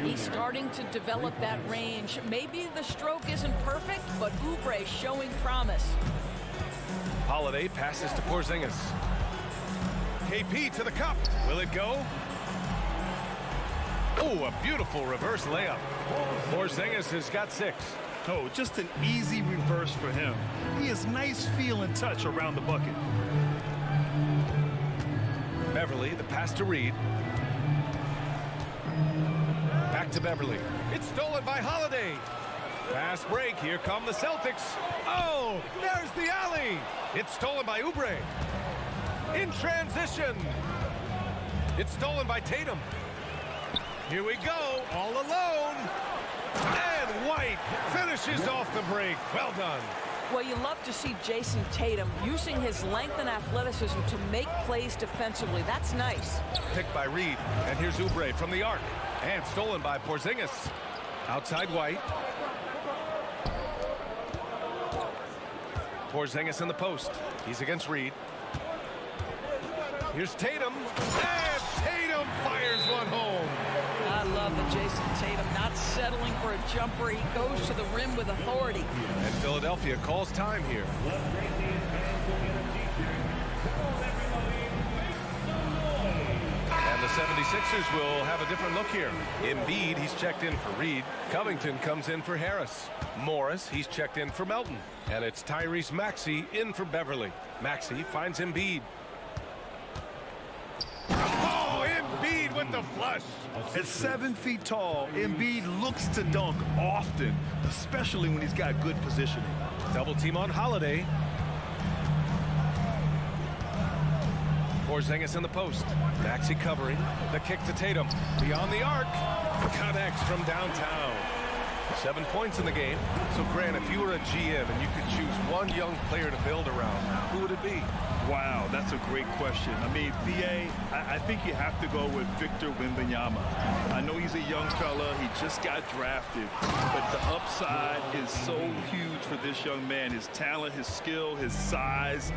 He's starting to develop that range. Maybe the stroke isn't perfect, but Oubre showing promise. Holiday passes to Porzingis. KP to the cup. Will it go? Oh, a beautiful reverse layup. Porzingis has got 6. Oh, just an easy reverse for him. He has nice feel and touch around the bucket. Beverly, the pass to Reed. Back to Beverly. It's stolen by Holiday. Fast break. Here come the Celtics. Oh, there's the alley. It's stolen by Oubre. In transition. It's stolen by Tatum. Here we go, all alone. And White finishes off the break. Well done. Well, you love to see Jason Tatum using his length and athleticism to make plays defensively. That's nice. Picked by Reed. And here's Oubre from the arc. And stolen by Porzingis. Outside White. Porzingis in the post. He's against Reed. Here's Tatum. And Tatum fires one home. I love that Jason Tatum not settling for a jumper. He goes to the rim with authority. And Philadelphia calls time here. And the 76ers will have a different look here. Embiid, he's checked in for Reed. Covington comes in for Harris. Morris, he's checked in for Melton. And it's Tyrese Maxey in for Beverly. Maxey finds Embiid. Oh, Embiid with the flush. At 7 feet tall, Embiid looks to dunk often, especially when he's got good positioning. Double team on Holiday. Porzingis in the post. Maxey covering. The kick to Tatum. Beyond the arc. Connects from downtown. 7 points in the game. So, Grant, if you were a GM and you could choose one young player to build around, who would it be? Wow, that's a great question. I mean, BA, I think you have to go with Victor Wembanyama. I know he's a young fella. He just got drafted. But the upside is so huge for this young man. His talent, his skill, his size.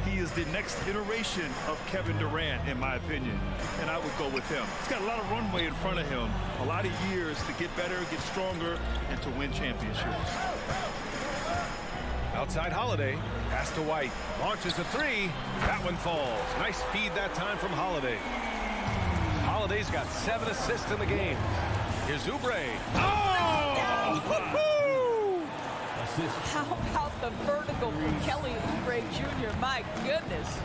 He is the next iteration of Kevin Durant, in my opinion. And I would go with him. He's got a lot of runway in front of him. A lot of years to get better, get stronger, and to win championships. Outside Holiday. Pass to White. Launches a three. That one falls. Nice feed that time from Holiday. Holiday's got 7 assists in the game. Here's Oubre. Oh! How about the vertical from Kelly Oubre Jr.? My goodness.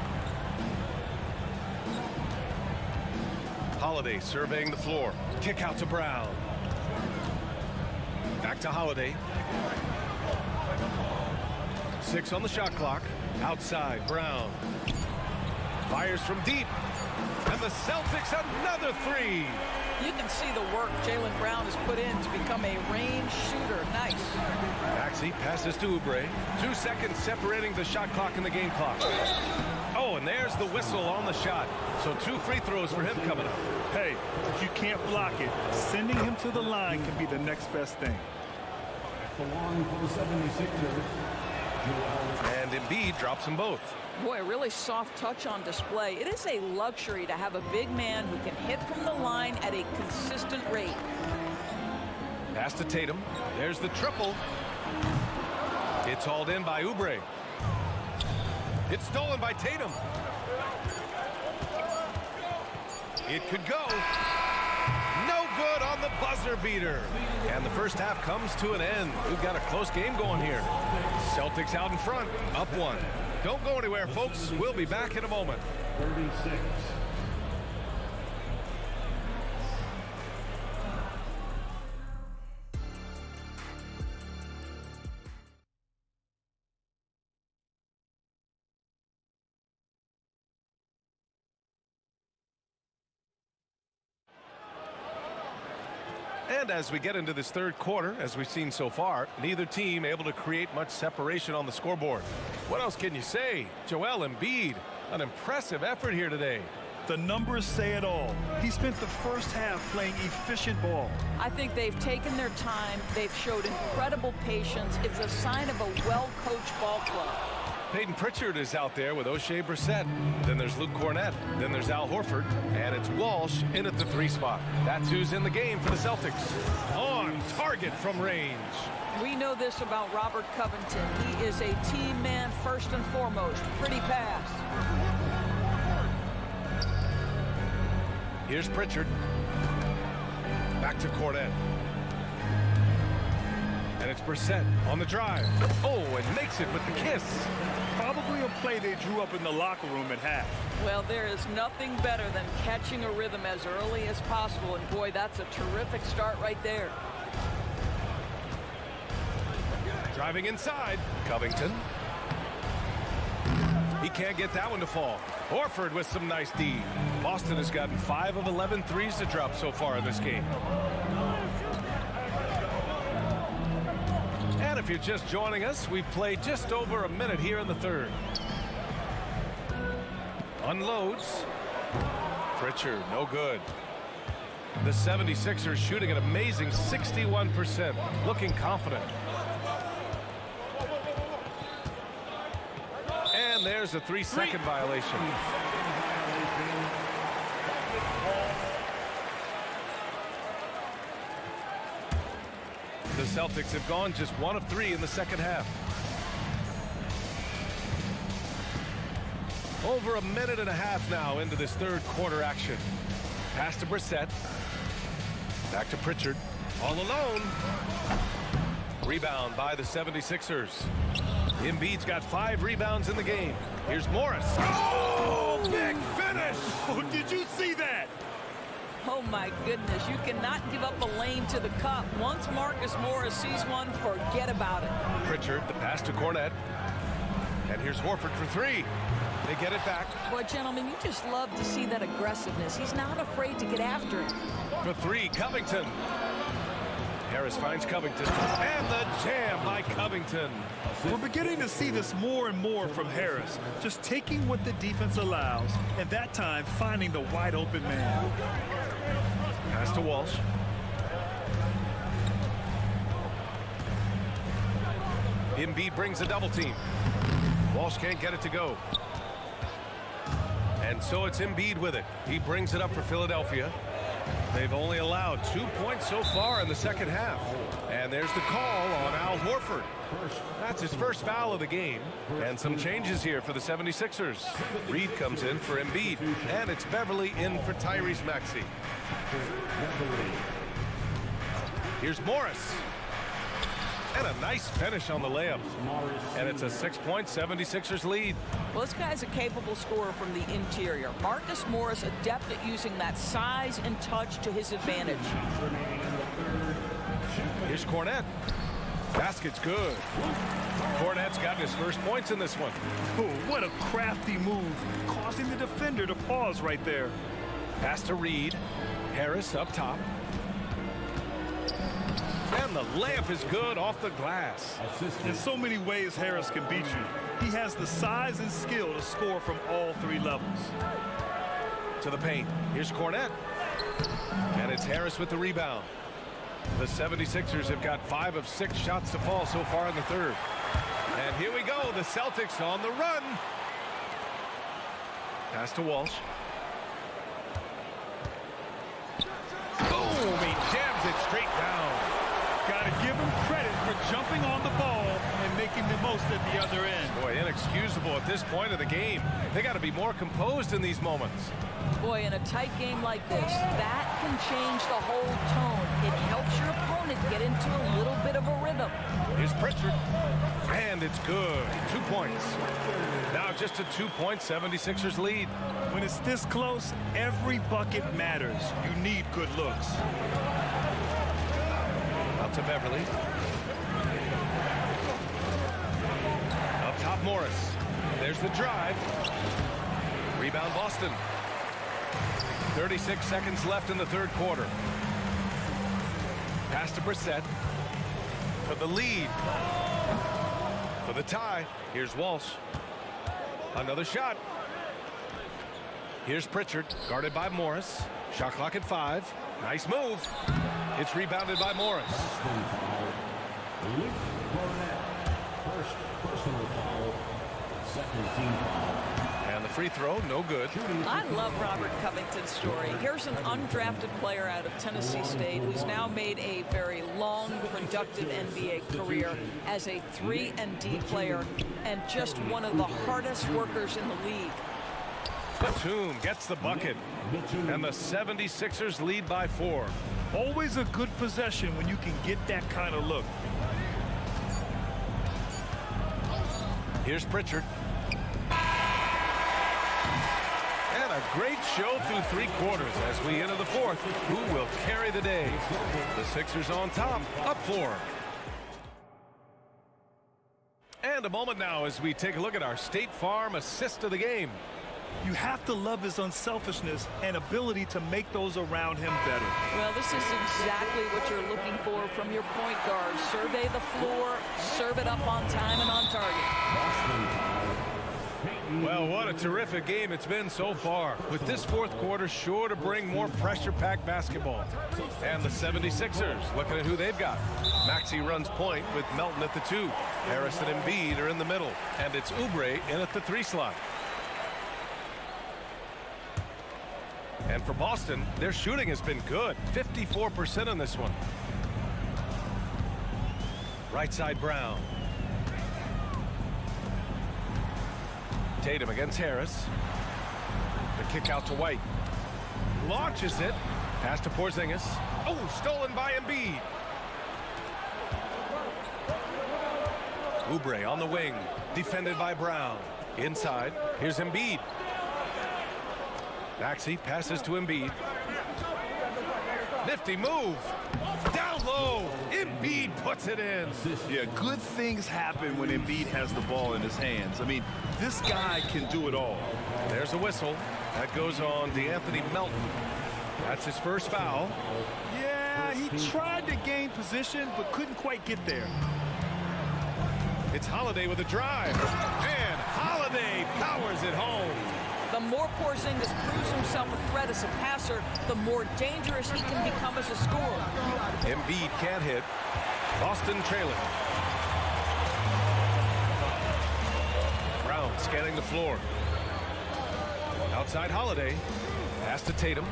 Holiday surveying the floor. Kick out to Brown. Back to Holiday. 6 on the shot clock. Outside, Brown. Fires from deep. And the Celtics another three. You can see the work Jaylen Brown has put in to become a range shooter. Nice. Maxey passes to Oubre. 2 seconds separating the shot clock and the game clock. Oh, and there's the whistle on the shot. So 2 free throws for him coming up. Hey, if you can't block it, sending him to the line can be the next best thing. Belong for the 76ers. And Embiid drops them both. Boy, a really soft touch on display. It is a luxury to have a big man who can hit from the line at a consistent rate. Pass to Tatum. There's the triple. It's hauled in by Oubre. It's stolen by Tatum. It could go. No good on the buzzer beater. And the first half comes to an end. We've got a close game going here. Celtics out in front, up 1. Don't go anywhere, folks. We'll be back in a moment. 36. And as we get into this third quarter, as we've seen so far, neither team able to create much separation on the scoreboard. What else can you say? Joel Embiid, an impressive effort here today. The numbers say it all. He spent the first half playing efficient ball. I think they've taken their time. They've showed incredible patience. It's a sign of a well-coached ball club. Peyton Pritchard is out there with O'Shea Brissett. Then there's Luke Cornett. Then there's Al Horford. And it's Walsh in at the 3 spot. That's who's in the game for the Celtics. On target from range. We know this about Robert Covington. He is a team man first and foremost. Pretty pass. Here's Pritchard. Back to Cornett. And it's Brissett on the drive. Oh, and makes it with the kiss. Probably a play they drew up in the locker room at half. Well, there is nothing better than catching a rhythm as early as possible. And boy, that's a terrific start right there. Driving inside. Covington. He can't get that one to fall. Horford with some nice D. Boston has gotten 5 of 11 threes to drop so far in this game. And if you're just joining us, we've played just over a minute here in the third. Unloads. Pritchard, no good. The 76ers shooting an amazing 61%, looking confident. And there's a 3-second violation. The Celtics have gone just 1 of 3 in the second half. Over a minute and a half now into this third quarter action. Pass to Brissett. Back to Pritchard. All alone. Rebound by the 76ers. Embiid's got 5 rebounds in the game. Here's Morris. Oh, big finish! Oh, did you see that? Oh, my goodness. You cannot give up a lane to the cup. Once Marcus Morris sees one, forget about it. Pritchard, the pass to Cornette. And here's Horford for 3. They get it back. Boy, gentlemen, you just love to see that aggressiveness. He's not afraid to get after it. For 3, Covington. Harris finds Covington. And the jam by Covington. We're beginning to see this more and more from Harris. Just taking what the defense allows, and that time finding the wide open man. Pass to Walsh. Embiid brings a double team. Walsh can't get it to go. And so it's Embiid with it. He brings it up for Philadelphia. They've only allowed 2 points so far in the second half. And there's the call on Al Horford. That's his first foul of the game. And some changes here for the 76ers. Reed comes in for Embiid. And it's Beverly in for Tyrese Maxey. Here's Morris. And a nice finish on the layup. And it's a 6-point 76ers lead. Well, this guy's a capable scorer from the interior. Marcus Morris adept at using that size and touch to his advantage. Here's Cornette. Basket's good. Cornette's gotten his first points in this one. Oh, what a crafty move, causing the defender to pause right there. Pass to Reed. Harris up top. And the layup is good off the glass. In so many ways, Harris can beat you. He has the size and skill to score from all 3 levels. To the paint. Here's Cornette. And it's Harris with the rebound. The 76ers have got 5 of 6 shots to fall so far in the third. And here we go. The Celtics on the run. Pass to Walsh. Boom! He jams it straight down. Got to give him credit for jumping on the ball and making the most at the other end. Boy, inexcusable at this point of the game. They got to be more composed in these moments. Boy, in a tight game like this, that can change the whole tone. It helps your opponent get into a little bit of a rhythm. Here's Pritchard. And it's good. 2 points. Now just a 2-point 76ers lead. When it's this close, every bucket matters. You need good looks. Out to Beverly. Up top, Morris. There's the drive. Rebound, Boston. 36 seconds left in the third quarter. Pass to Brissett. For the lead. For the tie. Here's Walsh. Another shot. Here's Pritchard, guarded by Morris. Shot clock at 5. Nice move. It's rebounded by Morris. First personal foul, second team foul. And the free throw, no good. I love Robert Covington's story. Here's an undrafted player out of Tennessee State who's now made a very long, productive NBA career as a 3-and-D player and just one of the hardest workers in the league. Batum gets the bucket. And the 76ers lead by 4. Always a good possession when you can get that kind of look. Here's Pritchard. And a great show through 3 quarters as we enter the fourth. Who will carry the day? The Sixers on top, up 4. And a moment now as we take a look at our State Farm assist of the game. You have to love his unselfishness and ability to make those around him better. Well, this is exactly what you're looking for from your point guard. Survey the floor, serve it up on time and on target. Well, what a terrific game it's been so far. With this fourth quarter sure to bring more pressure-packed basketball. And the 76ers, looking at who they've got. Maxey runs point with Melton at the 2. Harris and Embiid are in the middle. And it's Oubre in at the 3 slot. And for Boston, their shooting has been good. 54% on this one. Right side Brown. Tatum against Harris. The kick out to White. Launches it. Pass to Porzingis. Oh, stolen by Embiid. Oubre on the wing. Defended by Brown. Inside. Here's Embiid. Maxey passes to Embiid. Nifty move. Down low. Embiid puts it in. Yeah, good things happen when Embiid has the ball in his hands. I mean, this guy can do it all. There's a whistle. That goes on DeAnthony Melton. That's his first foul. Yeah, he tried to gain position, but couldn't quite get there. It's Holiday with a drive. And Holiday powers it home. The more Porzingis proves himself a threat as a passer, the more dangerous he can become as a scorer. Embiid can't hit. Boston trailing. Brown scanning the floor. Outside Holiday. Pass to Tatum.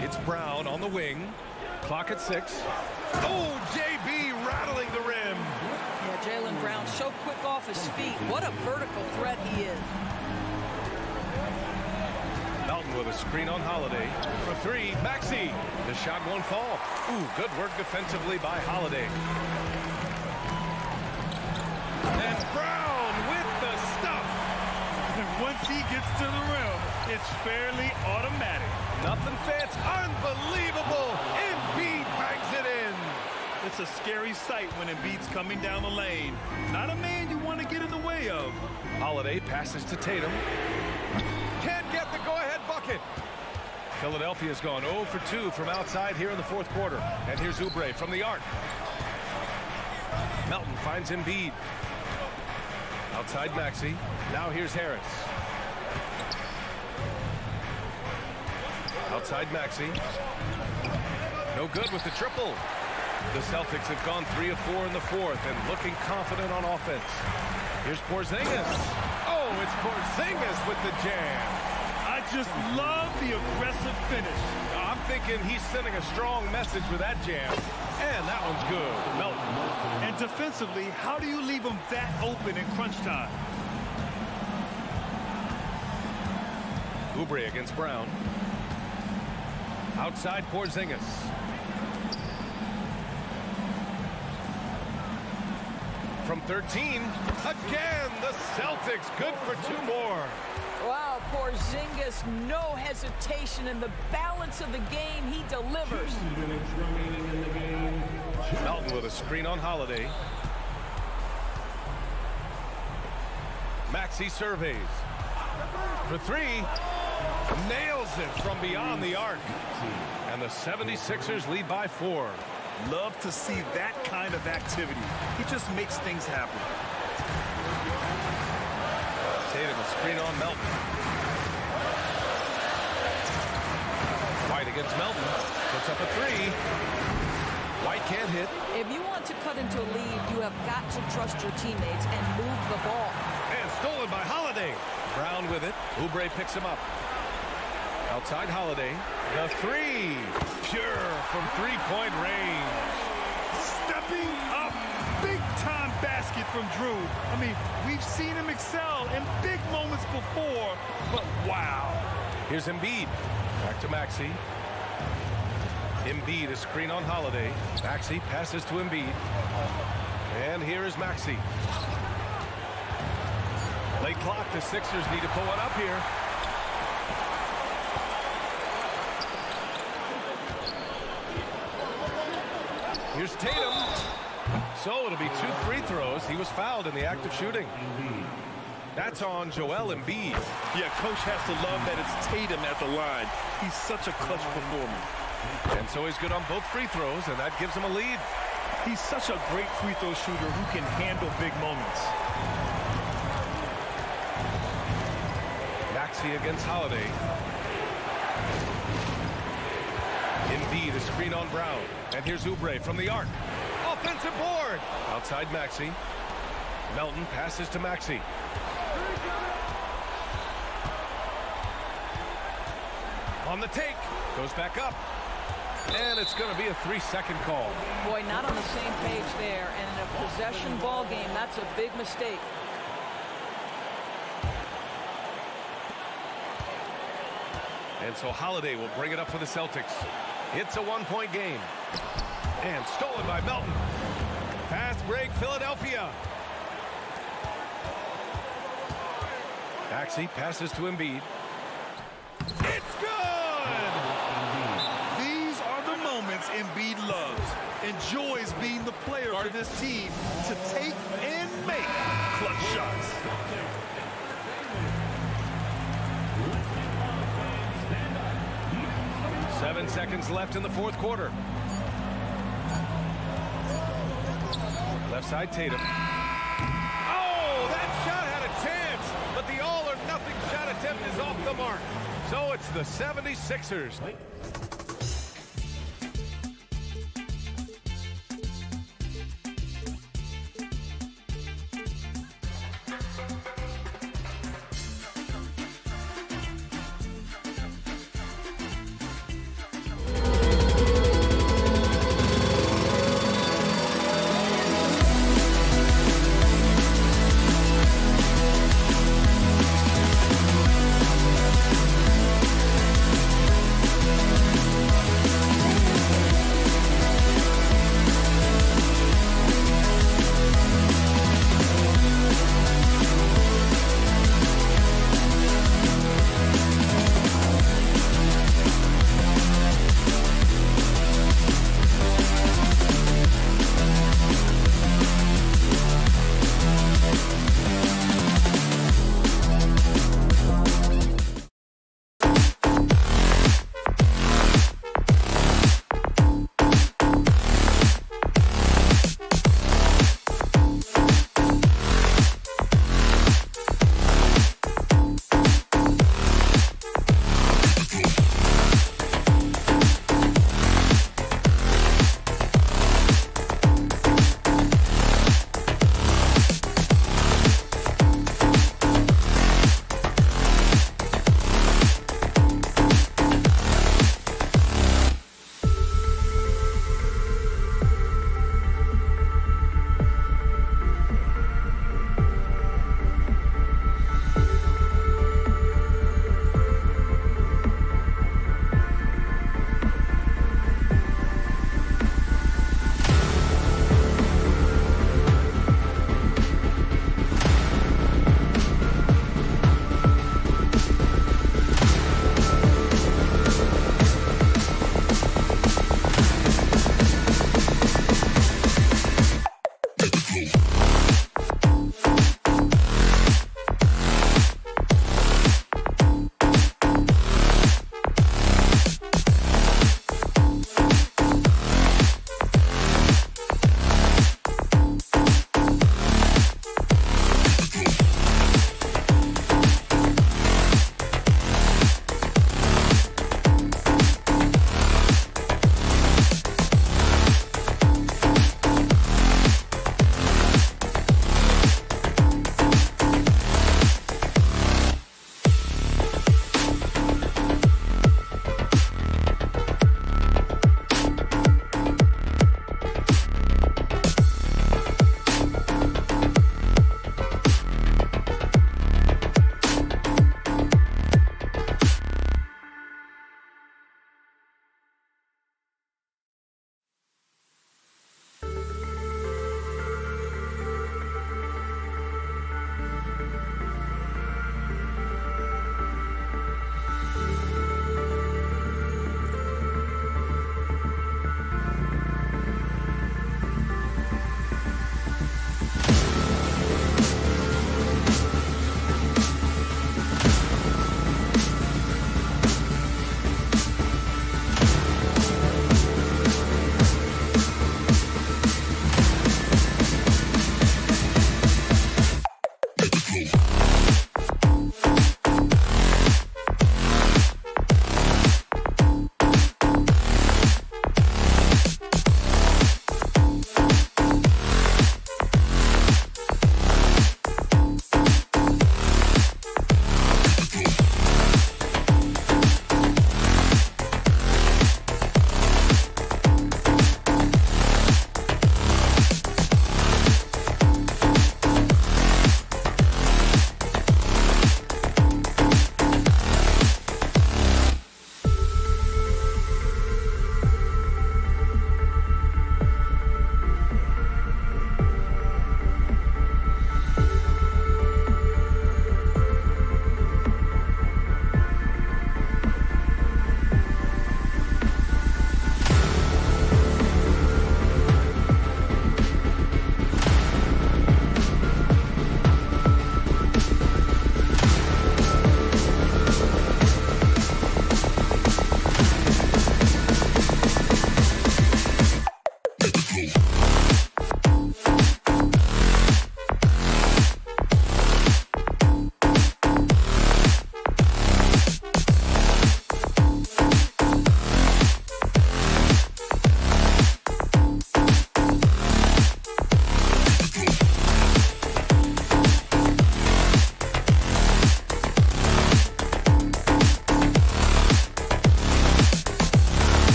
It's Brown on the wing. Clock at 6. Oh, JB rattling the rim. Yeah, Jaylen Brown so quick off his feet. What a vertical threat he is. Melton with a screen on Holiday. For 3, Maxey. The shot won't fall. Ooh, good work defensively by Holiday. And Brown with the stuff. And once he gets to the rim, it's fairly automatic. Nothing fits. Unbelievable. Embiid bangs it in. It's a scary sight when Embiid's coming down the lane. Not a man you want to get in the way of. Holiday passes to Tatum. Can't get the go-ahead bucket. Philadelphia's gone 0 for 2 from outside here in the fourth quarter. And here's Oubre from the arc. Melton finds Embiid. Outside Maxey. Now here's Harris. Outside Maxey. No good with the triple. The Celtics have gone 3 of 4 in the fourth and looking confident on offense. Here's Porzingis. Oh, it's Porzingis with the jam. I just love the aggressive finish. I'm thinking he's sending a strong message with that jam. And that one's good. Melton. And defensively, how do you leave him that open in crunch time? Oubre against Brown. Outside Porzingis. From 13, again, the Celtics good for 2 more. Wow, Porzingis, no hesitation in the balance of the game. He delivers. Melton with a screen on Holiday. Maxey surveys. For 3, nails it from beyond the arc. And the 76ers lead by 4. Love to see that kind of activity. He just makes things happen. Tatum a screen on Melton. White against Melton. Puts up a 3. White can't hit. If you want to cut into a lead, you have got to trust your teammates and move the ball. And stolen by Holiday. Brown with it. Oubre picks him up. Outside Holiday. The 3. Pure from 3-point range. Stepping up. Big-time basket from Drew. I mean, we've seen him excel in big moments before, but wow. Here's Embiid. Back to Maxey. Embiid, a screen on Holiday. Maxey passes to Embiid. And here is Maxey. Late clock. The Sixers need to pull one up here. Here's Tatum. So it'll be 2 free throws. He was fouled in the act of shooting. That's on Joel Embiid. Yeah, coach has to love that it's Tatum at the line. He's such a clutch performer. And so he's good on both free throws, and that gives him a lead. He's such a great free throw shooter who can handle big moments. Maxey against Holiday. Embiid, a screen on Brown. And here's Oubre from the arc. Offensive board. Outside Maxey. Melton passes to Maxey. On the take. Goes back up. And it's going to be a 3-second call. Boy, not on the same page there. And in a possession ball game, that's a big mistake. And so Holiday will bring it up for the Celtics. It's a 1-point game. And stolen by Melton. Fast break, Philadelphia. Maxey passes to Embiid. It's good! These are the moments Embiid loves. Enjoys being the player for this team to take and make clutch shots. Seven seconds left in the fourth quarter. Left side, Tatum. Oh, that shot had a chance, but the all-or-nothing shot attempt is off the mark. So it's the 76ers.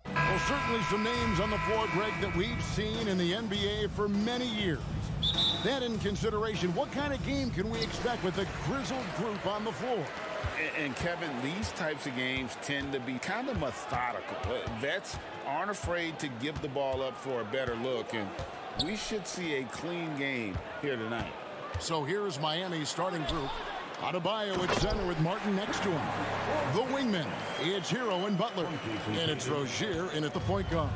Well, certainly some names on the floor, Greg, that we've seen in the NBA for many years. That in consideration, what kind of game can we expect with a grizzled group on the floor? And Kevin, these types of games tend to be kind of methodical. Vets aren't afraid to give the ball up for a better look, and we should see a clean game here tonight. So here's Miami's starting group. Adebayo at center with Martin next to him. The wingmen, it's Hero and Butler. And it's Rozier in at the point guard.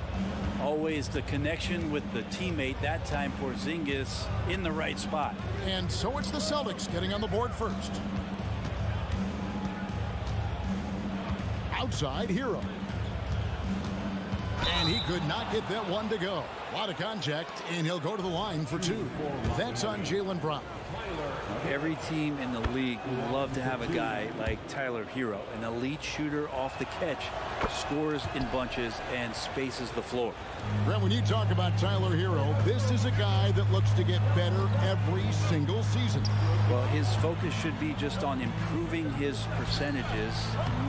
Always the connection with the teammate, that time Porzingis in the right spot. And so it's the Celtics getting on the board first. Outside, Hero. And he could not get that one to go. A lot of contact, and he'll go to the line for two. That's on Jaylen Brown. Every team in the league would love to have a guy like Tyler Hero, an elite shooter off the catch, scores in bunches, and spaces the floor. Brent, when you talk about Tyler Hero, this is a guy that looks to get better every single season. Well, his focus should be just on improving his percentages.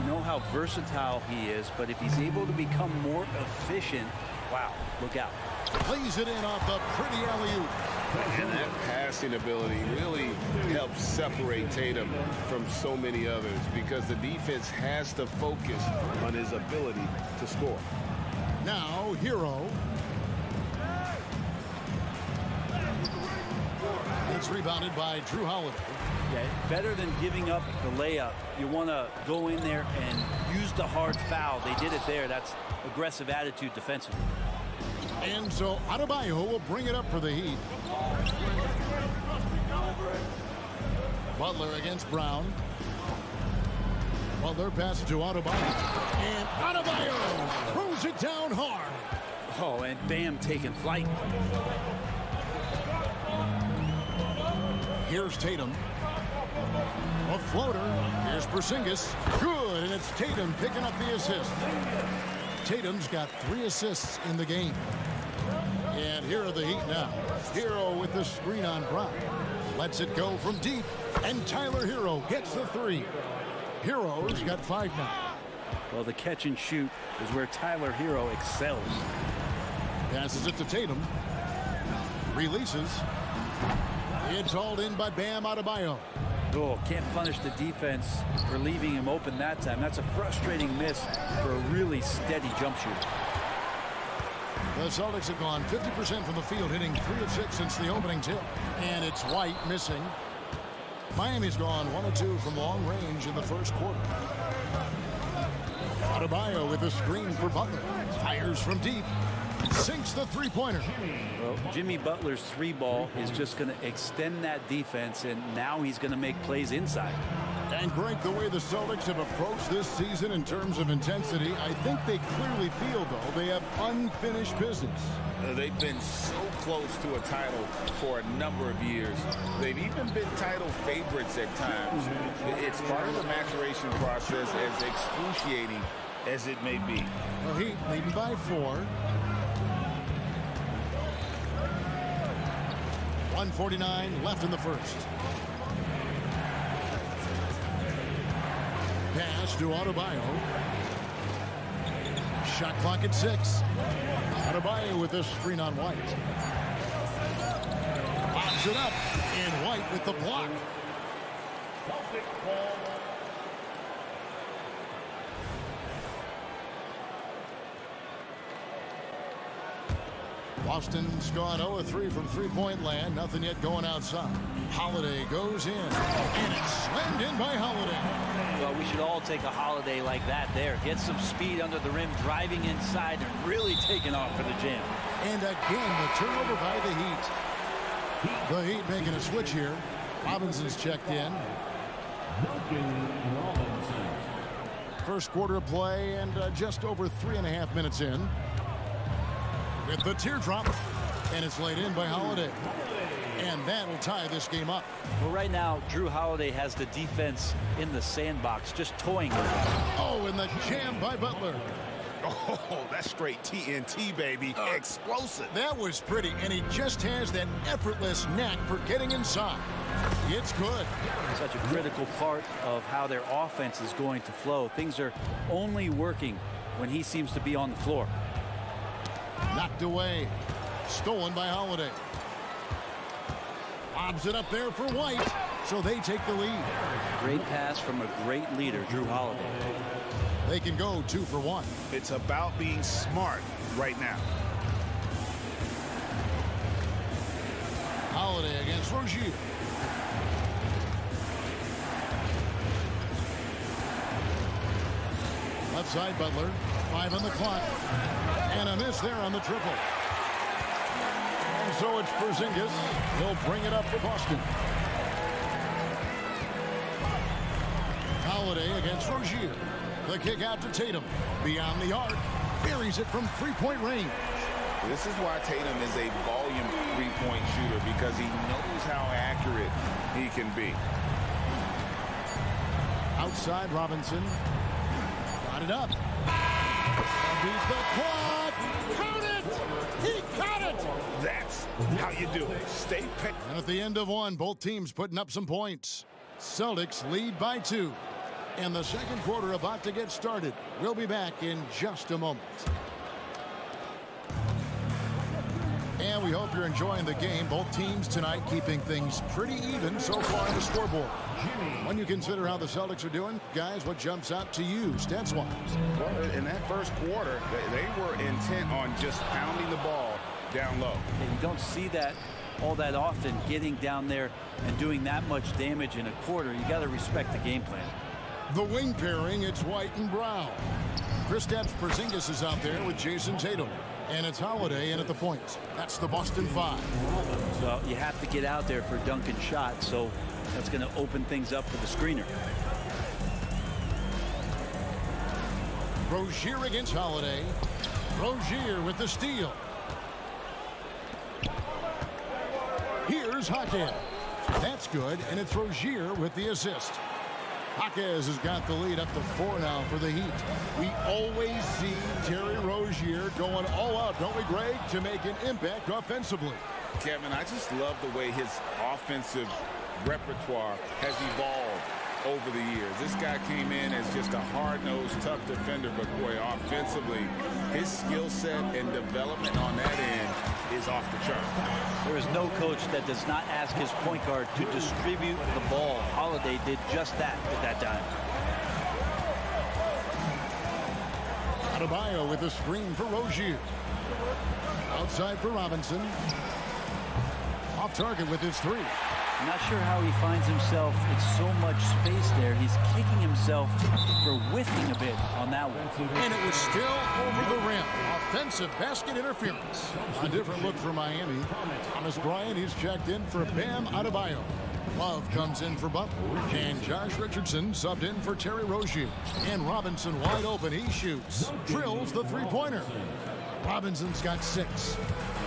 You know how versatile he is, but if he's able to become more efficient, wow, look out. Plays it in off the pretty alley-oop. And that passing ability really helps separate Tatum from so many others because the defense has to focus on his ability to score. Now, Hero. It's rebounded by Drew Holiday. Yeah, better than giving up the layup. You want to go in there and use the hard foul. They did it there. That's aggressive attitude defensively. And so Adebayo will bring it up for the Heat. Butler against Brown. Butler passes to Adebayo. And Adebayo throws it down hard. Oh, and Bam taking flight. Here's Tatum. A floater. Here's Porzingis. Good, and it's Tatum picking up the assist. Tatum's got 3 assists in the game. And here are the Heat now. Hero with the screen on Brown. Lets it go from deep. And Tyler Hero gets the 3. Hero's got 5 now. Well, the catch and shoot is where Tyler Hero excels. Passes it to Tatum. Releases. It's hauled in by Bam Adebayo. Oh, can't punish the defense for leaving him open that time. That's a frustrating miss for a really steady jump shooter. The Celtics have gone 50% from the field, hitting 3 of 6 since the opening tip. And it's White missing. Miami's gone 1 of 2 from long range in the first quarter. Adebayo with a screen for Butler. Fires from deep. Sinks the three-pointer. Well, Jimmy Butler's 3-ball is just going to extend that defense, and now he's going to make plays inside. And Greg, the way the Celtics have approached this season in terms of intensity, I think they clearly feel, though, they have unfinished business. They've been so close to a title for a number of years. They've even been title favorites at times. It's part of the maturation process, as excruciating as it may be. Well, Heat leading by 4. 1:49 left in the first. Pass to Adebayo. Shot clock at 6. Adebayo with this screen on White. Lobs it up, and White with the block. Boston's gone 0-3 from three-point land. Nothing yet going outside. Holiday goes in, and it's slammed in by Holiday. Well, we should all take a Holiday like that there. Get some speed under the rim, driving inside, and really taking off for the jam. And again, the turnover by the Heat. The Heat making a switch here. Robinson's checked in. First quarter of play, and just over 3.5 minutes in. With the teardrop, and it's laid in by Holiday. And that'll tie this game up. Well, right now, Drew Holiday has the defense in the sandbox, just toying with it. Oh, and the jam by Butler. Oh, that's straight TNT, baby. Explosive. That was pretty, and he just has that effortless knack for getting inside. It's good. Such a critical part of how their offense is going to flow. Things are only working when he seems to be on the floor. Knocked away. Stolen by Holiday. Lobs it up there for White, so they take the lead. Great pass from a great leader, Drew Holiday. They can go 2 for 1. It's about being smart right now. Holiday against Rozier. Left side, Butler. 5 on the clock. And a miss there on the triple. And so it's Porzingis. He'll bring it up for Boston. Holiday against Rozier. The kick out to Tatum. Beyond the arc. Buries it from three-point range. This is why Tatum is a volume three-point shooter, because he knows how accurate he can be. Outside, Robinson. Got it up. Beat the quad. Count it! He got it! That's how you do it. Stay picked. And at the end of one, both teams putting up some points. Celtics lead by 2. And the second quarter about to get started. We'll be back in just a moment. And we hope you're enjoying the game. Both teams tonight keeping things pretty even so far on the scoreboard. When you consider how the Celtics are doing, guys, what jumps out to you stats-wise? Well, in that first quarter, they were intent on just pounding the ball down low. And you don't see that all that often, getting down there and doing that much damage in a quarter. You got to respect the game plan. The wing pairing, it's White and Brown. Kristaps Porzingis is out there with Jason Tatum. And it's Holiday in at the point. That's the Boston 5. So you have to get out there for a dunking shot, so that's going to open things up for the screener. Rozier against Holiday. Rozier with the steal. Here's Jaquez. That's good, and it's Rozier with the assist. Jaquez has got the lead up to 4 now for the Heat. We always see Terry Rozier going all out, don't we, Greg, to make an impact offensively. Kevin, I just love the way his offensive repertoire has evolved over the years. This guy came in as just a hard-nosed, tough defender, but boy, offensively, his skill set and development on that end is off the chart. There is no coach that does not ask his point guard to distribute the ball. Holiday did just that at that time. Adebayo with a screen for Rozier. Outside for Robinson. Off target with his 3. I'm not sure how he finds himself in so much space there. He's kicking himself for whiffing a bit on that one. And it was still over the rim. Offensive basket interference. A different look for Miami. Thomas Bryant, he's checked in for Bam Adebayo. Love comes in for Butler. And Josh Richardson subbed in for Terry Rozier. And Robinson wide open. He shoots. Drills the three-pointer. Robinson's got 6.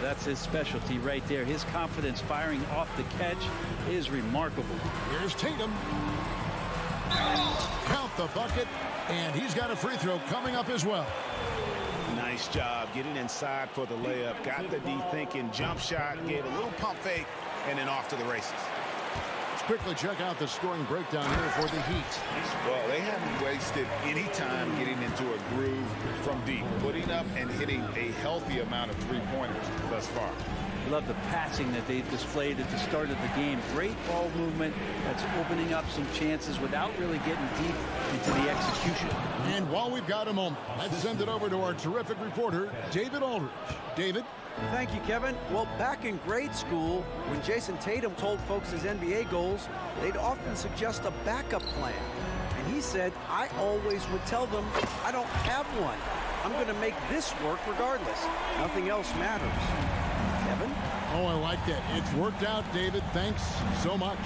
That's his specialty right there. His confidence firing off the catch is remarkable. Here's Tatum. Count the bucket, and he's got a free throw coming up as well. Nice job getting inside for the layup. Got the D-thinking jump shot, gave a little pump fake, and then off to the races. Let's quickly check out the scoring breakdown here for the Heat. Well, they haven't wasted any time getting into a groove from deep, putting up and hitting a healthy amount of three-pointers thus far. I love the passing that they displayed at the start of the game. Great ball movement that's opening up some chances without really getting deep into the execution. And while we've got a moment, let's send it over to our terrific reporter, David Aldridge. David? Thank you, Kevin. Well, back in grade school, when Jason Tatum told folks his NBA goals, they'd often suggest a backup plan. And he said, I always would tell them, I don't have one. I'm going to make this work regardless. Nothing else matters. Kevin? Oh, I like that. It's worked out, David. Thanks so much.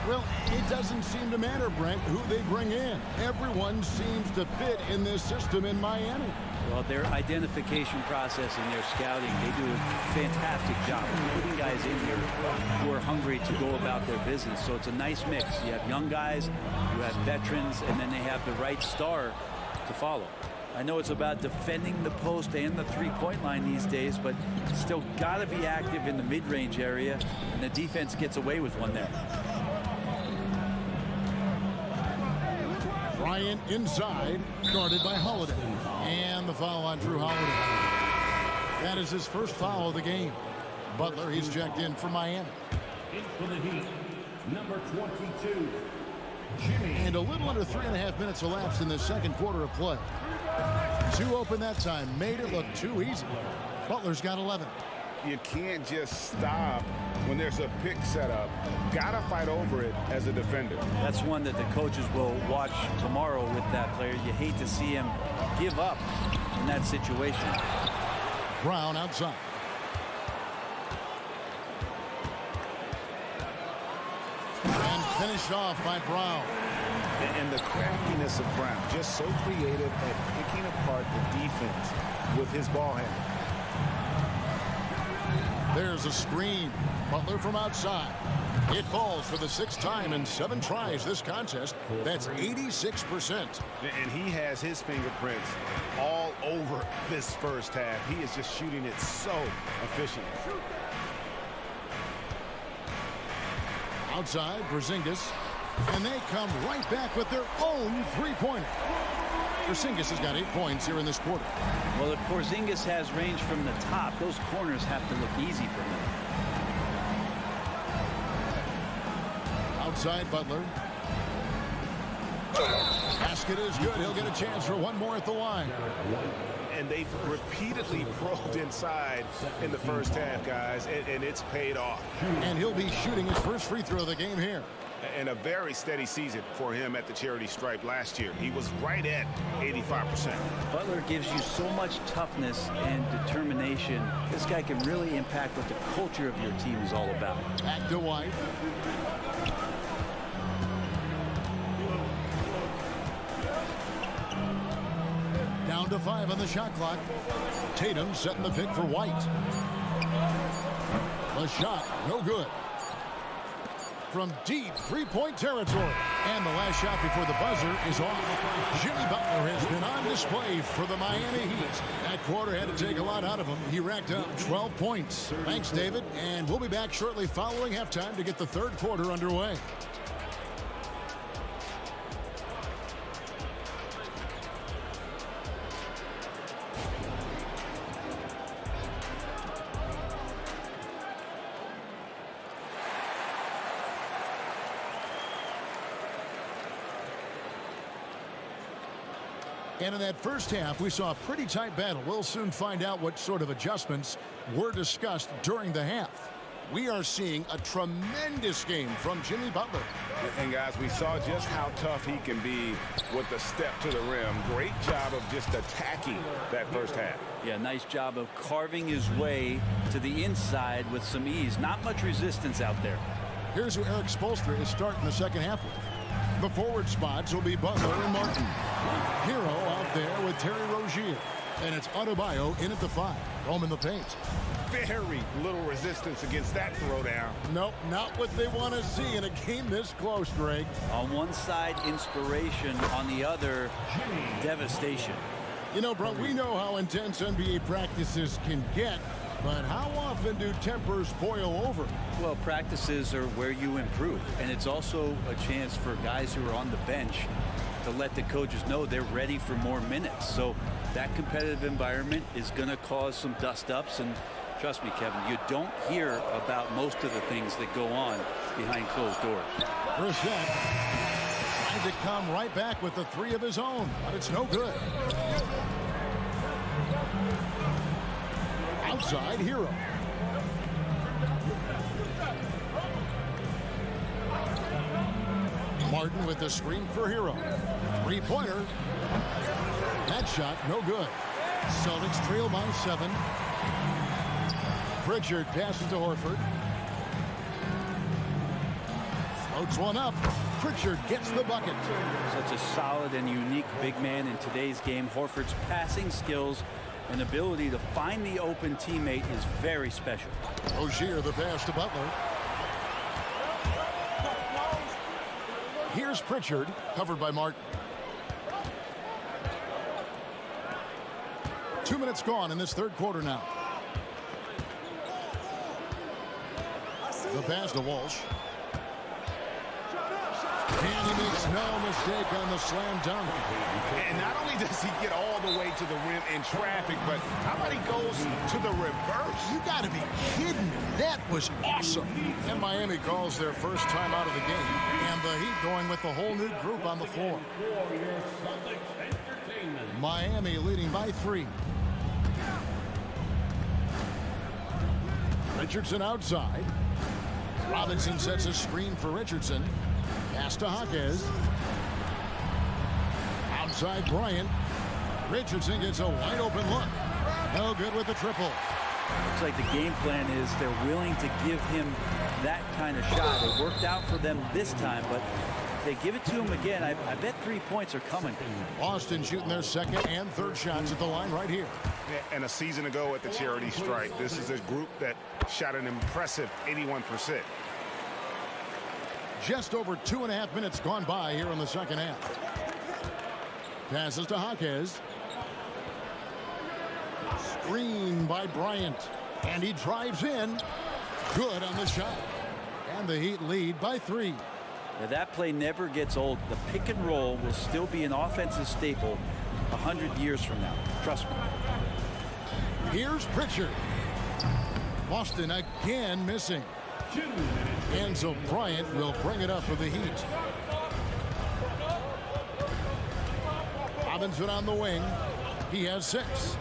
Well, it doesn't seem to matter, Brent, who they bring in. Everyone seems to fit in this system in Miami. Well, their identification process and their scouting, they do a fantastic job of putting guys in here who are hungry to go about their business. So it's a nice mix. You have young guys, you have veterans, and then they have the right star to follow. I know it's about defending the post and the three-point line these days, but still got to be active in the mid-range area, and the defense gets away with one there. Bryant inside, guarded by Holiday. And the foul on Drew Holiday. That is his first foul of the game. Butler, he's checked in for Miami. In for the Heat, number 22, Jimmy. And a little under 3.5 minutes elapsed in the second quarter of play. Two open that time, made it look too easy. Butler's got 11. You can't just stop when there's a pick set up. Gotta fight over it as a defender. That's one that the coaches will watch tomorrow with that player. You hate to see him give up in that situation. Brown outside. And finished off by Brown. And the craftiness of Brown, just so creative at picking apart the defense with his ball handle. There's a screen. Butler from outside. It falls for the 6th time in 7 tries this contest. That's 86%. And he has his fingerprints all over this first half. He is just shooting it so efficient. Outside, Porzingis. And they come right back with their own three-pointer. Porzingis has got 8 points here in this quarter. Well, if Porzingis has range from the top, those corners have to look easy for him. Outside, Butler. Basket is good. He'll get a chance for one more at the line. And they've repeatedly probed inside in the first half, guys, and it's paid off. And he'll be shooting his first free throw of the game here. And a very steady season for him at the charity stripe last year. He was right at 85%. Butler gives you so much toughness and determination. This guy can really impact what the culture of your team is all about. Back to White. Down to 5 on the shot clock. Tatum setting the pick for White. The shot, no good. From deep three-point territory. And the last shot before the buzzer is off. Jimmy Butler has been on display for the Miami Heat. That quarter had to take a lot out of him. He racked up 12 points. Thanks, David. And we'll be back shortly following halftime to get the third quarter underway. And in that first half, we saw a pretty tight battle. We'll soon find out what sort of adjustments were discussed during the half. We are seeing a tremendous game from Jimmy Butler. And guys, we saw just how tough he can be with the step to the rim. Great job of just attacking that first half. Yeah, nice job of carving his way to the inside with some ease. Not much resistance out there. Here's who Eric Spoelstra is starting the second half with. The forward spots will be Butler and Martin. Hero out there with Terry Rozier. And it's Adebayo in at the 5. Home in the paint. Very little resistance against that throwdown. Nope, not what they want to see in a game this close, Greg. On one side, inspiration. On the other, devastation. You know, bro, we know how intense NBA practices can get. But how often do tempers boil over? Well, practices are where you improve. And it's also a chance for guys who are on the bench to let the coaches know they're ready for more minutes. So that competitive environment is going to cause some dust-ups. And trust me, Kevin, you don't hear about most of the things that go on behind closed doors. Brissett trying to come right back with the 3 of his own, but it's no good. Outside, Hero. Martin with the screen for Hero. Three-pointer. That shot, no good. Celtics trail by 7. Pritchard passes to Horford. Floats one up. Pritchard gets the bucket. Such a solid and unique big man in today's game. Horford's passing skills and ability to find the open teammate is very special. Rozier the pass to Butler. Here's Pritchard, covered by Martin. minutes gone in this third quarter now. The pass to Walsh. And he makes no mistake on the slam dunk. And not only does he get all the way to the rim in traffic, but how about he goes to the reverse? You got to be kidding me. That was awesome. And Miami calls their first time out of the game. And the Heat going with the whole new group on the floor. Miami leading by 3. Richardson outside. Robinson sets a screen for Richardson. Pass to Jaquez. Outside Bryant. Richardson gets a wide open look. No good with the triple. Looks like the game plan is they're willing to give him that kind of shot. It worked out for them this time, but if they give it to him again, I bet 3 points are coming. Boston shooting their second and third shots at the line right here. And a season ago at the charity strike, this is a group that shot an impressive 81%. Just over 2.5 minutes gone by here in the second half. Passes to Jaquez. Screen by Bryant. And he drives in. Good on the shot. And the Heat lead by 3. Now that play never gets old. The pick and roll will still be an offensive staple 100 years from now. Trust me. Here's Pritchard. Boston again missing. And so Bryant will bring it up for the Heat. Robinson on the wing. He has 6.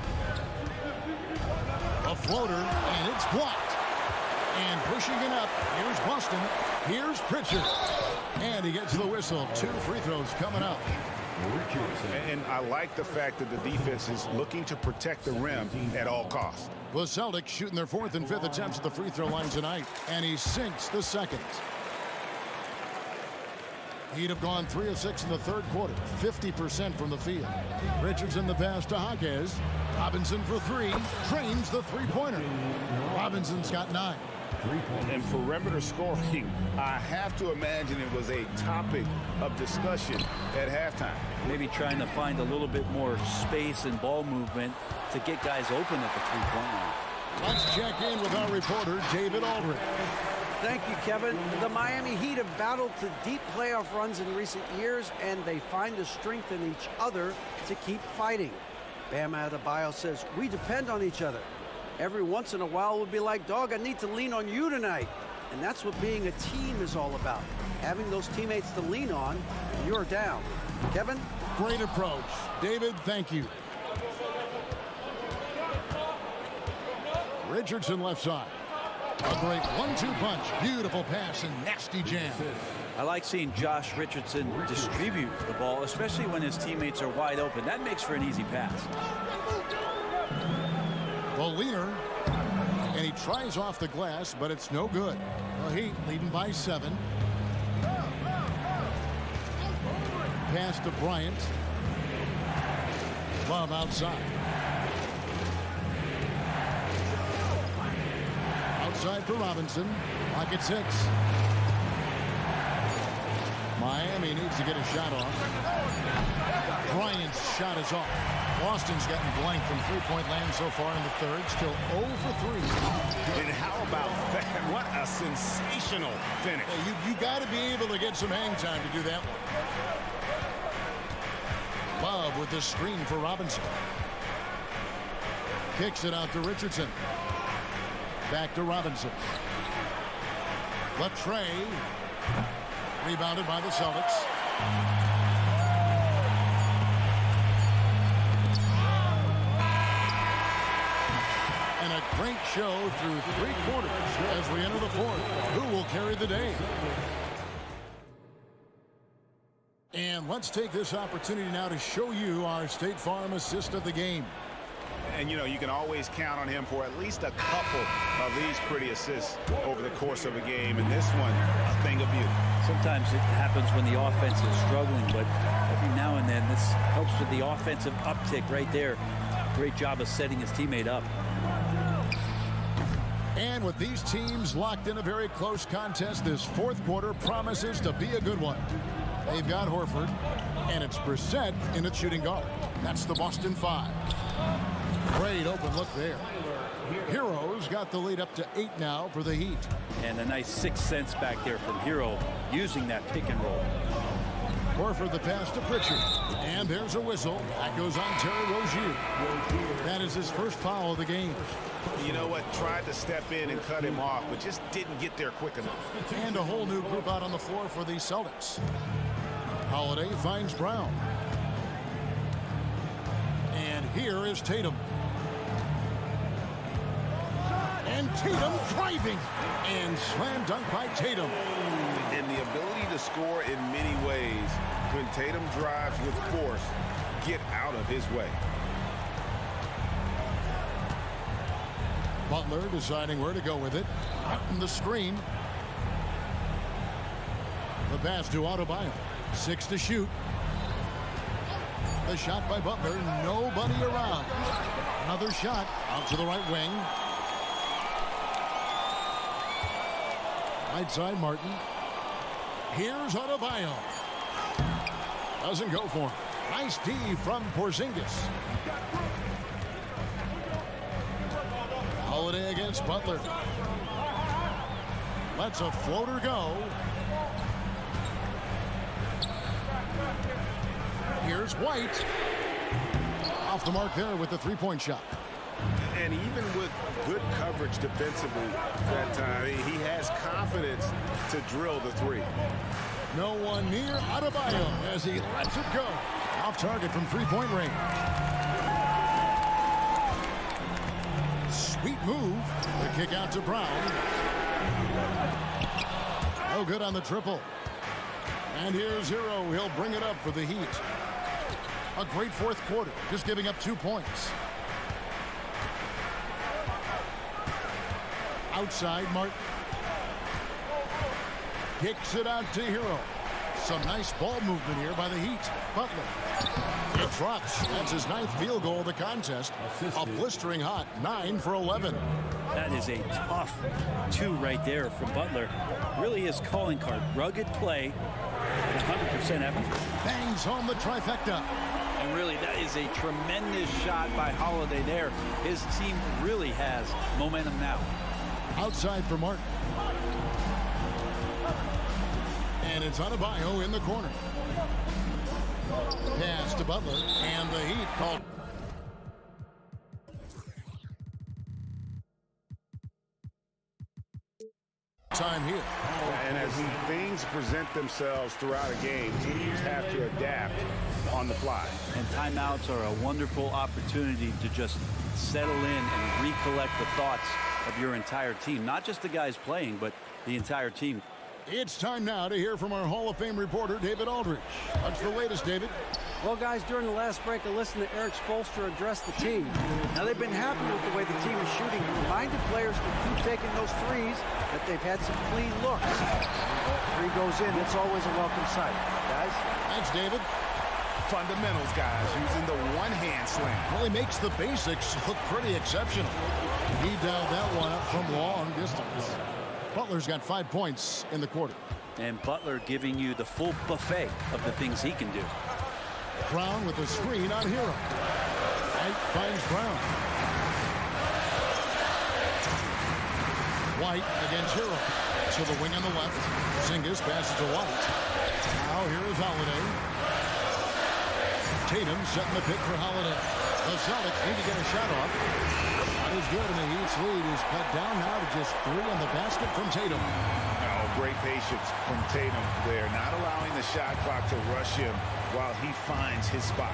A floater, and it's blocked. And pushing it up, here's Boston. Here's Pritchard. And he gets the whistle. 2 free throws coming up. And I like the fact that the defense is looking to protect the rim at all costs. The Celtics shooting their 4th and 5th attempts at the free throw line tonight. And he sinks the second. He'd have gone 3 of 6 in the third quarter. 50% from the field. Richardson the pass to Jaquez. Robinson for 3. Trains the three-pointer. Robinson's got 9. And perimeter scoring, I have to imagine it was a topic of discussion at halftime. Maybe trying to find a little bit more space and ball movement to get guys open at the three-point line. Let's check in with our reporter, David Aldridge. Thank you, Kevin. The Miami Heat have battled to deep playoff runs in recent years, and they find the strength in each other to keep fighting. Bam Adebayo says, "We depend on each other. Every once in a while we'll be like, dog, I need to lean on you tonight." And that's what being a team is all about. Having those teammates to lean on when you're down. Kevin? Great approach. David, thank you. Richardson left side. A great 1-2 punch. Beautiful pass and nasty jam. I like seeing Josh Richardson distribute the ball, especially when his teammates are wide open. That makes for an easy pass. The leaner, and he tries off the glass, but it's no good. The Heat leading by 7. Pass to Bryant. Love outside. Outside for Robinson. Lock at 6. Miami needs to get a shot off. Bryant's shot is off. Boston's gotten blank from three-point land so far in the third. Still 0 for 3. And how about that? What a sensational finish. Hey, you got to be able to get some hang time to do that one. Love with the screen for Robinson. Kicks it out to Richardson. Back to Robinson. Latre. Rebounded by the Celtics. And a great show through 3 quarters as we enter the 4th. Who will carry the day? And let's take this opportunity now to show you our State Farm assist of the game. And, you know, you can always count on him for at least a couple of these pretty assists over the course of a game. And this one, a thing of beauty. Sometimes it happens when the offense is struggling, but every now and then this helps with the offensive uptick right there. Great job of setting his teammate up. And with these teams locked in a very close contest, this 4th quarter promises to be a good one. They've got Horford, and it's Brissett in at shooting guard. That's the Boston 5. Great open look there. Hero's got the lead up to 8 now for the Heat. And a nice 6 cents back there from Hero using that pick and roll. Horford the pass to Pritchard. And there's a whistle. That goes on Terry Rozier. That is his first foul of the game. You know what? Tried to step in and cut him off, but just didn't get there quick enough. And a whole new group out on the floor for the Celtics. Holiday finds Brown. And here is Tatum. And Tatum driving. And slam dunk by Tatum. And the ability to score in many ways. When Tatum drives with force, get out of his way. Butler deciding where to go with it. Out in the screen. The pass to Adebayo. 6 to shoot. The shot by Butler. Nobody around. Another shot out to the right wing. Right side, Martin. Here's Adebayo. Doesn't go for him. Nice D from Porzingis. Holiday against Butler. Lets a floater go. Here's White. Off the mark there with the three-point shot. And even with good coverage defensively that time, he has confidence to drill the three. No one near Adebayo as he lets it go. Off target from three-point range. Sweet move. The kick out to Brown. No good on the triple. And here's Hero. He'll bring it up for the Heat. A great fourth quarter, just giving up 2 points. Outside, Martin. Kicks it out to Hero. Some nice ball movement here by the Heat. Butler. It drops. That's his 9th field goal of the contest. A blistering hot 9 for 11. That is a tough 2 right there from Butler. Really his calling card. Rugged play and 100% effort. Bangs home the trifecta. And really, that is a tremendous shot by Holiday there. His team really has momentum now. Outside for Martin. And it's Adebayo in the corner. Pass to Butler, and the Heat called. Time here. And as things present themselves throughout a game, teams have to adapt on the fly. And timeouts are a wonderful opportunity to just settle in and recollect the thoughts of your entire team. Not just the guys playing, but the entire team. It's time now to hear from our Hall of Fame reporter, David Aldridge. What's the latest, David? Well, guys, during the last break, I listened to Eric Spoelstra address the team. Now, they've been happy with the way the team is shooting. He reminded players to keep taking those threes, that they've had some clean looks. When 3 goes in, it's always a welcome sight. Guys? Thanks, David. Fundamentals, guys, using the one-hand slam. Well, he makes the basics look pretty exceptional. He dialed that one up from long distance. Butler's got 5 points in the quarter. And Butler giving you the full buffet of the things he can do. Brown with the screen on Hero. White finds Brown. White against Hero. To the wing on the left. Porzingis passes to White. Now here is Holiday. Tatum setting the pick for Holiday. The Celtics need to get a shot off. That is good, and the Heat's lead is cut down now to just 3 on the basket from Tatum. Oh, great patience from Tatum there, not allowing the shot clock to rush him while he finds his spot.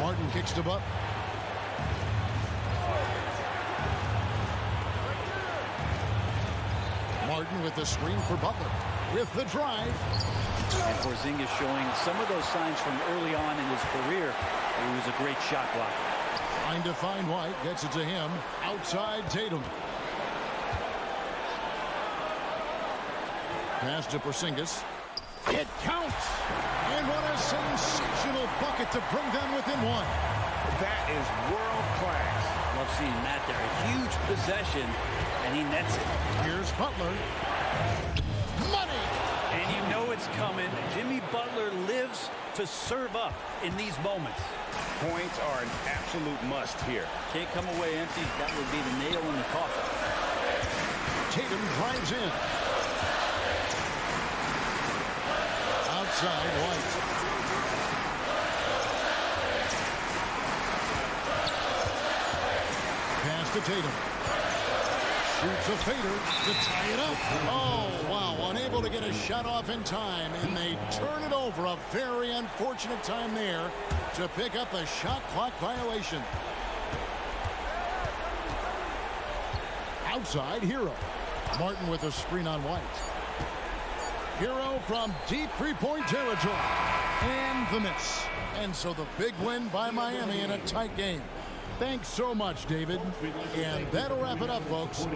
Martin kicks to Butler. Martin with the screen for Butler. With the drive. And Porzingis showing some of those signs from early on in his career. He was a great shot blocker. Trying to find White. Gets it to him. Outside Tatum. Pass to Porzingis. It counts. And what a sensational bucket to bring them within 1. That is world class. Love seeing Matt there. A huge possession, and he nets it. Here's Butler. Money. And you know it's coming. Jimmy Butler lives to to serve up in these moments. Points are an absolute must here. Can't come away empty. That would be the nail in the coffin. Tatum drives in. Outside, White. Pass to Tatum. Shoots a fader to tie it up. Oh, wow. Unable to get a shot off in time, and they turn it over. A very unfortunate time there to pick up a shot clock violation. Outside, Hero. Martin with a screen on White. Hero from deep three-point territory. And the miss. And so the big win by Miami in a tight game. Thanks so much, David. And that'll wrap it up, folks.